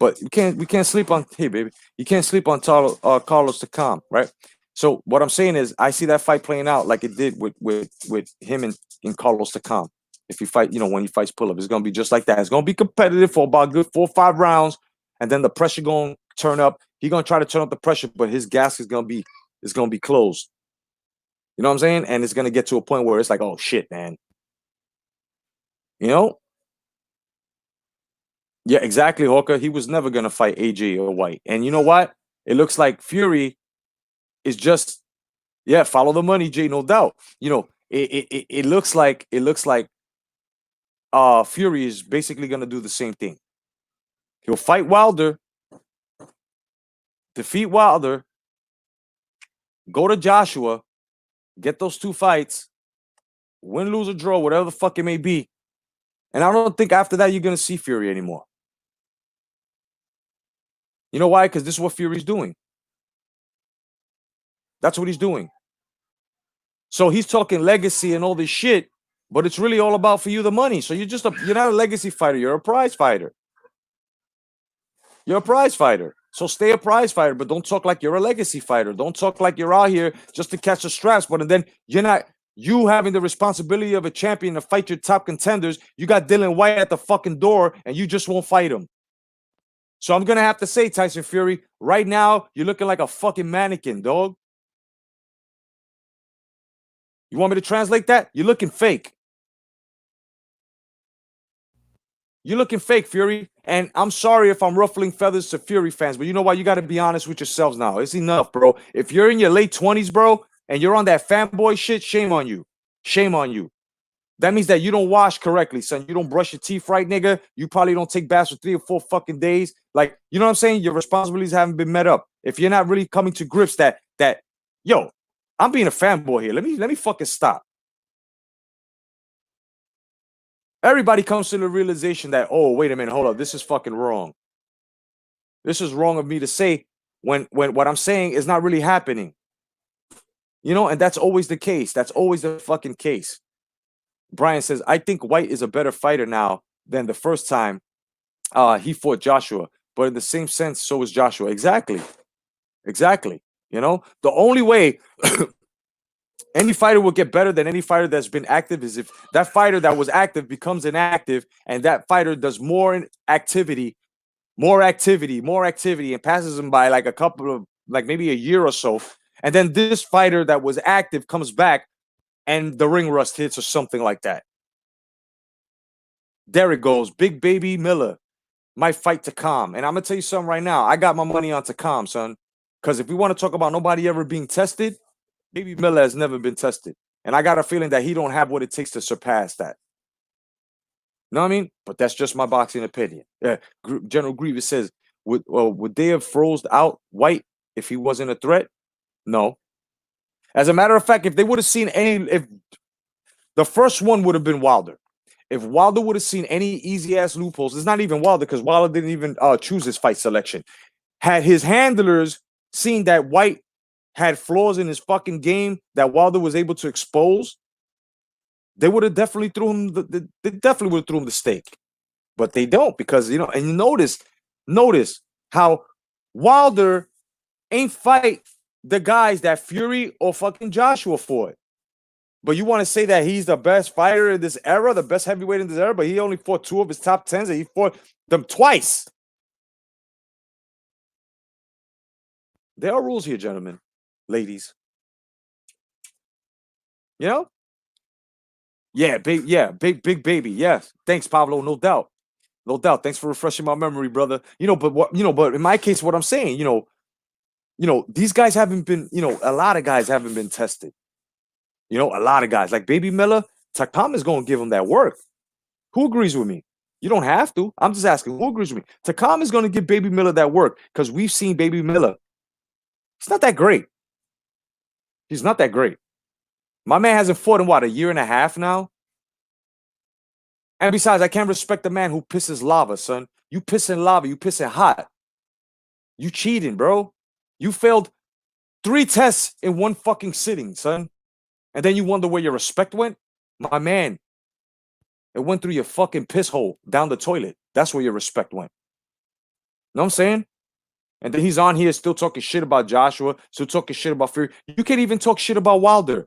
But we can't sleep on baby. You can't sleep on Carlos Takam, right? So what I'm saying is I see that fight playing out like it did with him and Carlos Takam. If he fight, when he fights Pulev, it's gonna be just like that. It's gonna be competitive for about good 4 or 5 rounds, and then the pressure gonna turn up. He's gonna try to turn up the pressure, but his gas is gonna be closed. You know what I'm saying? And it's gonna get to a point where it's like, oh shit, man. You know? Yeah, exactly, Hawker. He was never gonna fight AJ or White. And you know what? It looks like Fury is just follow the money, Jay, no doubt. It looks like Fury is basically gonna do the same thing. He'll fight Wilder, defeat Wilder, go to Joshua, get those 2 fights, win, lose, or draw, whatever the fuck it may be. And I don't think after that you're gonna see Fury anymore. You know why? Because this is what Fury's doing. That's what he's doing. So he's talking legacy and all this shit, but it's really all about for you the money. So you're not a legacy fighter, you're a prize fighter. You're a prize fighter. So stay a prize fighter, but don't talk like you're a legacy fighter. Don't talk like you're out here just to catch the straps, but then you having the responsibility of a champion to fight your top contenders. You got Dylan White at the fucking door and you just won't fight him. So I'm gonna have to say, Tyson Fury, right now you're looking like a fucking mannequin, dog. You want me to translate that? You're looking fake. You're looking fake, Fury. And I'm sorry if I'm ruffling feathers to Fury fans, but you know what? You got to be honest with yourselves now. It's enough, bro. If you're in your late 20s, bro, and you're on that fanboy shit, shame on you. Shame on you. That means that you don't wash correctly, son. You don't brush your teeth right, nigga. You probably don't take baths for 3 or 4 fucking days. Like, you know what I'm saying? Your responsibilities haven't been met up. If you're not really coming to grips that yo, I'm being a fanboy here. Let me fucking stop. Everybody comes to the realization that, oh, wait a minute, hold up, this is fucking wrong. This is wrong of me to say when what I'm saying is not really happening. And that's always the case. That's always the fucking case. Brian says, I think White is a better fighter now than the first time he fought Joshua. But in the same sense, so is Joshua. Exactly. Exactly. The only way any fighter will get better than any fighter that's been active is if that fighter that was active becomes inactive and that fighter does more activity, and passes him by like a couple of, like maybe a year or so. And then this fighter that was active comes back and the ring rust hits or something like that. There it goes. Big Baby Miller might fight Takam. And I'm going to tell you something right now. I got my money on Takam, son. Because if we want to talk about nobody ever being tested, Baby Miller has never been tested. And I got a feeling that he don't have what it takes to surpass that. You know what I mean? But that's just my boxing opinion. General Grievous says, would they have froze out White if he wasn't a threat? No. As a matter of fact, if they would have seen if the first one would have been Wilder. If Wilder would have seen any easy-ass loopholes, it's not even Wilder because Wilder didn't even choose his fight selection. Had his handlers seen that White had flaws in his fucking game that Wilder was able to expose, they would have definitely threw him the stake. But they don't because, and you notice how Wilder ain't fight the guys that Fury or fucking Joshua fought. But you want to say that he's the best fighter in this era, the best heavyweight in this era, but he only fought 2 of his top 10s and he fought them twice. There are rules here, gentlemen, ladies. Yeah, big baby. Yes. Thanks, Pablo. No doubt. No doubt. Thanks for refreshing my memory, brother. But in my case, what I'm saying, these guys haven't been, a lot of guys haven't been tested. A lot of guys like Baby Miller. Takam is going to give him that work. Who agrees with me? You don't have to. I'm just asking, who agrees with me? Takam is going to give Baby Miller that work because we've seen Baby Miller. He's not that great. He's not that great. My man hasn't fought in, what, a year and a half now? And besides, I can't respect the man who pisses lava, son. You pissing lava. You pissing hot. You cheating, bro. You failed 3 tests in one fucking sitting, son. And then you wonder where your respect went? My man, it went through your fucking piss hole down the toilet. That's where your respect went. Know what I'm saying? And then he's on here still talking shit about Joshua, still talking shit about Fury. You can't even talk shit about Wilder.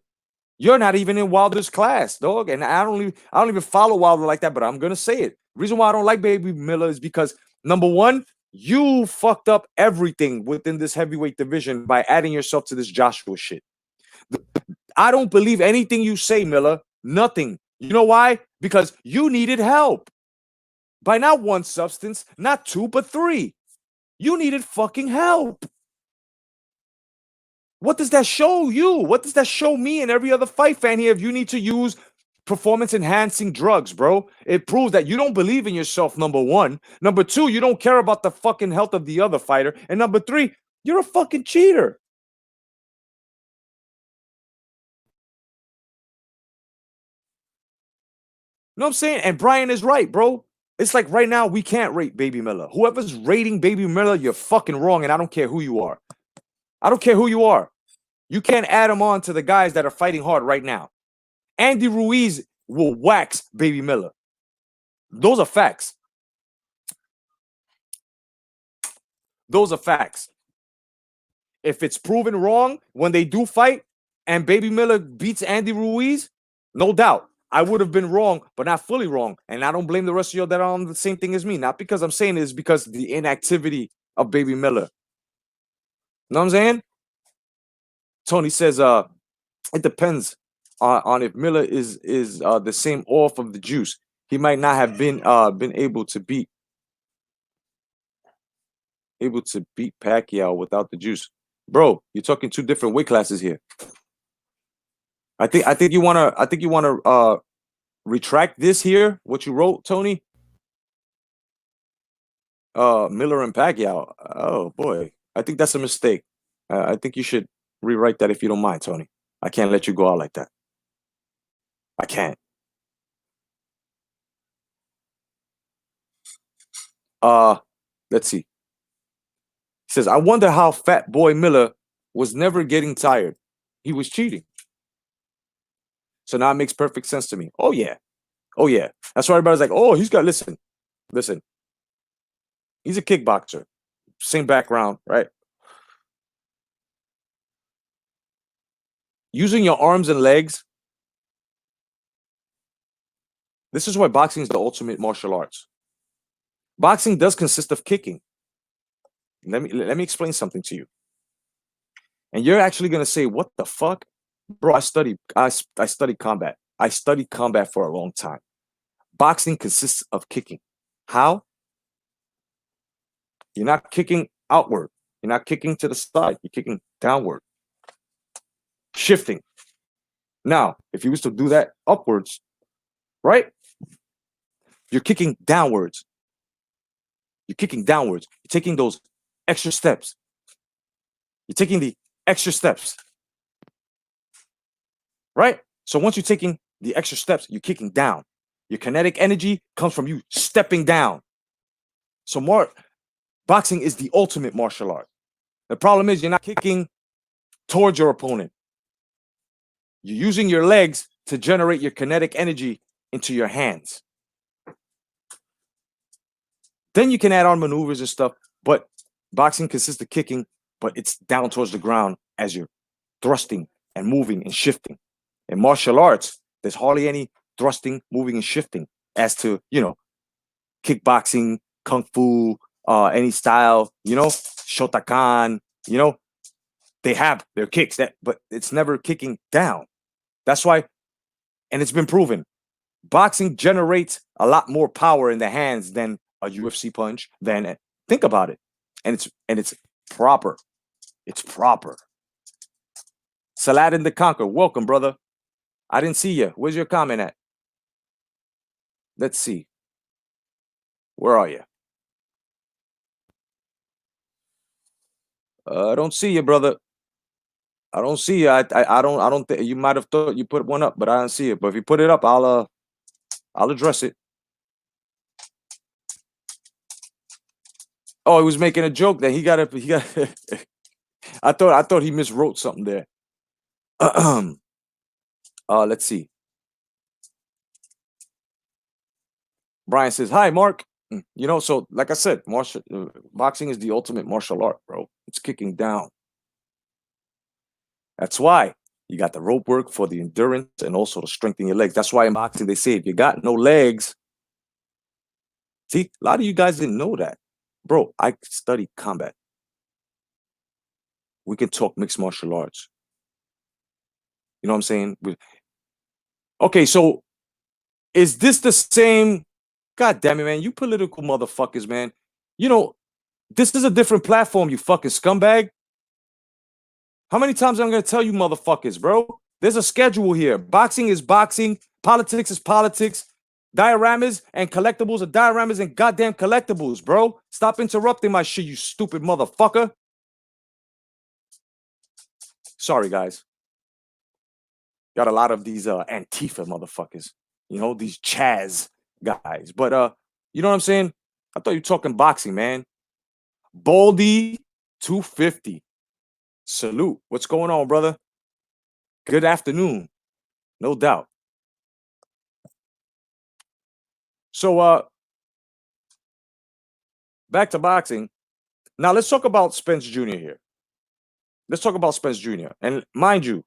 You're not even in Wilder's class, dog. And I don't even follow Wilder like that, but I'm gonna say it. The reason why I don't like Baby Miller is because, number one, you fucked up everything within this heavyweight division by adding yourself to this Joshua shit. I don't believe anything you say, Miller. Nothing. You know why? Because you needed help. By not 1 substance, not 2, but 3. You needed fucking help. What does that show you? What does that show me and every other fight fan here if you need to use performance-enhancing drugs, bro? It proves that you don't believe in yourself, number 1. Number 2, you don't care about the fucking health of the other fighter. And number 3, you're a fucking cheater. You know what I'm saying? And Brian is right, bro. It's like right now, we can't rate Baby Miller. Whoever's rating Baby Miller, you're fucking wrong, and I don't care who you are. I don't care who you are. You can't add him on to the guys that are fighting hard right now. Andy Ruiz will wax Baby Miller. Those are facts. Those are facts. If it's proven wrong when they do fight and Baby Miller beats Andy Ruiz, no doubt. I would have been wrong, but not fully wrong. And I don't blame the rest of you that are on the same thing as me. Not because I'm saying it, it's because the inactivity of Baby Miller. You know what I'm saying? Tony says, it depends on if Miller is the same off of the juice. He might not have been able to beat Pacquiao without the juice. Bro, you're talking 2 different weight classes here. I think you wanna retract this here, what you wrote, Tony. Miller and Pacquiao. Oh boy, I think that's a mistake. I think you should rewrite that if you don't mind, Tony. I can't let you go out like that. I can't. Let's see. He says, I wonder how Fat Boy Miller was never getting tired. He was cheating. So now it makes perfect sense to me. Oh yeah. Oh yeah. That's why everybody's like, oh, he's got listen. He's a kickboxer. Same background, right? Using your arms and legs. This is why boxing is the ultimate martial arts. Boxing does consist of kicking. Let me explain something to you. And you're actually gonna say, what the fuck? Bro, I studied combat. I studied combat for a long time. Boxing consists of kicking. How? You're not kicking outward. You're not kicking to the side. You're kicking downward. Shifting. Now, if you was to do that upwards, right? You're kicking downwards. You're kicking downwards. You're taking those extra steps. You're taking the extra steps. Right? So once you're taking the extra steps, you're kicking down. Your kinetic energy comes from you stepping down. So boxing is the ultimate martial art. The problem is you're not kicking towards your opponent. You're using your legs to generate your kinetic energy into your hands. Then you can add on maneuvers and stuff, but boxing consists of kicking, but it's down towards the ground as you're thrusting and moving and shifting. In martial arts, there's hardly any thrusting, moving, and shifting as to, kickboxing, kung fu, any style, Shotokan, they have their kicks, but it's never kicking down. That's why, and it's been proven, boxing generates a lot more power in the hands than a UFC punch. Think about it, and it's proper. It's proper. Saladin the Conqueror, welcome, brother. I didn't see you. Where's your comment at? Let's see. Where are you? I don't see you, brother. I don't see you. I don't think you might have thought you put one up, but I don't see it. But if you put it up, I'll address it. Oh, he was making a joke that he got. I thought he miswrote something there. Let's see. Brian says, "Hi, Mark. You know, so like I said, boxing is the ultimate martial art, bro. It's kicking down. That's why you got the rope work for the endurance and also to strengthen your legs. That's why in boxing they say if you got no legs, see, a lot of you guys didn't know that, bro. I studied combat. We can talk mixed martial arts. You know what I'm saying? Okay, so is this the same? God damn it, man! You political motherfuckers, man. You know this is a different platform. You fucking scumbag. How many times am I gonna tell you motherfuckers, bro? There's a schedule here. Boxing is boxing. Politics is politics. Dioramas and collectibles are dioramas and goddamn collectibles, bro. Stop interrupting my shit, you stupid motherfucker. Sorry, guys. Got a lot of these Antifa motherfuckers. You know, these Chaz guys. But you know what I'm saying? I thought you were talking boxing, man. Baldy 250. Salute. What's going on, brother? Good afternoon. No doubt. So back to boxing. Now let's talk about Spence Jr. here. Let's talk about Spence Jr. And mind you,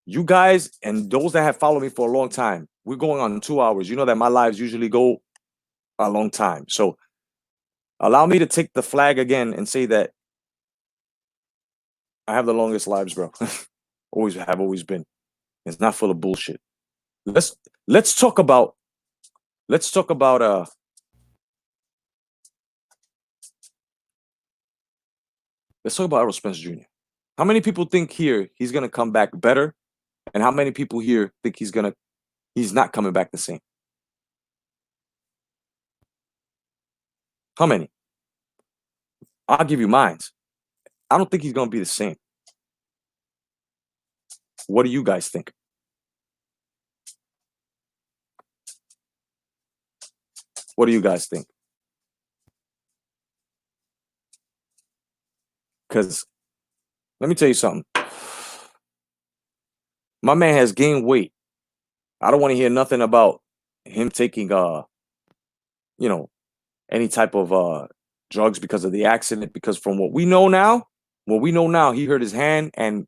you guys and those that have followed me for a long time, we're going on 2 hours. You know that my lives usually go a long time. So allow me to take the flag again and say that I have the longest lives, bro. always been. It's not full of bullshit. Let's talk about let's talk about Errol Spence Jr. How many people think here he's gonna come back better? And how many people here think he's not coming back the same? How many? I'll give you mines. I don't think he's gonna be the same. What do you guys think? What do you guys think? Because let me tell you something. My man has gained weight. I don't want to hear nothing about him taking you know, any type of drugs because of the accident. Because from what we know now, he hurt his hand and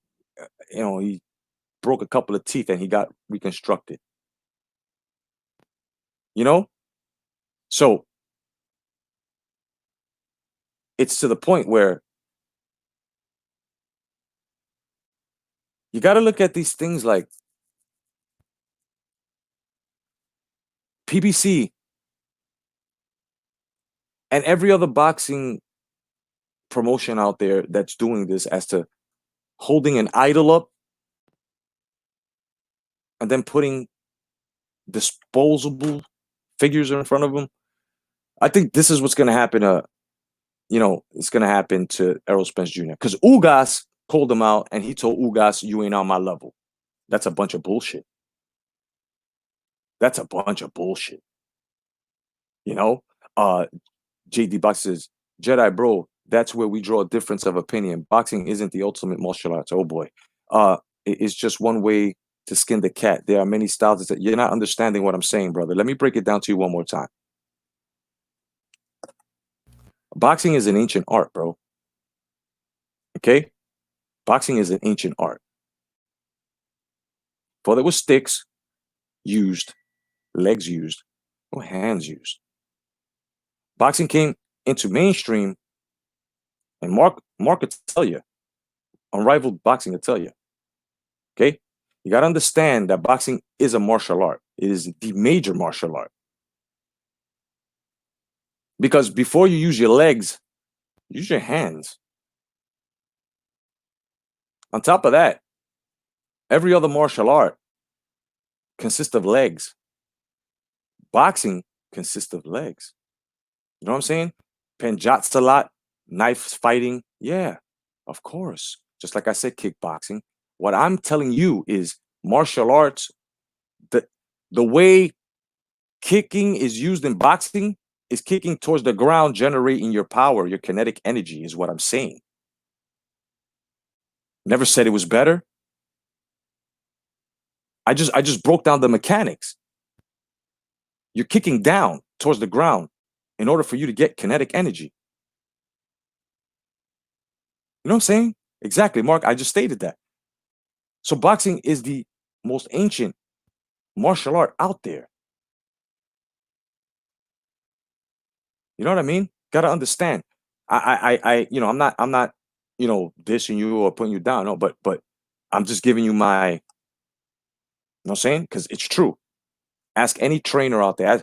he broke a couple of teeth and he got reconstructed. You know? So it's to the point where you got to look at these things like PBC and every other boxing promotion out there that's doing this as to holding an idol up and then putting disposable figures in front of them. I think this is what's going to happen. It's going to happen to Errol Spence Jr. Because Ugas called him out and he told Ugas, "You ain't on my level." That's a bunch of bullshit. That's a bunch of bullshit. You know, JD Box says, "Jedi bro, that's where we draw a difference of opinion. Boxing isn't the ultimate martial arts." Oh boy, it's just one way to skin the cat. There are many styles. That you're not understanding what I'm saying, brother. Let me break it down to you one more time. Boxing is an ancient art, bro. Okay? Boxing is an ancient art. Before there was sticks used, legs used, or hands used. Boxing came into mainstream, and Mark could tell you, unrivaled boxing could tell you. Okay? You got to understand that boxing is a martial art. It is the major martial art. Because before you use your legs, use your hands. On top of that, Every other martial art consists of legs. Boxing consists of legs. You know what I'm saying? Penjatsalat, knife fighting. Yeah, of course. Just like I said, kickboxing. What I'm telling you is martial arts, the the way kicking is used in boxing is kicking towards the ground, generating your power, your kinetic energy, is what I'm saying. Never said it was better. I just broke down the mechanics. You're kicking down towards the ground in order for you to get kinetic energy. You know what I'm saying? Exactly, Mark. I just stated that. So boxing is the most ancient martial art out there. You know what I mean? Gotta understand. I'm not, dissing you or putting you down. No, but I'm just giving you my, you know what I'm saying? Because it's true. Ask any trainer out there.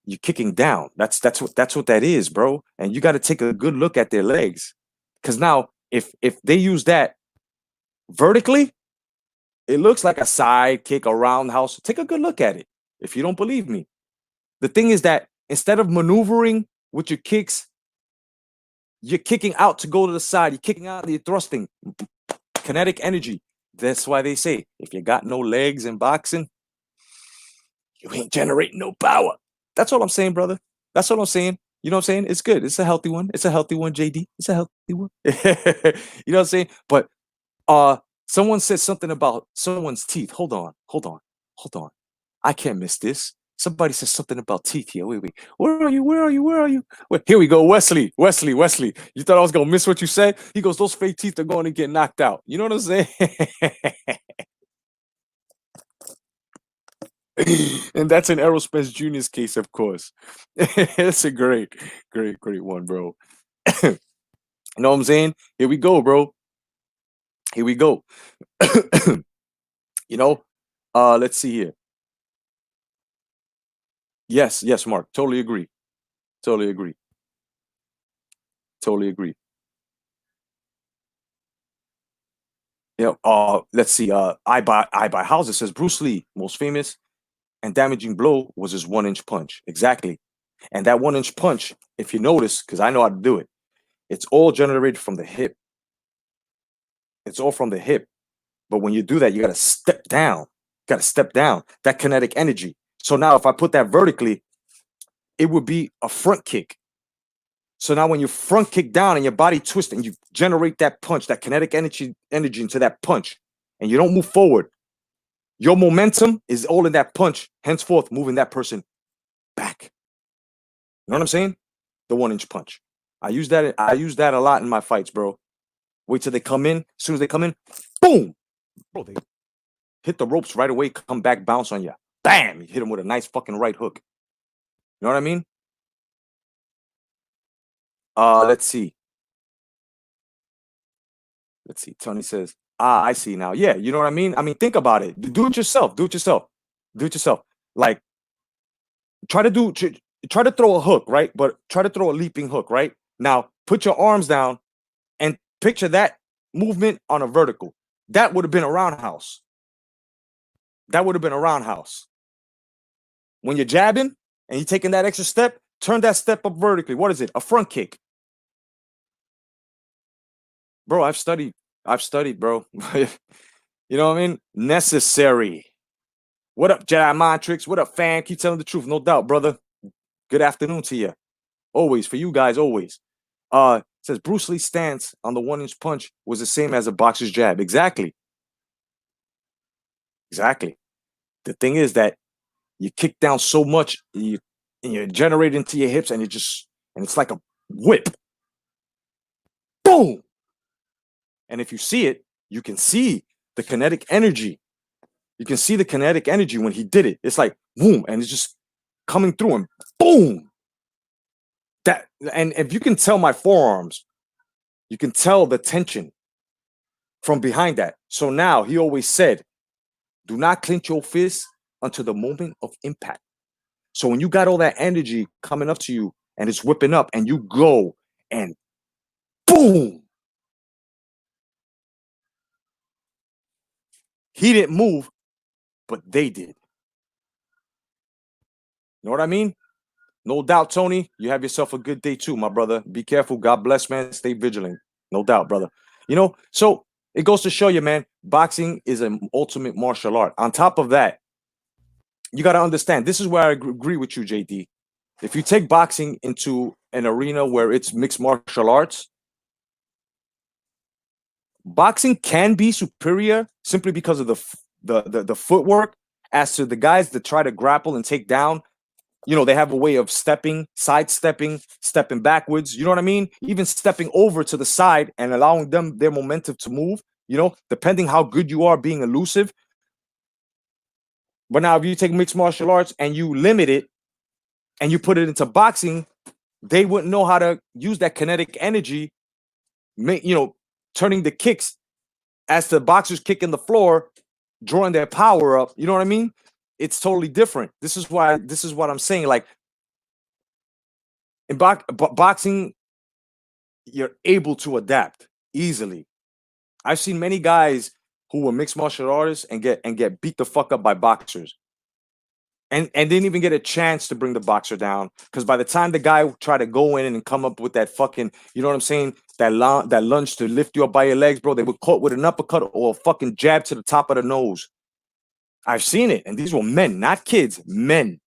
You're kicking down. That's what that is, bro. And you got to take a good look at their legs. Because now, if they use that vertically, it looks like a side kick, a roundhouse. Take a good look at it. If you don't believe me, the thing is that instead of maneuvering with your kicks, you're kicking out to go to the side. You're kicking out. You're thrusting. Kinetic energy. That's why they say if you got no legs in boxing, you ain't generating no power. That's all I'm saying, brother. That's all I'm saying. You know what I'm saying? It's good. It's a healthy one. It's a healthy one, JD. It's a healthy one. You know what I'm saying? But someone said something about someone's teeth. Hold on. I can't miss this. Somebody said something about teeth here. Wait. Where are you? Wait, here we go. Wesley. You thought I was gonna miss what you said? He goes, those fake teeth are going to get knocked out. You know what I'm saying? And that's in Aerospace Junior's case, of course. It's a great one, bro. You know what I'm saying? Here we go, bro. Here we go. you know, let's see here. Yes, Mark. Totally agree. Totally agree. Totally agree. Let's see. I buy houses says Bruce Lee, most famous and damaging blow was his 1 inch punch. Exactly. And that 1 inch punch, if you notice, because I know how to do it, it's all generated from the hip. It's all from the hip. But when you do that, you got to step down. Got to step down that kinetic energy. So now, if I put that vertically, it would be a front kick. So now, when you front kick down and your body twists and you generate that punch, that kinetic energy into that punch, and you don't move forward, your momentum is all in that punch. Henceforth, moving that person back. You know what I'm saying? The 1 inch punch. I use that. I use that a lot in my fights, bro. Wait till they come in. As soon as they come in, boom, bro. They hit the ropes right away. Come back, bounce on you. Bam! You hit them with a nice fucking right hook. You know what I mean? Let's see. Let's see. Tony says, I see now. Yeah, you know what I mean? I mean, think about it. Do it yourself. Do it yourself. Do it yourself. Like, try to throw a hook, right? But try to throw a leaping hook, right? Now, put your arms down and picture that movement on a vertical. That would have been a roundhouse. That would have been a roundhouse. When you're jabbing and you're taking that extra step, turn that step up vertically. What is it? A front kick. Bro, I've studied, bro. You know what I mean? Necessary. What up, Jedi Mind Tricks? What up, fam? Keep telling the truth, no doubt, brother. Good afternoon to you. Always, for you guys, always. Says Bruce Lee's stance on the 1 inch punch was the same as a boxer's jab. Exactly. Exactly. The thing is that you kick down so much, and you generate into your hips, and it's like a whip. Boom. And if you see it, you can see the kinetic energy. You can see the kinetic energy when he did it. It's like boom, and it's just coming through him. Boom. That, and if you can tell my forearms, you can tell the tension from behind that. So now he always said, do not clench your fist until the moment of impact. So when you got all that energy coming up to you and it's whipping up and you go and boom, He didn't move, but they did. You know what I mean? No doubt, Tony. You have yourself a good day too, my brother. Be careful. God bless, man. Stay vigilant. No doubt, brother. So it goes to show you, man, boxing is an ultimate martial art. On top of that, you got to understand, this is where I agree with you, JD. If you take boxing into an arena where it's mixed martial arts, boxing can be superior simply because of the footwork as to the guys that try to grapple and take down. They have a way of sidestepping, stepping backwards. You know what I mean? Even stepping over to the side and allowing them their momentum to move, depending how good you are being elusive. But now if you take mixed martial arts and you limit it and you put it into boxing, they wouldn't know how to use that kinetic energy, turning the kicks as the boxers kicking the floor, drawing their power up. You know what I mean? It's totally different. This is what I'm saying. Like in boxing, you're able to adapt easily. I've seen many guys who were mixed martial artists and get beat the fuck up by boxers. And didn't even get a chance to bring the boxer down, because by the time the guy tried to go in and come up with that fucking, you know what I'm saying, that lunge to lift you up by your legs, bro, they were caught with an uppercut or a fucking jab to the top of the nose. I've seen it, and these were men, not kids, men.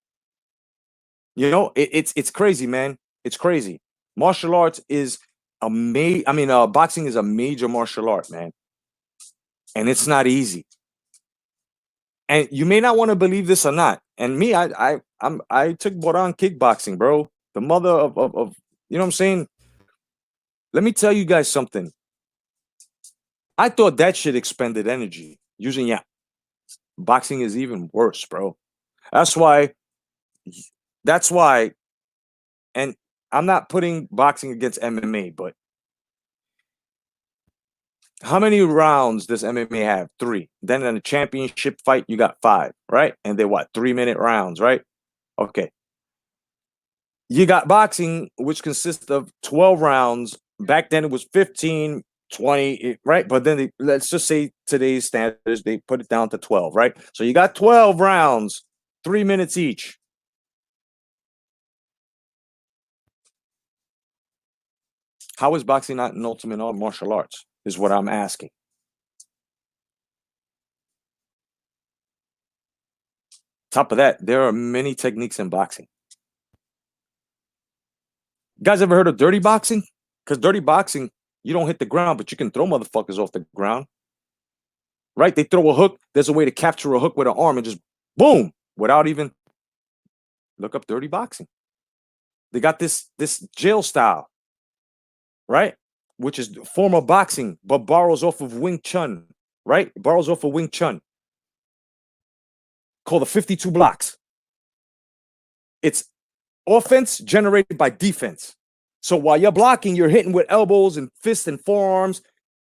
It's crazy, man. It's crazy. Martial arts is boxing is a major martial art, man, and it's not easy. And you may not want to believe this or not. And me, I took Boran kickboxing, bro. The mother of you know what I'm saying? Let me tell you guys something. I thought that shit expended energy. Boxing is even worse, bro. That's why, and I'm not putting boxing against MMA, but how many rounds does MMA have? 3. Then in a championship fight, you got 5, right? And they're what? 3-minute rounds, right? Okay. You got boxing, which consists of 12 rounds. Back then it was 15, 20, right? But then let's just say today's standards, they put it down to 12, right? So you got 12 rounds, 3 minutes each. How is boxing not an ultimate martial arts? Is what I'm asking. Top of that, there are many techniques in boxing. You guys ever heard of dirty boxing? Because dirty boxing, you don't hit the ground, but you can throw motherfuckers off the ground. Right? They throw a hook. There's a way to capture a hook with an arm and just boom, without even look up dirty boxing. They got this jail style, right? Which is form of boxing, but borrows off of Wing Chun, right? Borrows off of Wing Chun. Called the 52 blocks. It's offense generated by defense. So while you're blocking, you're hitting with elbows and fists and forearms,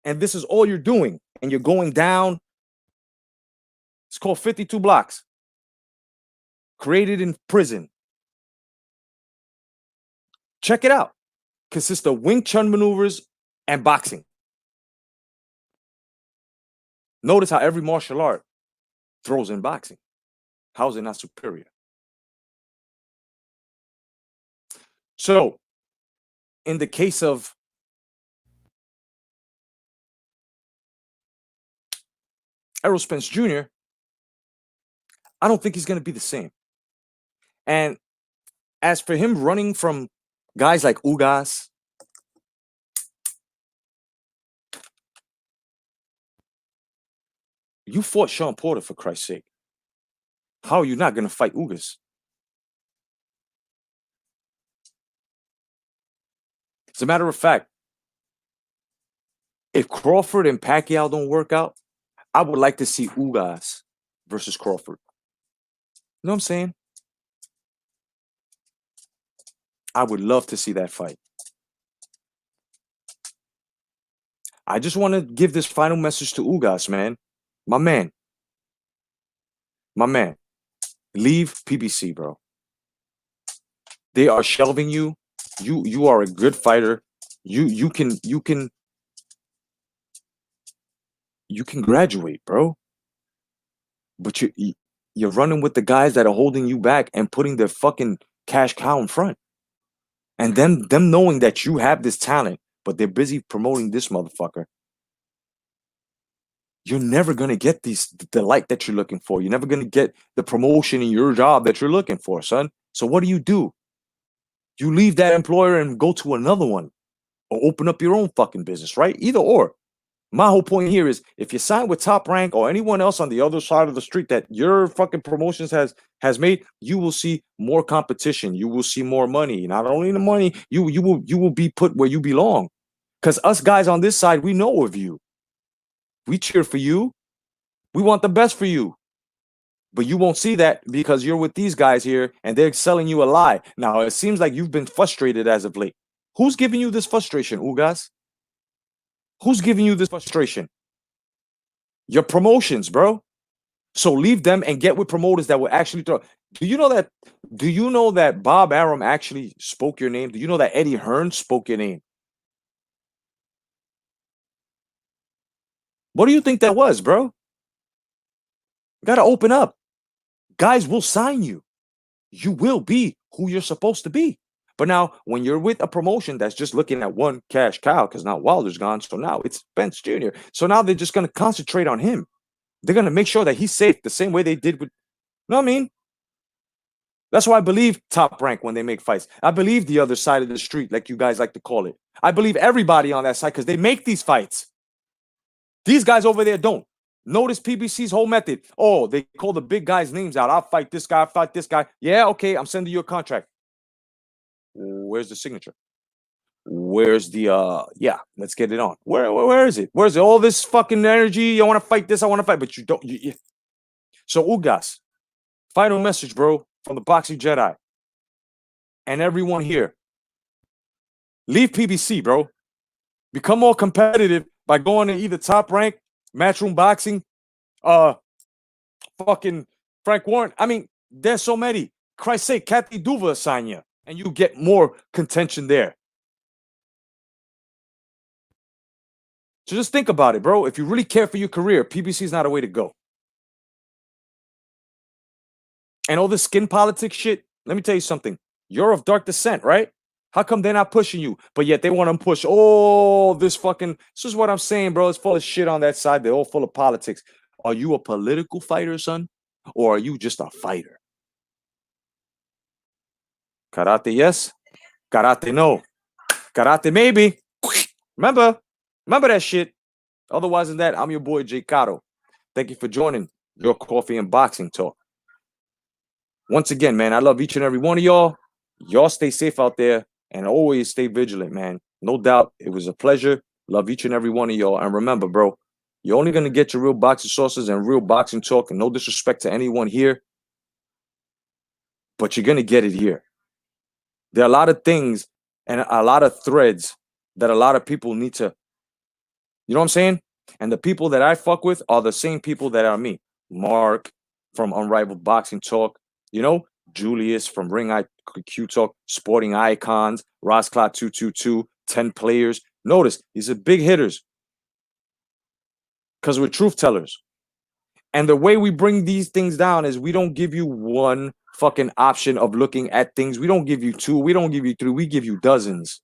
and this is all you're doing, and you're going down. It's called 52 blocks. Created in prison. Check it out. Consists of Wing Chun maneuvers and boxing. Notice how every martial art throws in boxing. How is it not superior? So, in the case of Errol Spence Jr., I don't think he's going to be the same. And as for him running from guys like Ugas, you fought Sean Porter, for Christ's sake. How are you not going to fight Ugas? As a matter of fact, if Crawford and Pacquiao don't work out, I would like to see Ugas versus Crawford. You know what I'm saying? I would love to see that fight. I just want to give this final message to Ugas, man. My man. Leave PBC, bro. They are shelving you. You are a good fighter. You can graduate, bro. but you're running with the guys that are holding you back and putting their fucking cash cow in front. And them knowing that you have this talent, but they're busy promoting this motherfucker. You're never gonna get the light that you're looking for. You're never gonna get the promotion in your job that you're looking for, son. So what do? You leave that employer and go to another one, or open up your own fucking business, right? Either or. My whole point here is if you sign with Top Rank or anyone else on the other side of the street that your fucking promotions has made, you will see more competition. You will see more money. Not only the money, you will be put where you belong. Because us guys on this side, we know of you. We cheer for you. We want the best for you. But you won't see that because you're with these guys here and they're selling you a lie. Now, it seems like you've been frustrated as of late. Who's giving you this frustration, Ugas? Who's giving you this frustration? Your promotions, bro. So leave them and get with promoters that will actually throw. Do you know that? Do you know that Bob Arum actually spoke your name? Do you know that Eddie Hearn spoke your name? What do you think that was, bro? You gotta open up. Guys will sign you. You will be who you're supposed to be. But now, when you're with a promotion that's just looking at one cash cow, because now Wilder's gone, so now it's Spence Jr. So now they're just gonna concentrate on him. They're gonna make sure that he's safe the same way they did with. You know what I mean? That's why I believe Top Rank when they make fights. I believe the other side of the street, like you guys like to call it. I believe everybody on that side because they make these fights. These guys over there don't. Notice PBC's whole method. Oh, they call the big guys' names out. I'll fight this guy, I'll fight this guy. Yeah, okay, I'm sending you a contract. Where's the signature? Where's the yeah, let's get it on. Where is it? Where's it? All this fucking energy. I want to fight this, I want to fight, but you don't. So Ugas, final message, bro, from the Boxing Jedi. And everyone here. Leave PBC, bro. Become more competitive by going to either Top Rank, Matchroom Boxing, fucking Frank Warren. I mean, there's so many. Christ's sake, Kathy Duva sign you, and you get more contention there. So just think about it, bro. If you really care for your career, PBC is not a way to go. And all this skin politics shit, let me tell you something. You're of dark descent, right? How come they're not pushing you? But yet they want to push all this fucking. This is what I'm saying, bro. It's full of shit on that side. They're all full of politics. Are you a political fighter, son? Or are you just a fighter? Karate, yes. Karate, no. Karate, maybe. Remember that shit. Otherwise than that, I'm your boy, J.Cotto. Thank you for joining your Coffee and Boxing Talk. Once again, man, I love each and every one of y'all. Y'all stay safe out there and always stay vigilant, man. No doubt, it was a pleasure. Love each and every one of y'all. And remember, bro, you're only going to get your real boxing sources and real boxing talk, and no disrespect to anyone here, but you're going to get it here. There are a lot of things and a lot of threads that a lot of people need to, you know what I'm saying? And the people that I fuck with are the same people that are me. Mark from Unrivaled Boxing Talk, you know, Julius from Ring IQ Talk, Sporting Icons, Rosclot 222, 10 players. Notice, these are big hitters because we're truth tellers. And the way we bring these things down is we don't give you one fucking option of looking at things. We don't give you two. We don't give you three. We give you dozens.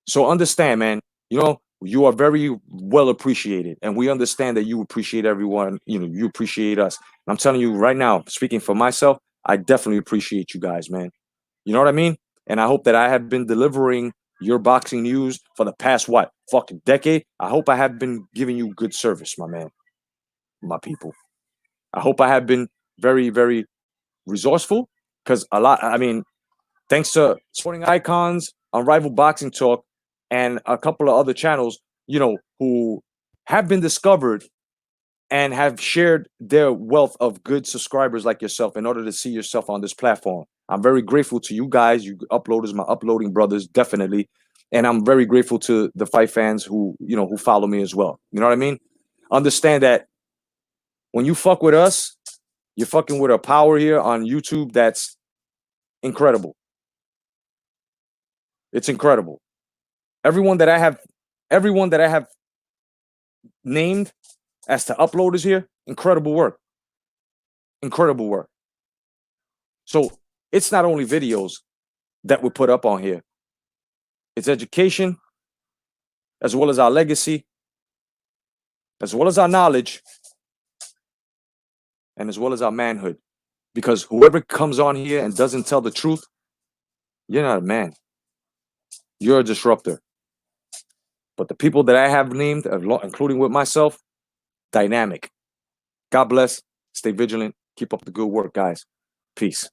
So understand, man, you know, you are very well appreciated. And we understand that you appreciate everyone. You know, you appreciate us. And I'm telling you right now, speaking for myself, I definitely appreciate you guys, man. You know what I mean? And I hope that I have been delivering your boxing news for the past, what, fucking decade? I hope I have been giving you good service, my man, my people. I hope I have been very, very resourceful because a lot, I mean, thanks to Sporting Icons, Unrivaled Boxing Talk, and a couple of other channels, you know, who have been discovered and have shared their wealth of good subscribers like yourself in order to see yourself on this platform. I'm very grateful to you guys, you uploaders, my uploading brothers, definitely. And I'm very grateful to the fight fans who, you know, who follow me as well. You know what I mean? Understand that when you fuck with us, you're fucking with a power here on YouTube that's incredible. It's incredible. Everyone that I have named as to uploaders here, Incredible work. Incredible work. So it's not only videos that we put up on here. It's education, as well as our legacy, as well as our knowledge, and as well as our manhood. Because whoever comes on here and doesn't tell the truth, you're not a man. You're a disruptor. But the people that I have named, including with myself, dynamic. God bless. Stay vigilant. Keep up the good work, guys. Peace.